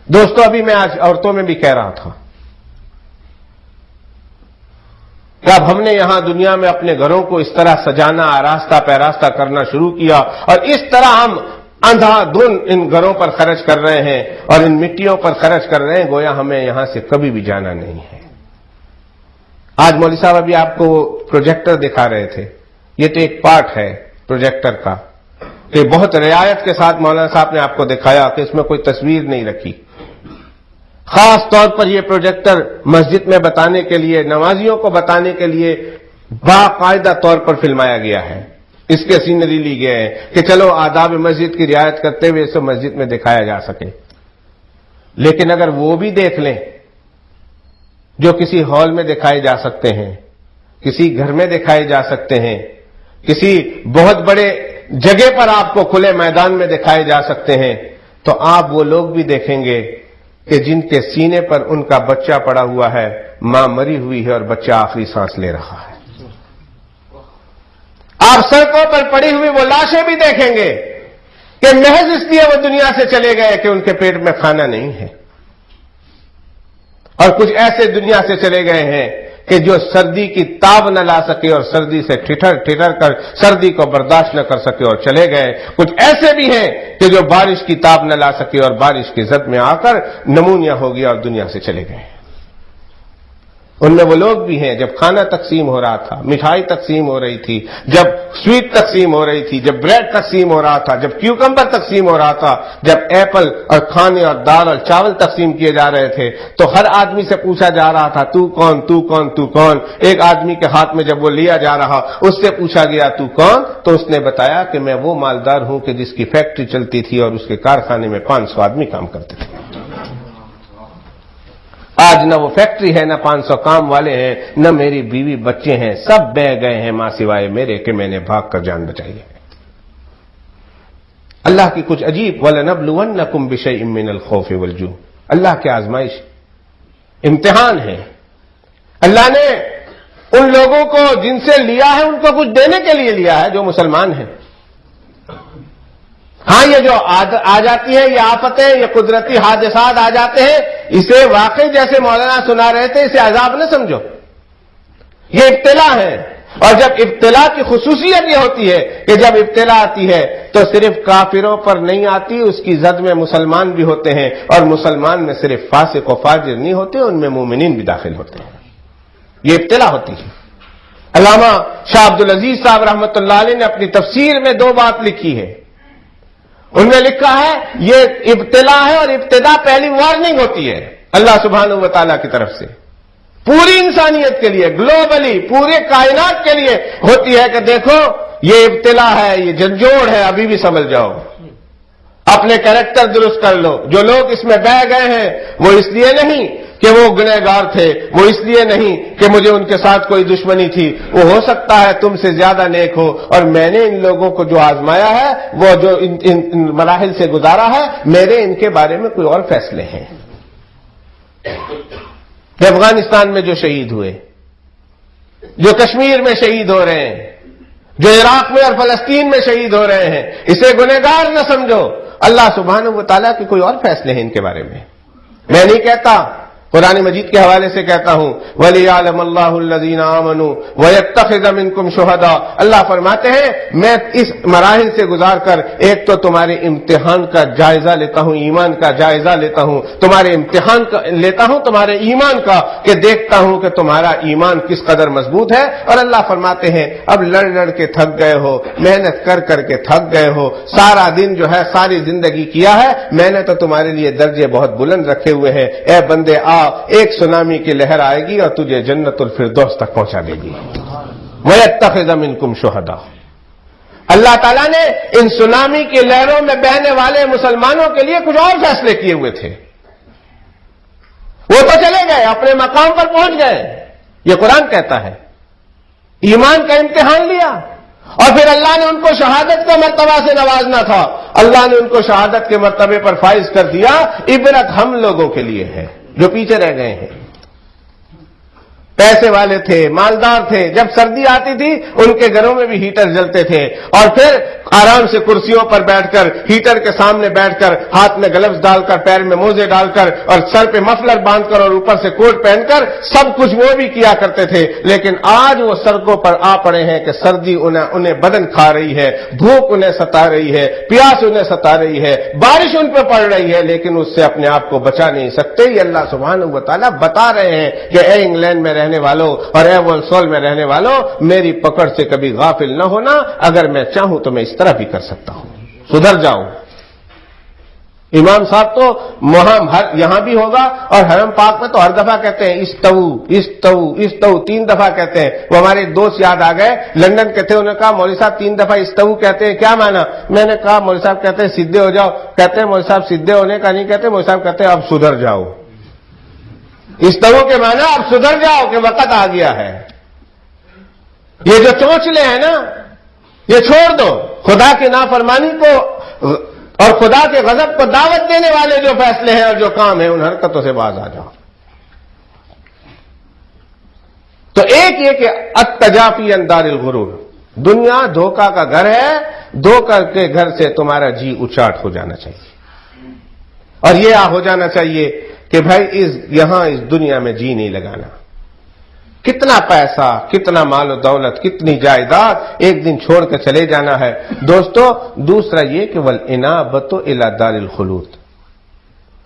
دوستو، ابھی میں آج عورتوں میں بھی کہہ رہا تھا کہ اب ہم نے یہاں دنیا میں اپنے گھروں کو اس طرح سجانا، آراستہ پیراستہ کرنا شروع کیا، اور اس طرح ہم اندھا دھن ان گھروں پر خرچ کر رہے ہیں اور ان مٹیوں پر خرچ کر رہے ہیں، گویا ہمیں یہاں سے کبھی بھی جانا نہیں ہے۔ آج مولوی صاحب ابھی آپ کو پروجیکٹر دکھا رہے تھے، یہ تو ایک پارٹ ہے پروجیکٹر کا کہ بہت رعایت کے ساتھ مولانا صاحب نے آپ کو دکھایا کہ اس میں کوئی تصویر نہیں رکھی۔ خاص طور پر یہ پروجیکٹر مسجد میں بتانے کے لیے، نمازیوں کو بتانے کے لیے باقاعدہ طور پر فلمایا گیا ہے، اس کے سینری لی گئے ہیں کہ چلو آداب مسجد کی رعایت کرتے ہوئے اسے مسجد میں دکھایا جا سکے۔ لیکن اگر وہ بھی دیکھ لیں جو کسی ہال میں دکھائے جا سکتے ہیں، کسی گھر میں دکھائے جا سکتے ہیں، کسی بہت بڑے جگہ پر آپ کو کھلے میدان میں دکھائے جا سکتے ہیں، تو آپ وہ لوگ بھی دیکھیں گے کہ جن کے سینے پر ان کا بچہ پڑا ہوا ہے، ماں مری ہوئی ہے اور بچہ آخری سانس لے رہا ہے۔ آپ سڑکوں پر پڑی ہوئی وہ لاشیں بھی دیکھیں گے کہ محض اس لیے وہ دنیا سے چلے گئے کہ ان کے پیٹ میں کھانا نہیں ہے، اور کچھ ایسے دنیا سے چلے گئے ہیں کہ جو سردی کی تاب نہ لا سکے اور سردی سے ٹھٹر کر سردی کو برداشت نہ کر سکے اور چلے گئے، کچھ ایسے بھی ہیں کہ جو بارش کی تاب نہ لا سکے اور بارش کی زد میں آ کر نمونیا ہو گیا اور دنیا سے چلے گئے۔ ان میں وہ لوگ بھی ہیں جب کھانا تقسیم ہو رہا تھا، مٹھائی تقسیم ہو رہی تھی، جب سویٹ تقسیم ہو رہی تھی، جب بریڈ تقسیم ہو رہا تھا، جب کیوکمبر تقسیم ہو رہا تھا، جب ایپل اور کھانے اور دال اور چاول تقسیم کیے جا رہے تھے، تو ہر آدمی سے پوچھا جا رہا تھا تو کون تو کون تو کون۔ ایک آدمی کے ہاتھ میں جب وہ لیا جا رہا، اس سے پوچھا گیا تو کون، تو اس نے بتایا کہ میں وہ مالدار ہوں کہ جس کی فیکٹری چلتی تھی اور اس کے کارخانے میں 500 آدمی کام کرتے تھے۔ آج نہ وہ فیکٹری ہے، نہ 500 کام والے ہیں، نہ میری بیوی بچے ہیں، سب بہ گئے ہیں ماں سوائے میرے کہ میں نے بھاگ کر جان بچائی ہے۔ اللہ کی کچھ عجیب وَلَنَبْلُوَنَّكُمْ بِشَيْءٍ مِّنَ الْخَوْفِ وَالْجُوعِ، اللہ کے آزمائش، امتحان ہے۔ اللہ نے ان لوگوں کو جن سے لیا ہے ان کو کچھ دینے کے لیے لیا ہے جو مسلمان ہیں۔ ہاں، یہ جو آ جاتی ہیں، یہ آفتیں، یہ قدرتی حادثات آ جاتے ہیں، اسے واقعی جیسے مولانا سنا رہے تھے اسے عذاب نہ سمجھو، یہ ابتلا ہے۔ اور جب ابتلا کی خصوصیت یہ ہوتی ہے کہ جب ابتلا آتی ہے تو صرف کافروں پر نہیں آتی، اس کی زد میں مسلمان بھی ہوتے ہیں، اور مسلمان میں صرف فاسق و فاجر نہیں ہوتے، ان میں مومنین بھی داخل ہوتے ہیں۔ یہ ابتلا ہوتی ہے۔ علامہ شاہ عبد العزیز صاحب رحمۃ اللہ علیہ نے اپنی تفسیر میں 2 بات لکھی ہے۔ انہوں نے لکھا ہے یہ ابتلا ہے اور ابتدا پہلی وارننگ ہوتی ہے اللہ سبحانہ و تعالیٰ کی طرف سے، پوری انسانیت کے لیے، گلوبلی پورے کائنات کے لیے ہوتی ہے کہ دیکھو یہ ابتلا ہے، یہ جھنجھوڑ ہے، ابھی بھی سمجھ جاؤ، اپنے کریکٹر درست کر لو۔ جو لوگ اس میں بہ گئے ہیں وہ اس لیے نہیں کہ وہ گنہگار تھے، وہ اس لیے نہیں کہ مجھے ان کے ساتھ کوئی دشمنی تھی، وہ ہو سکتا ہے تم سے زیادہ نیک ہو، اور میں نے ان لوگوں کو جو آزمایا ہے، وہ جو ان مراحل سے گزارا ہے، میرے ان کے بارے میں کوئی اور فیصلے ہیں۔ افغانستان میں جو شہید ہوئے، جو کشمیر میں شہید ہو رہے ہیں، جو عراق میں اور فلسطین میں شہید ہو رہے ہیں، اسے گنہگار نہ سمجھو، اللہ سبحانہ و تعالیٰ کے کوئی اور فیصلے ہیں ان کے بارے میں۔ میں نہیں کہتا، قرآن مجید کے حوالے سے کہتا ہوں وَلِيَعْلَمَ اللَّهُ الَّذِينَ آمَنُوا وَيَتَّخِذَ مِنكُمْ شُهَدَاءَ، اللہ فرماتے ہیں میں اس مراحل سے گزار کر ایک تو تمہارے امتحان کا جائزہ لیتا ہوں، ایمان کا جائزہ لیتا ہوں، تمہارے امتحان کا لیتا ہوں، تمہارے ایمان کا، کہ دیکھتا ہوں کہ تمہارا ایمان کس قدر مضبوط ہے۔ اور اللہ فرماتے ہیں اب لڑ لڑ کے تھک گئے ہو، محنت کر کر کے تھک گئے ہو، سارا دن جو ہے ساری زندگی کیا ہے، میں نے تو تمہارے لیے درجے بہت بلند رکھے ہوئے ہیں، اے بندے آ، ایک سونامی کی لہر آئے گی اور تجھے جنت الفردوس تک پہنچا دے گی۔ وَيَتَّخِذَ مِنكُمْ شُهَدَاءَ، اللہ تعالیٰ نے ان سونامی کی لہروں میں بہنے والے مسلمانوں کے لیے کچھ اور فیصلے کیے ہوئے تھے. وہ تو چلے گئے, اپنے مقام پر پہنچ گئے. یہ قرآن کہتا ہے. ایمان کا امتحان لیا اور پھر اللہ نے ان کو شہادت کے مرتبہ سے نوازنا تھا. اللہ نے ان کو شہادت کے مرتبے پر فائز کر دیا. عبرت ہم لوگوں کے لیے ہے جو پیچھے رہ گئے ہیں. پیسے والے تھے, مالدار تھے, جب سردی آتی تھی ان کے گھروں میں بھی ہیٹر جلتے تھے, اور پھر آرام سے کرسیوں پر بیٹھ کر, ہیٹر کے سامنے بیٹھ کر, ہاتھ میں گلوز ڈال کر, پیر میں موزے ڈال کر, اور سر پہ مفلر باندھ کر, اور اوپر سے کوٹ پہن کر سب کچھ وہ بھی کیا کرتے تھے. لیکن آج وہ سڑکوں پر آ پڑے ہیں کہ سردی انہیں بدن کھا رہی ہے, بھوک انہیں ستا رہی ہے, پیاس انہیں ستا رہی ہے, بارش ان پہ پڑ رہی ہے, لیکن اس سے اپنے آپ کو بچا نہیں سکتے. یہ اللہ سبحانہ و تعالیٰ بتا رہے ہیں کہ اے انگلینڈ میں رہنے والوں اور اے وولسول میں رہنے والوں, میری پکڑ سے کبھی غافل نہ ہونا. اگر میں چاہوں تو میں اس طرح بھی کر سکتا ہوں. سدھر جاؤ. امام صاحب تو یہاں بھی ہوگا, اور حرم پاک میں تو ہر دفعہ کہتے ہیں استو استو استو, 3 دفعہ کہتے ہیں. وہ ہمارے دوست یاد آ گئے, لندن کے تھے, انہوں نے کہا مولوی صاحب 3 دفعہ استو کہتے ہیں, کیا مانا؟ میں نے کہا مولوی صاحب کہتے ہیں سیدھے ہو جاؤ. کہتے ہیں مولوی صاحب سیدھے ہونے کا نہیں کہتے, مولوی صاحب کہتے ہیں اب سدھر جاؤ. استو کے معنی اب سدھر جاؤ کہ وقت آ گیا ہے. یہ جو چونچلے ہیں نا, یہ چھوڑ دو. خدا کی نافرمانی کو اور خدا کے غضب کو دعوت دینے والے جو فیصلے ہیں اور جو کام ہیں, ان حرکتوں سے باز آ جاؤ. تو ایک یہ کہ التجافی عن دار الغرور, دنیا دھوکہ کا گھر ہے. دھوکہ کے گھر سے تمہارا جی اچاٹ ہو جانا چاہیے, اور یہ ہو جانا چاہیے کہ بھائی یہاں اس دنیا میں جی نہیں لگانا. کتنا پیسہ, کتنا مال و دولت, کتنی جائیداد ایک دن چھوڑ کے چلے جانا ہے دوستو. دوسرا یہ کہ والانابۃ الی دار الخلود,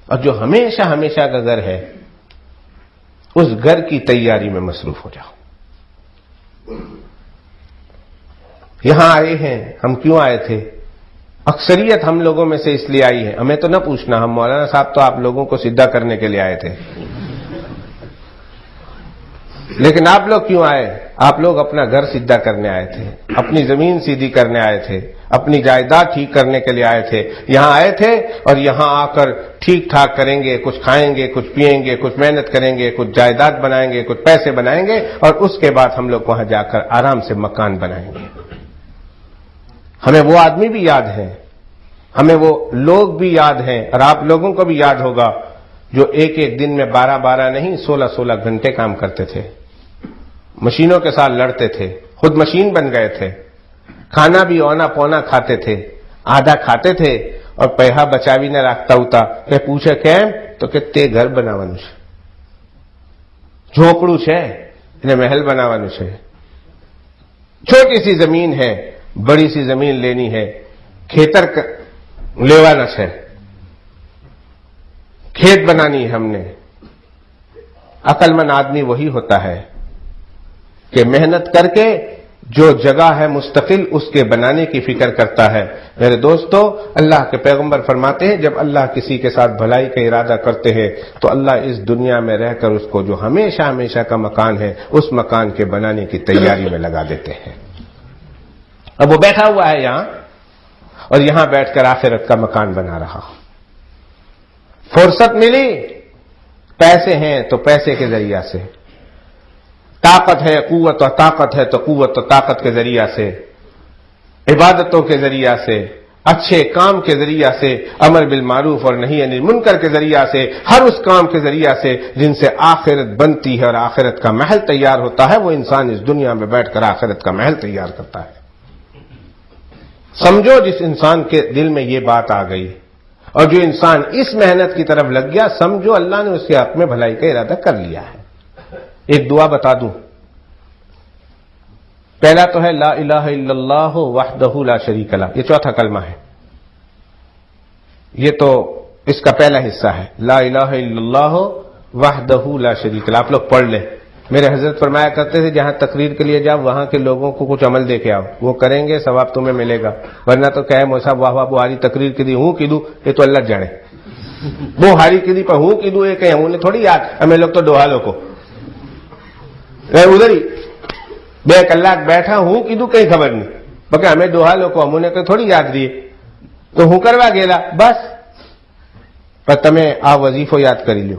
اور جو ہمیشہ ہمیشہ کا گھر ہے اس گھر کی تیاری میں مصروف ہو جاؤ. یہاں آئے ہیں, ہم کیوں آئے تھے؟ اکثریت ہم لوگوں میں سے اس لیے آئی ہے, ہمیں تو نہ پوچھنا, ہم مولانا صاحب تو آپ لوگوں کو سیدھا کرنے کے لیے آئے تھے. لیکن آپ لوگ کیوں آئے؟ آپ لوگ اپنا گھر سیدھا کرنے آئے تھے, اپنی زمین سیدھی کرنے آئے تھے, اپنی جائیداد ٹھیک کرنے کے لیے آئے تھے. یہاں آئے تھے اور یہاں آ کر ٹھیک ٹھاک کریں گے, کچھ کھائیں گے, کچھ پیئیں گے, کچھ محنت کریں گے, کچھ جائیداد بنائیں گے, کچھ پیسے بنائیں گے, اور اس کے بعد ہم لوگ وہاں جا کر آرام سے مکان بنائیں گے. ہمیں وہ آدمی بھی یاد ہیں, ہمیں وہ لوگ بھی یاد ہیں, اور آپ لوگوں کو بھی یاد ہوگا جو ایک ایک دن میں 12 نہیں 16 گھنٹے کام کرتے تھے, مشینوں کے ساتھ لڑتے تھے, خود مشین بن گئے تھے. کھانا بھی اونا پونا کھاتے تھے, آدھا کھاتے تھے, اور پیہا بچا بھی نہ رکھتا ہوتا کہ پوچھے کیم تو کہتے گھر بناوانو છે, ઝોપડું છે એટલે محل بناوانو છે. چھوٹی سی زمین ہے, بڑی سی زمین لینی ہے, کھیتر لیوانا ہے, کھیت بنانی ہے ہم نے. عقل مند آدمی وہی ہوتا ہے کہ محنت کر کے جو جگہ ہے مستقل اس کے بنانے کی فکر کرتا ہے. میرے دوستو, اللہ کے پیغمبر فرماتے ہیں جب اللہ کسی کے ساتھ بھلائی کا ارادہ کرتے ہیں تو اللہ اس دنیا میں رہ کر اس کو جو ہمیشہ ہمیشہ کا مکان ہے اس مکان کے بنانے کی تیاری میں لگا دیتے ہیں. اب وہ بیٹھا ہوا ہے یہاں, اور یہاں بیٹھ کر آخرت کا مکان بنا رہا. فرصت ملی, پیسے ہیں تو پیسے کے ذریعہ سے, طاقت ہے, قوت اور طاقت ہے تو قوت اور طاقت کے ذریعہ سے, عبادتوں کے ذریعہ سے, اچھے کام کے ذریعہ سے, امر بالمعروف اور نہی عن المنکر کے ذریعہ سے, ہر اس کام کے ذریعہ سے جن سے آخرت بنتی ہے اور آخرت کا محل تیار ہوتا ہے, وہ انسان اس دنیا میں بیٹھ کر آخرت کا محل تیار کرتا ہے. سمجھو جس انسان کے دل میں یہ بات آ گئی اور جو انسان اس محنت کی طرف لگ گیا, سمجھو اللہ نے اس کے حق میں بھلائی کا ارادہ کر لیا ہے. ایک دعا بتا دوں, پہلا تو ہے لا الہ الا اللہ وحدہ لا شریک لہ, یہ چوتھا کلمہ ہے. یہ تو اس کا پہلا حصہ ہے, لا الہ الا اللہ وحدہ لا شریک لہ. آپ لوگ پڑھ لیں. میرے حضرت فرمایا کرتے تھے جہاں تقریر کے لیے جاؤ وہاں کے لوگوں کو کچھ عمل دے کے آؤ, وہ کریں گے ثواب تمہیں ملے گا. ورنہ تو کہے مو صاحب واہ واہ بہاری تقریر کی دی ہوں کی دوں, یہ تو اللہ جانے. وہ ہاری کی دی پر ہوں کی دوں, یہ کہیں ہوں نے تھوڑی یاد, ہمیں لوگ تو ڈوہالوں کو ادھر ہی 2 کلاک بیٹھا ہوں کی دوں, کہیں خبر نہیں. બકે અમે ડોહા લોકો અમને કોઈ થોડી યાદ રહીએ, તો હું કરવા ગયેલા બસ. પણ તમે આ વજીફો યાદ કરી લો,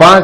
5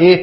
1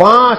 5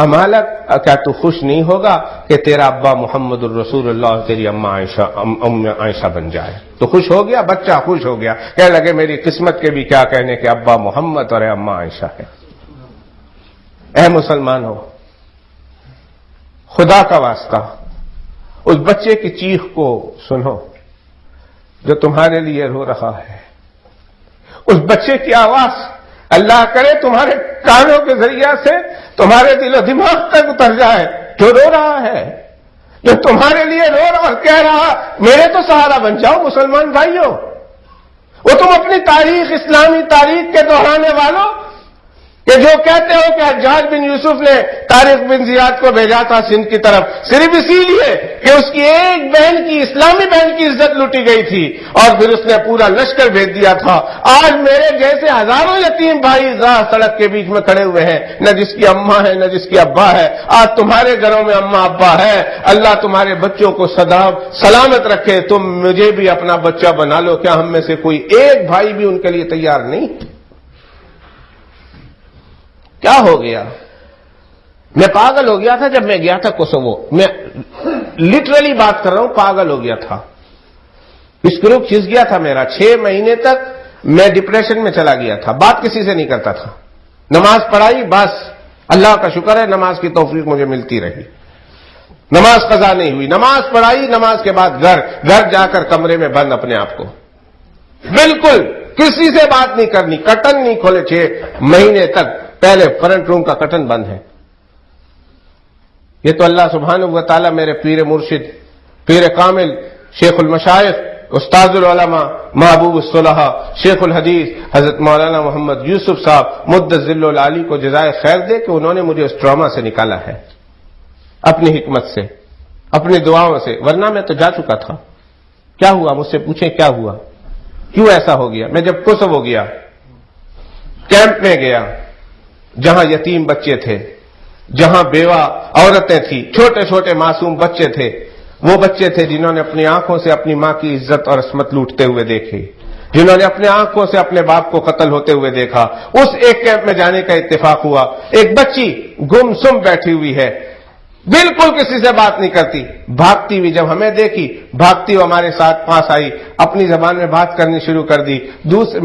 امالک، کیا تو خوش نہیں ہوگا کہ تیرا ابا محمد الرسول اللہ تیری اماں عائشہ بن جائے؟ تو خوش ہو گیا، بچہ خوش ہو گیا، کہنے لگے میری قسمت کے بھی کیا کہنے کہ ابا محمد اور اماں عائشہ ہے۔ اے مسلمان ہو، خدا کا واسطہ اس بچے کی چیخ کو سنو جو تمہارے لیے رو رہا ہے۔ اس بچے کی آواز اللہ کرے تمہارے کانوں کے ذریعے سے تمہارے دل و دماغ تک اتر جائے، جو رو رہا ہے، جو تمہارے لیے رو رہا اور کہہ رہا میرے تو سہارا بن جاؤ۔ مسلمان بھائیوں، وہ تم اپنی تاریخ، اسلامی تاریخ کے دہرانے والوں کہ جو کہتے ہو کہ حجاج بن یوسف نے طارق بن زیاد کو بھیجا تھا سندھ کی طرف صرف اسی لیے کہ اس کی ایک بہن کی، اسلامی بہن کی عزت لوٹی گئی تھی اور پھر اس نے پورا لشکر بھیج دیا تھا۔ آج میرے جیسے ہزاروں یتیم بھائی راہ سڑک کے بیچ میں کھڑے ہوئے ہیں، نہ جس کی اماں ہے نہ جس کی ابا ہے۔ آج تمہارے گھروں میں اماں ابا ہے، اللہ تمہارے بچوں کو سدا سلامت رکھے۔ تم مجھے بھی اپنا بچہ بنا لو، کیا ہم میں سے کوئی ایک بھائی بھی ان کے لیے تیار نہیں؟ کیا ہو گیا؟ میں پاگل ہو گیا تھا جب میں گیا تھا کوسوو، میں لٹرلی بات کر رہا ہوں، پاگل ہو گیا تھا، اسکرو کھس گیا تھا میرا۔ 6 مہینے تک میں ڈپریشن میں چلا گیا تھا، بات کسی سے نہیں کرتا تھا، نماز پڑھائی بس، اللہ کا شکر ہے نماز کی توفیق مجھے ملتی رہی، نماز قضا نہیں ہوئی، نماز پڑھائی، نماز کے بعد گھر جا کر کمرے میں بند اپنے آپ کو، بالکل کسی سے بات نہیں کرنی، کرٹن نہیں کھولے 6 مہینے تک، پہلے فرنٹ روم کا کرٹن بند ہے۔ یہ تو اللہ سبحانہ و تعالیٰ میرے پیر مرشد، پیر کامل، شیخ المشائخ، استاذ العلماء، محبوب الصلحاء، شیخ الحدیث حضرت مولانا محمد یوسف صاحب مدث ذل العالی کو جزائے خیر دے کہ انہوں نے مجھے اس ٹراما سے نکالا ہے اپنی حکمت سے، اپنی دعاؤں سے، ورنہ میں تو جا چکا تھا۔ کیا ہوا؟ مجھ سے پوچھیں کیا ہوا، کیوں ایسا ہو گیا؟ میں جب کوسوو گیا، کیمپ میں گیا جہاں یتیم بچے تھے، جہاں بیوہ عورتیں تھیں، چھوٹے چھوٹے معصوم بچے تھے، وہ بچے تھے جنہوں نے اپنی آنکھوں سے اپنی ماں کی عزت اور عصمت لوٹتے ہوئے دیکھے، جنہوں نے اپنے آنکھوں سے اپنے باپ کو قتل ہوتے ہوئے دیکھا۔ اس ایک کیمپ میں جانے کا اتفاق ہوا، ایک بچی گم سم بیٹھی ہوئی ہے، بالکل کسی سے بات نہیں کرتی، بھاگتی ہوئی جب ہمیں دیکھی، بھاگتی ہوئی ہمارے ساتھ پاس آئی، اپنی زبان میں بات کرنی شروع کر دی،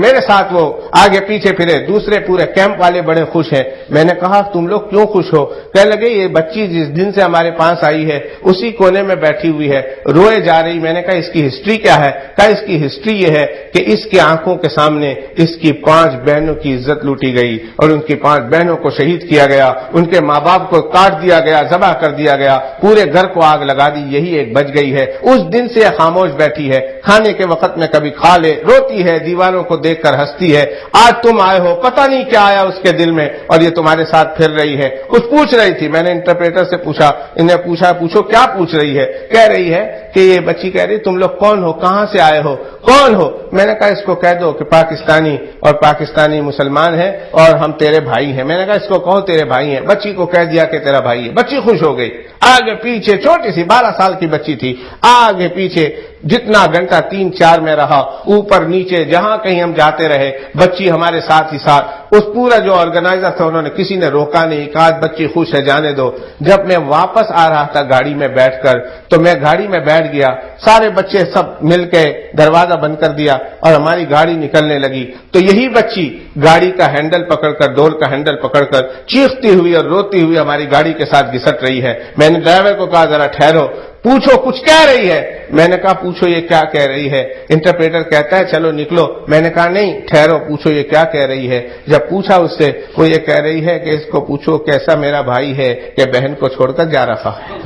میرے ساتھ وہ آگے پیچھے پھرے، دوسرے پورے کیمپ والے بڑے خوش ہیں۔ میں نے کہا تم لوگ کیوں خوش ہو؟ کہنے لگے یہ بچی جس دن سے ہمارے پاس آئی ہے اسی کونے میں بیٹھی ہوئی ہے، روئے جا رہی۔ میں نے کہا اس کی ہسٹری کیا ہے؟ کہا اس کی ہسٹری یہ ہے کہ اس کی آنکھوں کے سامنے اس کی 5 بہنوں کی عزت لوٹی گئی اور ان کی 5 بہنوں کو شہید کیا گیا، ان کے ماں باپ کو کاٹ دیا گیا، ذبح کر دیا گیا، پورے گھر کو آگ لگا دی، یہی ایک بچ گئی ہے۔ اس دن سے خاموش بیٹھی ہے، کھانے کے وقت میں کبھی کھا لے، روتی ہے، دیواروں کو دیکھ کر ہنستی ہے۔ آج تم آئے ہو، پتہ نہیں کیا آیا اس کے دل میں اور یہ تمہارے ساتھ پھر رہی ہے۔ کچھ پوچھ رہی تھی، میں نے انٹرپریٹر سے پوچھا، انہیں پوچھو کیا پوچھ رہی ہے؟ کہہ رہی ہے کہ یہ بچی کہہ رہی تم لوگ کون ہو، کہاں سے آئے ہو، کون ہو؟ میں نے کہا اس کو کہہ دو کہ پاکستانی اور پاکستانی مسلمان ہے اور ہم تیرے بھائی ہیں۔ میں نے کہا اس کو کہو تیرے بھائی ہیں۔ بچی کو کہہ دیا کہ تیرا بھائی ہے، بچی خوش ہو گئی۔ آگے پیچھے چھوٹی سی 12 سال کی بچی تھی، آگے پیچھے جتنا گھنٹہ 3-4 میں رہا، اوپر نیچے جہاں کہیں ہم جاتے رہے، بچی ہمارے ساتھ ہی ساتھ۔ اس پورا جو آرگنائزر تھا انہوں نے کسی نے روکا نہیں، کہا بچی خوش ہے جانے دو۔ جب میں واپس آ رہا تھا گاڑی میں بیٹھ کر تو میں گاڑی میں بیٹھ گیا، سارے بچے سب مل کے دروازہ بند کر دیا اور ہماری گاڑی نکلنے لگی تو یہی بچی گاڑی کا ہینڈل پکڑ کر، ڈور کا ہینڈل پکڑ کر چیختی ہوئی اور روتی ہوئی ہماری گاڑی کے ساتھ گھسٹ رہی ہے۔ میں نے ڈرائیور کو کہا ذرا ٹھہرو، پوچھو کچھ کہہ رہی ہے۔ میں نے کہا پوچھو یہ کیا کہہ رہی ہے؟ انٹرپریٹر کہتا ہے چلو نکلو۔ میں نے کہا نہیں ٹھہرو، پوچھو یہ کیا کہہ رہی ہے۔ جب پوچھا اس سے، وہ یہ کہہ رہی ہے کہ اس کو پوچھو کیسا میرا بھائی ہے کہ بہن کو چھوڑ کر جا رہا ہے۔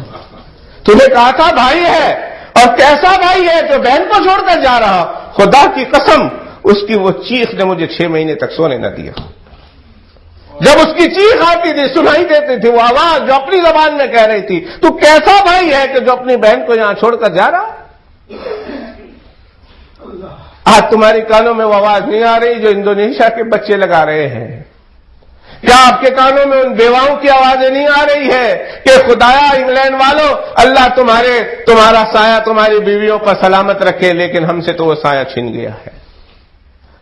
تمہیں کہا تھا بھائی ہے، اور کیسا بھائی ہے جو بہن کو چھوڑ کر جا رہا؟ خدا کی قسم اس کی وہ چیخ نے مجھے 6 مہینے تک سونے نہ دیا۔ جب اس کی چیخ آتی تھی، سنائی دیتی تھی وہ آواز جو اپنی زبان میں کہہ رہی تھی، تو کیسا بھائی ہے کہ جو اپنی بہن کو یہاں چھوڑ کر جا رہا؟ آج تمہاری کانوں میں وہ آواز نہیں آ رہی جو انڈونیشیا کے بچے لگا رہے ہیں؟ کیا آپ کے کانوں میں ان بیواؤں کی آوازیں نہیں آ رہی ہے کہ خدایا انگلینڈ والوں، اللہ تمہارا سایہ تمہاری بیویوں پر سلامت رکھے، لیکن ہم سے تو وہ سایہ چھن گیا ہے،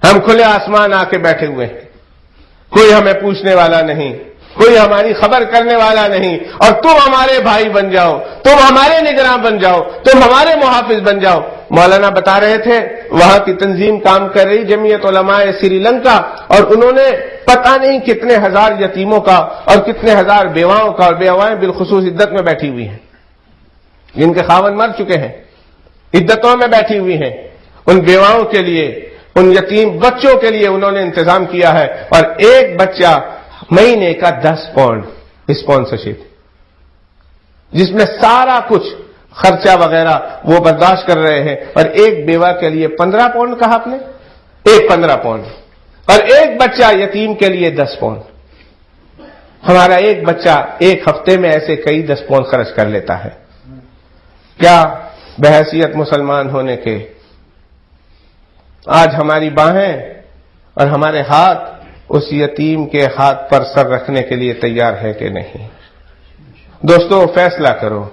ہم کھلے آسمان آ کے بیٹھے ہوئے ہیں، کوئی ہمیں پوچھنے والا نہیں، کوئی ہماری خبر کرنے والا نہیں، اور تم ہمارے بھائی بن جاؤ، تم ہمارے نگراں بن جاؤ، تم ہمارے محافظ بن جاؤ۔ مولانا بتا رہے تھے وہاں کی تنظیم کام کر رہی جمعیت علماء سری لنکا، اور انہوں نے پتہ نہیں کتنے ہزار یتیموں کا اور کتنے ہزار بیواؤں کا، اور بیوائیں بالخصوص عدت میں بیٹھی ہوئی ہیں، جن کے خاوند مر چکے ہیں، عدتوں میں بیٹھی ہوئی ہیں، ان بیواؤں کے لیے، ان یتیم بچوں کے لیے انہوں نے انتظام کیا ہے، اور ایک بچہ مہینے کا 10 پاؤنڈ اسپانسرشپ، جس میں سارا کچھ خرچہ وغیرہ وہ برداشت کر رہے ہیں، اور ایک بیوہ کے لیے 15 پاؤنڈ کہا آپ نے، ایک 15 پاؤنڈ، اور ایک بچہ یتیم کے لیے 10 پاؤنڈ۔ ہمارا ایک بچہ ایک ہفتے میں ایسے کئی 10 پاؤنڈ خرچ کر لیتا ہے۔ کیا بحیثیت مسلمان ہونے کے آج ہماری باہیں اور ہمارے ہاتھ اس یتیم کے ہاتھ پر سر رکھنے کے لیے تیار ہے کہ نہیں؟ دوستو فیصلہ کرو،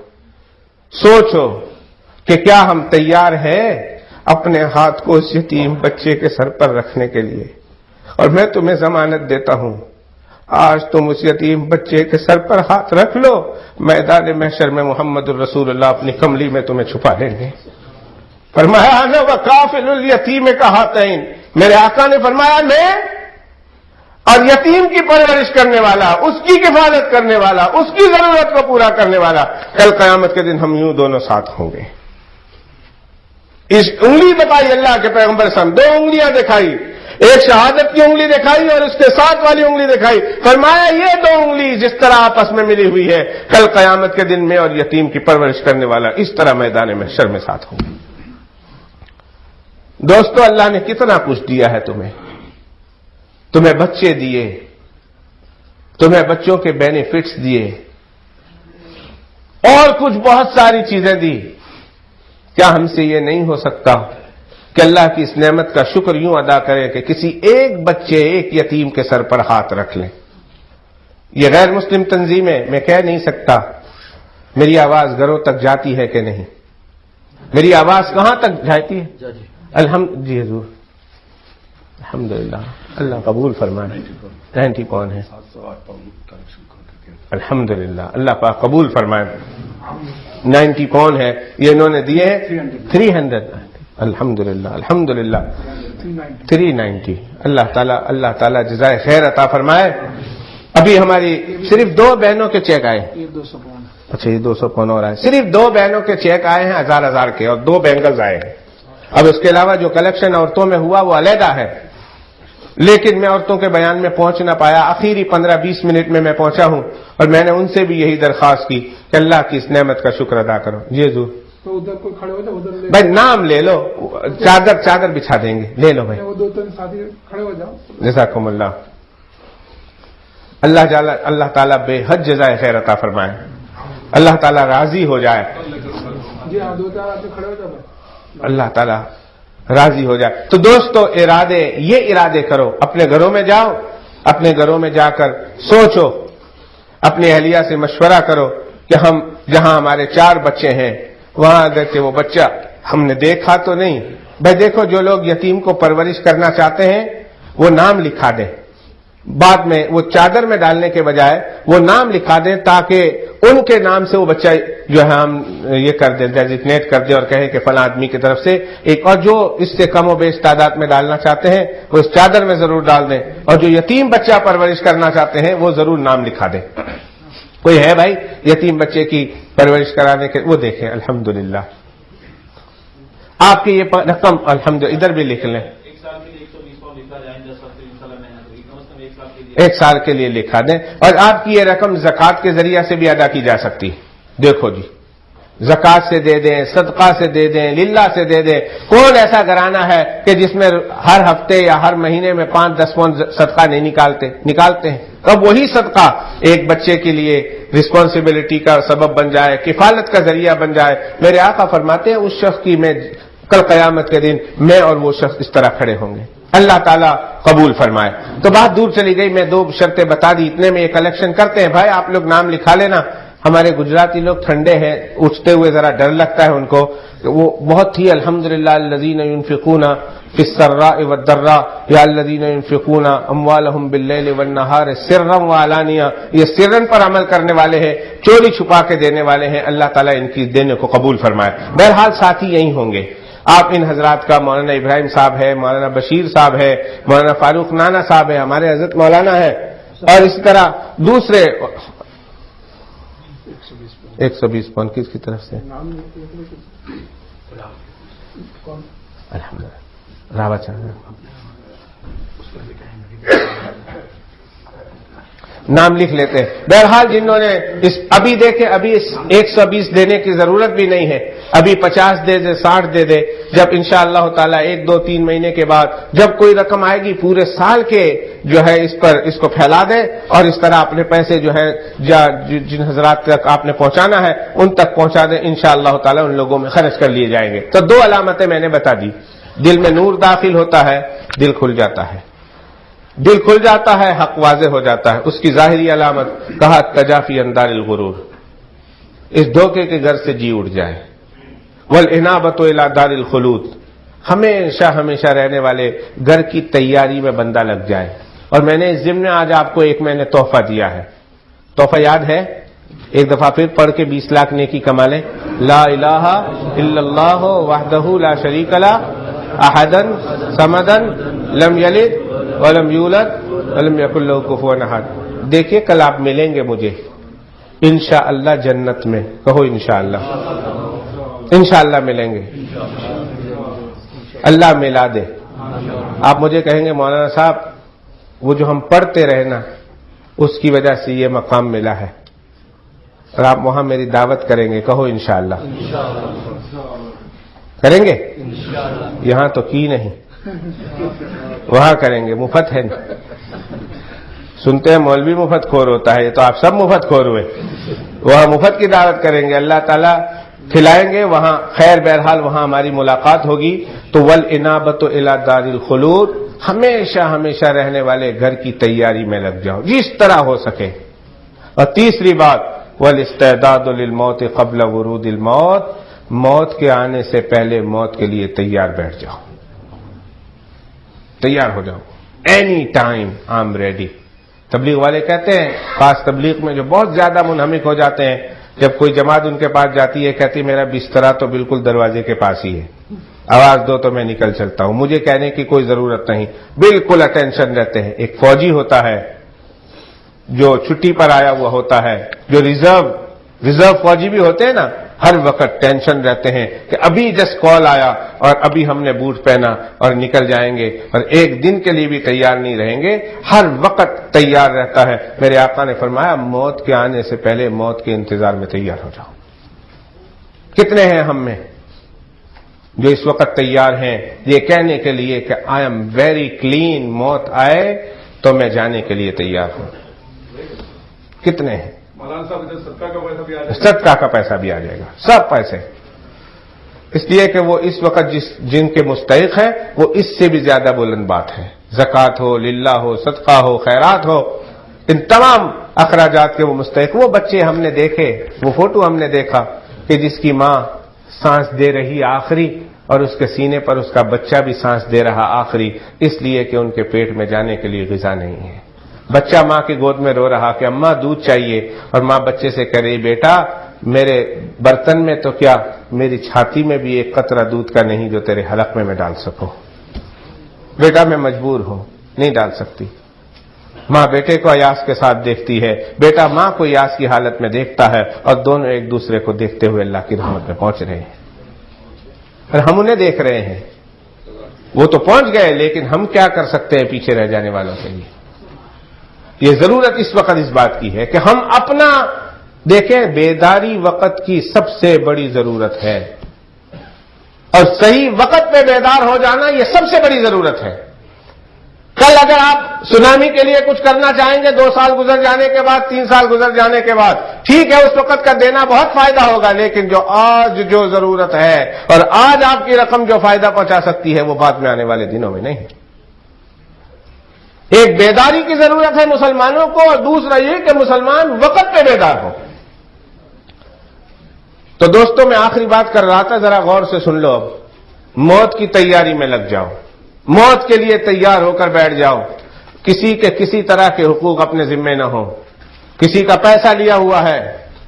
سوچو کہ کیا ہم تیار ہیں اپنے ہاتھ کو اس یتیم بچے کے سر پر رکھنے کے لیے؟ اور میں تمہیں ضمانت دیتا ہوں، آج تم اس یتیم بچے کے سر پر ہاتھ رکھ لو، میدان محشر میں محمد الرسول اللہ اپنی کملی میں تمہیں چھپا لیں گے۔ فرمایا انا وکافل الیتیم کہاتین، میرے آقا نے فرمایا میں اور یتیم کی پرورش کرنے والا، اس کی کفالت کرنے والا، اس کی ضرورت کو پورا کرنے والا، کل قیامت کے دن ہم یوں دونوں ساتھ ہوں گے۔ اس انگلی بتائی اللہ کے پیغمبر صلی اللہ علیہ وسلم، 2 انگلیاں دکھائی، ایک شہادت کی انگلی دکھائی اور اس کے ساتھ والی انگلی دکھائی، فرمایا یہ 2 انگلی جس طرح آپس میں ملی ہوئی ہے، کل قیامت کے دن میں اور یتیم کی پرورش کرنے والا اس طرح میدان محشر میں ساتھ ہوں گے۔ دوستو اللہ نے کتنا کچھ دیا ہے تمہیں بچے دیے، تمہیں بچوں کے بینیفٹس دیے، اور کچھ بہت ساری چیزیں دی۔ کیا ہم سے یہ نہیں ہو سکتا کہ اللہ کی اس نعمت کا شکر یوں ادا کریں کہ کسی ایک بچے، ایک یتیم کے سر پر ہاتھ رکھ لیں؟ یہ غیر مسلم تنظیمیں، میں کہہ نہیں سکتا میری آواز گھروں تک جاتی ہے کہ نہیں، میری آواز کہاں تک جاتی ہے؟ جی حضور الحمدللہ، اللہ قبول فرمائے۔ 90 کون ہے؟ الحمدللہ، اللہ پاک قبول فرمائے۔ 90 کون ہے؟ یہ انہوں نے دیے 300، الحمدللہ الحمدللہ 390۔ اللہ تعالیٰ جزائے خیر عطا فرمائے۔ ابھی ہماری صرف 2 بہنوں کے چیک آئے، اچھا یہ 200 پاؤنڈ اور آئے، صرف 2 بہنوں کے چیک آئے ہیں 1000 کے، اور 2 بینگلز آئے ہیں۔ اب اس کے علاوہ جو کلیکشن عورتوں میں ہوا وہ علیحدہ ہے، لیکن میں عورتوں کے بیان میں پہنچ نہ پایا، آخری 15-20 منٹ میں پہنچا ہوں، اور میں نے ان سے بھی یہی درخواست کی کہ اللہ کی اس نعمت کا شکر ادا کرو۔ جی حضور تو ادھر کوئی کھڑے ہو جاؤ، ادھر بھائی نام لے لو، چادر بچھا دیں گے، لے لو بھائی، وہ 2-3 ساتھی کھڑے ہو جاؤ۔ جزاکم اللہ، اللہ تعالیٰ بے حد جزائے خیر عطا فرمائے، اللہ تعالیٰ راضی ہو جائے، جی ہاں 2-4 آدمی کھڑے ہو جاؤ، اللہ تعالیٰ راضی ہو جائے۔ تو دوستو یہ ارادے کرو، اپنے گھروں میں جاؤ، اپنے گھروں میں جا کر سوچو، اپنی اہلیہ سے مشورہ کرو کہ ہم جہاں ہمارے 4 بچے ہیں وہاں اگر کہ وہ بچہ ہم نے دیکھا تو نہیں، بھائی دیکھو جو لوگ یتیم کو پرورش کرنا چاہتے ہیں وہ نام لکھا دیں، بعد میں وہ چادر میں ڈالنے کے بجائے وہ نام لکھا دیں، تاکہ ان کے نام سے وہ بچہ جو ہے ہم یہ کر دیں، ڈیزگنیٹ کر دیں اور کہیں کہ فلاں آدمی کی طرف سے ایک، اور جو اس سے کم و بیش تعداد میں ڈالنا چاہتے ہیں وہ اس چادر میں ضرور ڈال دیں، اور جو یتیم بچہ پرورش کرنا چاہتے ہیں وہ ضرور نام لکھا دیں۔ کوئی ہے بھائی یتیم بچے کی پرورش کرانے کے؟ وہ دیکھیں الحمدللہ آپ کی یہ رقم الحمدللہ ادھر بھی لکھ لیں، 1 سال کے لیے لکھا دیں، اور آپ کی یہ رقم زکوٰۃ کے ذریعہ سے بھی ادا کی جا سکتی ہے۔ دیکھو جی زکوٰۃ سے دے دیں، صدقہ سے دے دیں، للہ سے دے دیں۔ کون ایسا گھرانہ ہے کہ جس میں ہر ہفتے یا ہر مہینے میں 5-10 پاؤنڈ صدقہ نہیں نکالتے ہیں؟ اب وہی صدقہ ایک بچے کے لیے رسپانسبلٹی کا سبب بن جائے، کفالت کا ذریعہ بن جائے۔ میرے آقا فرماتے ہیں اس شخص کی میں کل قیامت کے دن میں اور وہ شخص اس طرح کھڑے ہوں گے، اللہ تعالیٰ قبول فرمائے۔ تو بات دور چلی گئی، میں 2 شرطیں بتا دی، اتنے میں یہ کلیکشن کرتے ہیں۔ بھائی آپ لوگ نام لکھا لینا، ہمارے گجراتی لوگ ٹھنڈے ہیں، اٹھتے ہوئے ذرا ڈر لگتا ہے ان کو، وہ بہت ہی الحمدللہ الذین ينفقون فی السراء والضراء یا الذین ينفقون اموالهم باللیل والنہار سرا وعلانیہ، یہ سرن پر عمل کرنے والے ہیں، چوری چھپا کے دینے والے ہیں، اللہ تعالیٰ ان کی دینے کو قبول فرمائے۔ بہرحال ساتھی یہی ہوں گے، آپ ان حضرات کا مولانا ابراہیم صاحب ہے، مولانا بشیر صاحب ہے، مولانا فاروق نانا صاحب ہے، ہمارے حضرت مولانا ہے، اور اسی طرح دوسرے 120 پون کس کی طرف سے؟ الحمدللہ راوت نام لکھ لیتے ہیں۔ بہرحال جنہوں نے ابھی دیکھیں، ابھی 120 دینے کی ضرورت بھی نہیں ہے، ابھی 50 دے دے، 60 دے دے، جب انشاءاللہ تعالی 1 2 3 مہینے کے بعد جب کوئی رقم آئے گی پورے سال کے جو ہے اس کو پھیلا دے، اور اس طرح اپنے پیسے جو ہے جن حضرات تک آپ نے پہنچانا ہے ان تک پہنچا دیں، انشاءاللہ تعالی ان لوگوں میں خرچ کر لیے جائیں گے۔ تو 2 علامتیں میں نے بتا دی، دل میں نور داخل ہوتا ہے، دل کھل جاتا ہے، دل کھل جاتا ہے، حق واضح ہو جاتا ہے۔ اس کی ظاہری علامت کہا تجافی اندار الغرور، اس دھوکے کے گھر سے جی اٹھ جائے، والانابۃ الی دار الخلود، ہمیشہ ہمیشہ رہنے والے گھر کی تیاری میں بندہ لگ جائے۔ اور میں نے اس ضمن آج آپ کو ایک میں نے تحفہ دیا ہے، تحفہ یاد ہے؟ ایک دفعہ پھر پڑھ کے 20 لاکھ نیکی کما لیں، لا الہ الا اللہ وحدہ لا شریک لہ احدا صمدا لم یلد ولم یولد ولم یکن لہ کفوا احد۔ دیکھیے کل آپ ملیں گے مجھے انشاءاللہ جنت میں، کہو انشاءاللہ، انشاءاللہ ملیں گے، اللہ ملا دے۔ آپ مجھے کہیں گے مولانا صاحب وہ جو ہم پڑھتے رہے نا اس کی وجہ سے یہ مقام ملا ہے، اور آپ وہاں میری دعوت کریں گے، کہو انشاءاللہ، کریں گے؟ یہاں تو کی نہیں، وہاں کریں گے، مفت ہے نا۔ سنتے ہیں مولوی مفت خور ہوتا ہے، یہ تو آپ سب مفت خور ہوئے، وہاں مفت کی دعوت کریں گے، اللہ تعالیٰ کھلائیں گے وہاں، خیر بہرحال وہاں ہماری ملاقات ہوگی۔ تو والانابۃ الی دار الخلود، ہمیشہ ہمیشہ رہنے والے گھر کی تیاری میں لگ جاؤ جس طرح ہو سکے۔ اور تیسری بات والاستعداد للموت قبل ورود الموت، موت کے آنے سے پہلے موت کے لیے تیار بیٹھ جاؤ، تیار ہو جاؤ، any time I am ready. تبلیغ والے کہتے ہیں، خاص تبلیغ میں جو بہت زیادہ منہمک ہو جاتے ہیں، جب کوئی جماعت ان کے پاس جاتی ہے کہتی میرا بسترا تو بالکل دروازے کے پاس ہی ہے، آواز دو تو میں نکل چلتا ہوں، مجھے کہنے کی کوئی ضرورت نہیں، بالکل اٹینشن رہتے ہیں۔ ایک فوجی ہوتا ہے جو چھٹی پر آیا ہوا ہوتا ہے، جو ریزرو فوجی بھی ہوتے ہیں نا، ہر وقت ٹینشن رہتے ہیں کہ ابھی جسٹ کال آیا اور ابھی ہم نے بوٹ پہنا اور نکل جائیں گے، اور ایک دن کے لیے بھی تیار نہیں رہیں گے، ہر وقت تیار رہتا ہے۔ میرے آقا نے فرمایا موت کے آنے سے پہلے موت کے انتظار میں تیار ہو جاؤ۔ کتنے ہیں ہم میں جو اس وقت تیار ہیں یہ کہنے کے لیے کہ آئی ایم ویری کلین، موت آئے تو میں جانے کے لیے تیار ہوں؟ کتنے ہیں؟ صدقہ کا پیسہ بھی آ جائے گا، سب پیسے، اس لیے کہ وہ اس وقت جن کے مستحق ہیں وہ اس سے بھی زیادہ بلند بات ہے۔ زکوٰۃ ہو، للہ ہو، صدقہ ہو، خیرات ہو، ان تمام اخراجات کے وہ مستحق۔ وہ بچے ہم نے دیکھے، وہ فوٹو ہم نے دیکھا کہ جس کی ماں سانس دے رہی آخری اور اس کے سینے پر اس کا بچہ بھی سانس دے رہا آخری، اس لیے کہ ان کے پیٹ میں جانے کے لیے غذا نہیں ہے۔ بچہ ماں کی گود میں رو رہا کہ اماں دودھ چاہیے، اور ماں بچے سے کہہ رہی بیٹا میرے برتن میں تو کیا میری چھاتی میں بھی ایک قطرہ دودھ کا نہیں جو تیرے حلق میں ڈال سکوں، بیٹا میں مجبور ہوں، نہیں ڈال سکتی۔ ماں بیٹے کو ایاس کے ساتھ دیکھتی ہے، بیٹا ماں کو ایاس کی حالت میں دیکھتا ہے، اور دونوں ایک دوسرے کو دیکھتے ہوئے اللہ کی رحمت میں پہنچ رہے ہیں، اور ہم انہیں دیکھ رہے ہیں۔ وہ تو پہنچ گئے، لیکن ہم کیا کر سکتے ہیں پیچھے رہ جانے والوں کے لیے؟ یہ ضرورت اس وقت اس بات کی ہے کہ ہم اپنا دیکھیں، بیداری وقت کی سب سے بڑی ضرورت ہے، اور صحیح وقت پہ بیدار ہو جانا یہ سب سے بڑی ضرورت ہے۔ کل اگر آپ سونامی کے لیے کچھ کرنا چاہیں گے 2 سال گزر جانے کے بعد، 3 سال گزر جانے کے بعد، ٹھیک ہے اس وقت کا دینا بہت فائدہ ہوگا، لیکن جو آج جو ضرورت ہے اور آج آپ کی رقم جو فائدہ پہنچا سکتی ہے وہ بعد میں آنے والے دنوں میں نہیں ہے۔ ایک بیداری کی ضرورت ہے مسلمانوں کو، اور دوسرا یہ کہ مسلمان وقت پہ بیدار ہو۔ تو دوستوں میں آخری بات کر رہا تھا، ذرا غور سے سن لو، اب موت کی تیاری میں لگ جاؤ، موت کے لیے تیار ہو کر بیٹھ جاؤ. کسی کے کسی طرح کے حقوق اپنے ذمے نہ ہو. کسی کا پیسہ لیا ہوا ہے,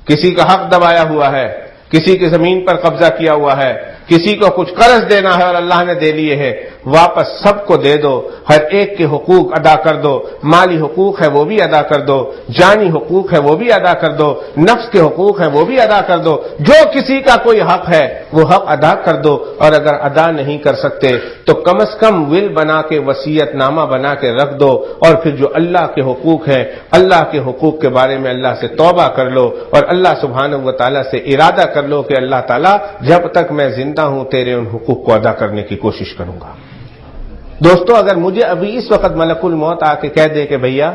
کسی کا حق دبایا ہوا ہے, کسی کی زمین پر قبضہ کیا ہوا ہے, کسی کو کچھ قرض دینا ہے اور اللہ نے دے لیے ہے, واپس سب کو دے دو. ہر ایک کے حقوق ادا کر دو. مالی حقوق ہے وہ بھی ادا کر دو, جانی حقوق ہے وہ بھی ادا کر دو, نفس کے حقوق ہیں وہ بھی ادا کر دو. جو کسی کا کوئی حق ہے وہ حق ادا کر دو. اور اگر ادا نہیں کر سکتے تو کم از کم ول بنا کے وصیت نامہ بنا کے رکھ دو. اور پھر جو اللہ کے حقوق ہیں, اللہ کے حقوق کے بارے میں اللہ سے توبہ کر لو اور اللہ سبحانہ و تعالیٰ سے ارادہ کر لو کہ اللہ تعالیٰ جب تک میں زندہ ہوں تیرے ان حقوق کو ادا کرنے کی کوشش کروں گا. دوستو, اگر مجھے ابھی اس وقت ملک الموت آ کے کہہ دے کہ بھیا,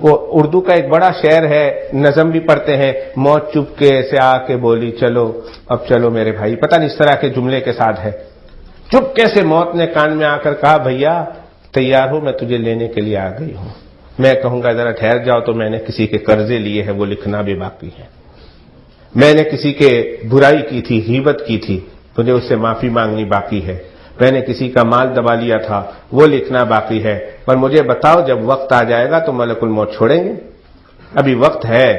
وہ اردو کا ایک بڑا شعر ہے, نظم بھی پڑھتے ہیں, موت چپکے سے آ کے بولی چلو اب چلو میرے بھائی, پتہ نہیں اس طرح کے جملے کے ساتھ ہے. چپکے سے موت نے کان میں آ کر کہا بھیا تیار ہو, میں تجھے لینے کے لیے آ گئی ہوں. میں کہوں گا ذرا ٹھہر جاؤ, تو میں نے کسی کے قرضے لیے ہیں وہ لکھنا بھی باقی ہے. میں نے کسی کے برائی کی تھی, غیبت کی تھی, تجھے اس سے معافی مانگنی باقی ہے. میں نے کسی کا مال دبا لیا تھا, وہ لکھنا باقی ہے. پر مجھے بتاؤ جب وقت آ جائے گا تو ملک الموت چھوڑیں گے؟ ابھی وقت ہے.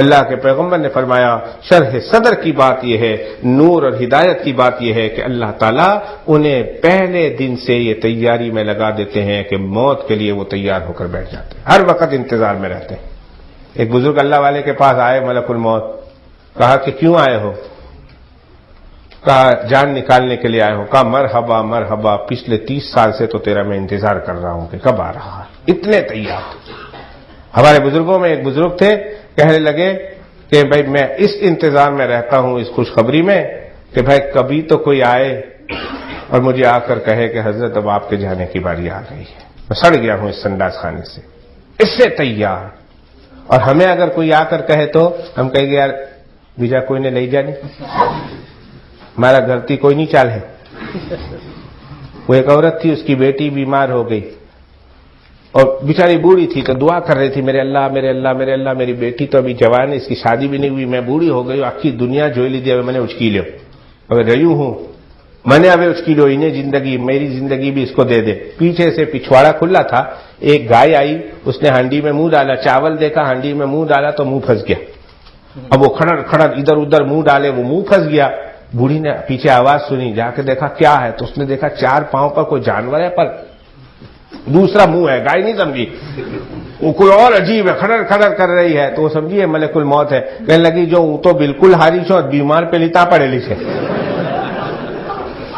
اللہ کے پیغمبر نے فرمایا شرح صدر کی بات یہ ہے, نور اور ہدایت کی بات یہ ہے کہ اللہ تعالیٰ انہیں پہلے دن سے یہ تیاری میں لگا دیتے ہیں کہ موت کے لیے وہ تیار ہو کر بیٹھ جاتے ہیں, ہر وقت انتظار میں رہتے ہیں. ایک بزرگ اللہ والے کے پاس آئے ملک الموت, کہا کہ کیوں آئے ہو؟ کہا جان نکالنے کے لیے آئے ہو. کہا مرحبا مرحبا, پچھلے 30 سال سے تو تیرا میں انتظار کر رہا ہوں کہ کب آ رہا ہے, اتنے تیار. ہمارے بزرگوں میں ایک بزرگ تھے, کہنے لگے کہ بھائی میں اس انتظار میں رہتا ہوں, اس خوشخبری میں کہ بھائی کبھی تو کوئی آئے اور مجھے آ کر کہے کہ حضرت اب آپ کے جانے کی باری آ گئی ہے, میں سڑ گیا ہوں اس سنڈاس خانے سے. اس سے تیار. اور ہمیں اگر کوئی آ کر کہے تو ہم کہیں گے یار بیجا کوئی نے لے جانی, ہمارا گھر تھی کوئی نہیں چال ہے. وہ ایک عورت تھی, اس کی بیٹی بیمار ہو گئی اور بیچاری بوڑھی تھی, تو دعا کر رہی تھی میرے اللہ میرے اللہ میرے اللہ, میری بیٹی تو ابھی جوان ہے, اس کی شادی بھی نہیں ہوئی, میں بوڑھی ہو گئی, آخی دنیا جوئی لی دی, میں نے اچکی لو اگر رہی ہوں میں نے ابھی اچکی لو, انہیں زندگی میری زندگی بھی اس کو دے دے. پیچھے سے پچھواڑا کھلا تھا, ایک گائے آئی, اس نے ہانڈی میں منہ ڈالا, چاول دیکھا, ہانڈی میں منہ ڈالا تو منہ پھنس گیا. اب وہ کھڑڑ کھڑڑ ادھر ادھر منہ ڈالے, وہ منہ پھنس گیا. بوڑھی نے پیچھے آواز سنی, جا کے دیکھا کیا ہے, تو اس نے دیکھا 4 پاؤں پر کوئی جانور ہے پر دوسرا منہ ہے. گائے نہیں سمجھی, وہ کوئی اور عجیب ہے, کھڑر کھڑر کر رہی ہے, تو وہ سمجھیے ملک الموت ہے. کہنے لگی جو تو بالکل ہاری چھو, بیمار پہ لیتا پڑے لی سے,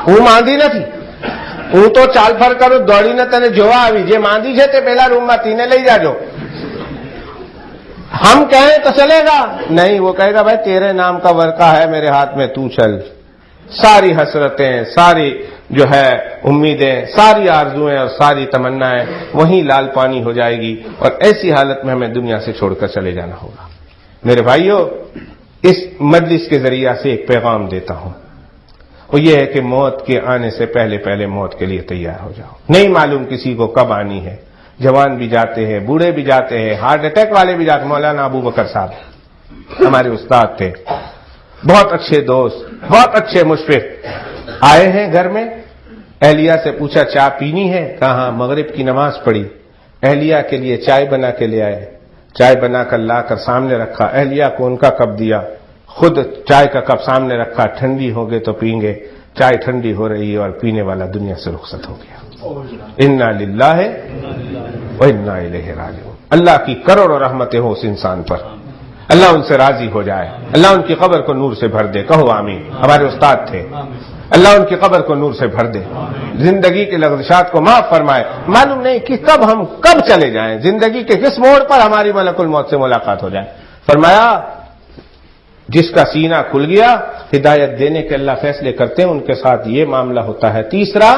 وہ ماندی نہ تھی, وہ تو چال فر کرو دوڑی نہ تنے જોવા આવી, જે માંદી છે તે પહેલા રૂમમાં તીને લઈ જાજો. ہم کہیں تو چلے گا نہیں, وہ کہے گا بھائی تیرے نام کا ورقہ ہے میرے ہاتھ میں, تو چل. ساری حسرتیں, ساری جو ہے امیدیں, ساری آرزویں اور ساری تمنائیں وہیں لال پانی ہو جائے گی, اور ایسی حالت میں ہمیں دنیا سے چھوڑ کر چلے جانا ہوگا. میرے بھائیوں, اس مجلس کے ذریعہ سے ایک پیغام دیتا ہوں, وہ یہ ہے کہ موت کے آنے سے پہلے پہلے موت کے لیے تیار ہو جاؤ. نہیں معلوم کسی کو کب آنی ہے, جوان بھی جاتے ہیں, بوڑھے بھی جاتے ہیں, ہارٹ اٹیک والے بھی جاتے ہیں. مولانا ابو بکر صاحب ہمارے استاد تھے, بہت اچھے دوست, بہت اچھے مشفق, آئے ہیں گھر میں. اہلیہ سے پوچھا چائے پینی ہے, کہاں, مغرب کی نماز پڑھی. اہلیہ کے لیے چائے بنا کے لے آئے, چائے بنا کر لا کر سامنے رکھا. اہلیہ کو ان کا کپ دیا, خود چائے کا کپ سامنے رکھا, ٹھنڈی ہو گئے تو پئیں گے. چائے ٹھنڈی ہو رہی ہے اور پینے والا دنیا سے رخصت ہو گیا. انا للہ و انا الیہ راجعون. اللہ کی کروڑوں رحمتیں ہو اس انسان پر, اللہ ان سے راضی ہو جائے, اللہ ان کی قبر کو نور سے بھر دے. کہو آمین. ہمارے استاد تھے, اللہ ان کی قبر کو نور سے بھر دے, زندگی کے لغزشات کو معاف فرمائے. معلوم نہیں کہ ہم کب چلے جائیں, زندگی کے کس موڑ پر ہماری ملک الموت سے ملاقات ہو جائے. فرمایا جس کا سینہ کھل گیا, ہدایت دینے کے اللہ فیصلے کرتے ہیں, ان کے ساتھ یہ معاملہ ہوتا ہے. تیسرا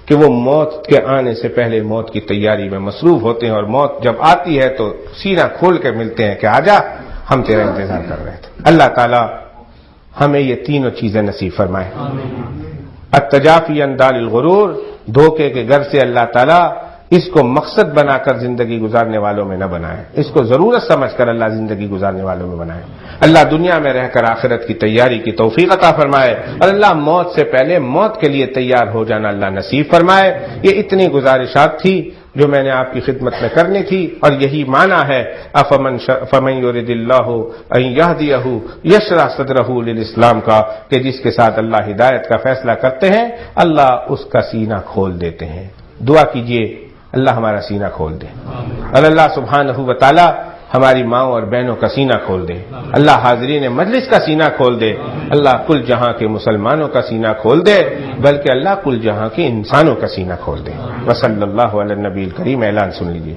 کہ وہ موت کے آنے سے پہلے موت کی تیاری میں مصروف ہوتے ہیں, اور موت جب آتی ہے تو سینہ کھول کے ملتے ہیں کہ آجا, ہم تیرا انتظار کر رہے تھے. اللہ تعالی ہمیں یہ تینوں چیزیں نصیب فرمائے. التجافی عن دار الغرور, دھوکے کے گھر سے اللہ تعالی اس کو مقصد بنا کر زندگی گزارنے والوں میں نہ بنائے، اس کو ضرورت سمجھ کر اللہ زندگی گزارنے والوں میں بنائے۔ اللہ دنیا میں رہ کر آخرت کی تیاری کی توفیق عطا فرمائے، اور اللہ موت سے پہلے موت کے لیے تیار ہو جانا اللہ نصیب فرمائے۔ یہ اتنی گزارشات تھی جو میں نے آپ کی خدمت میں کرنی تھی، اور یہی معنی ہے فمن یرد اللہ ان یہدیہ یشرح صدرہ للاسلام کا، کہ جس کے ساتھ اللہ ہدایت کا فیصلہ کرتے ہیں اللہ اس کا سینہ کھول دیتے ہیں۔ دعا کیجئے اللہ ہمارا سینہ کھول دے، اور اللہ سبحانہ و تعالی ہماری ماؤں اور بہنوں کا سینہ کھول دے، اللہ حاضرین مجلس کا سینہ کھول دے، اللہ کل جہاں کے مسلمانوں کا سینہ کھول دے، بلکہ اللہ کل جہاں کے انسانوں کا سینہ کھول دے۔ وصلی اللہ علی النبی الکریم۔ اعلان سن لیجیے۔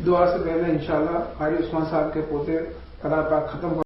دعا سے پہلے انشاءاللہ قاری عثمان صاحب کے پوتے کلام پاک ختم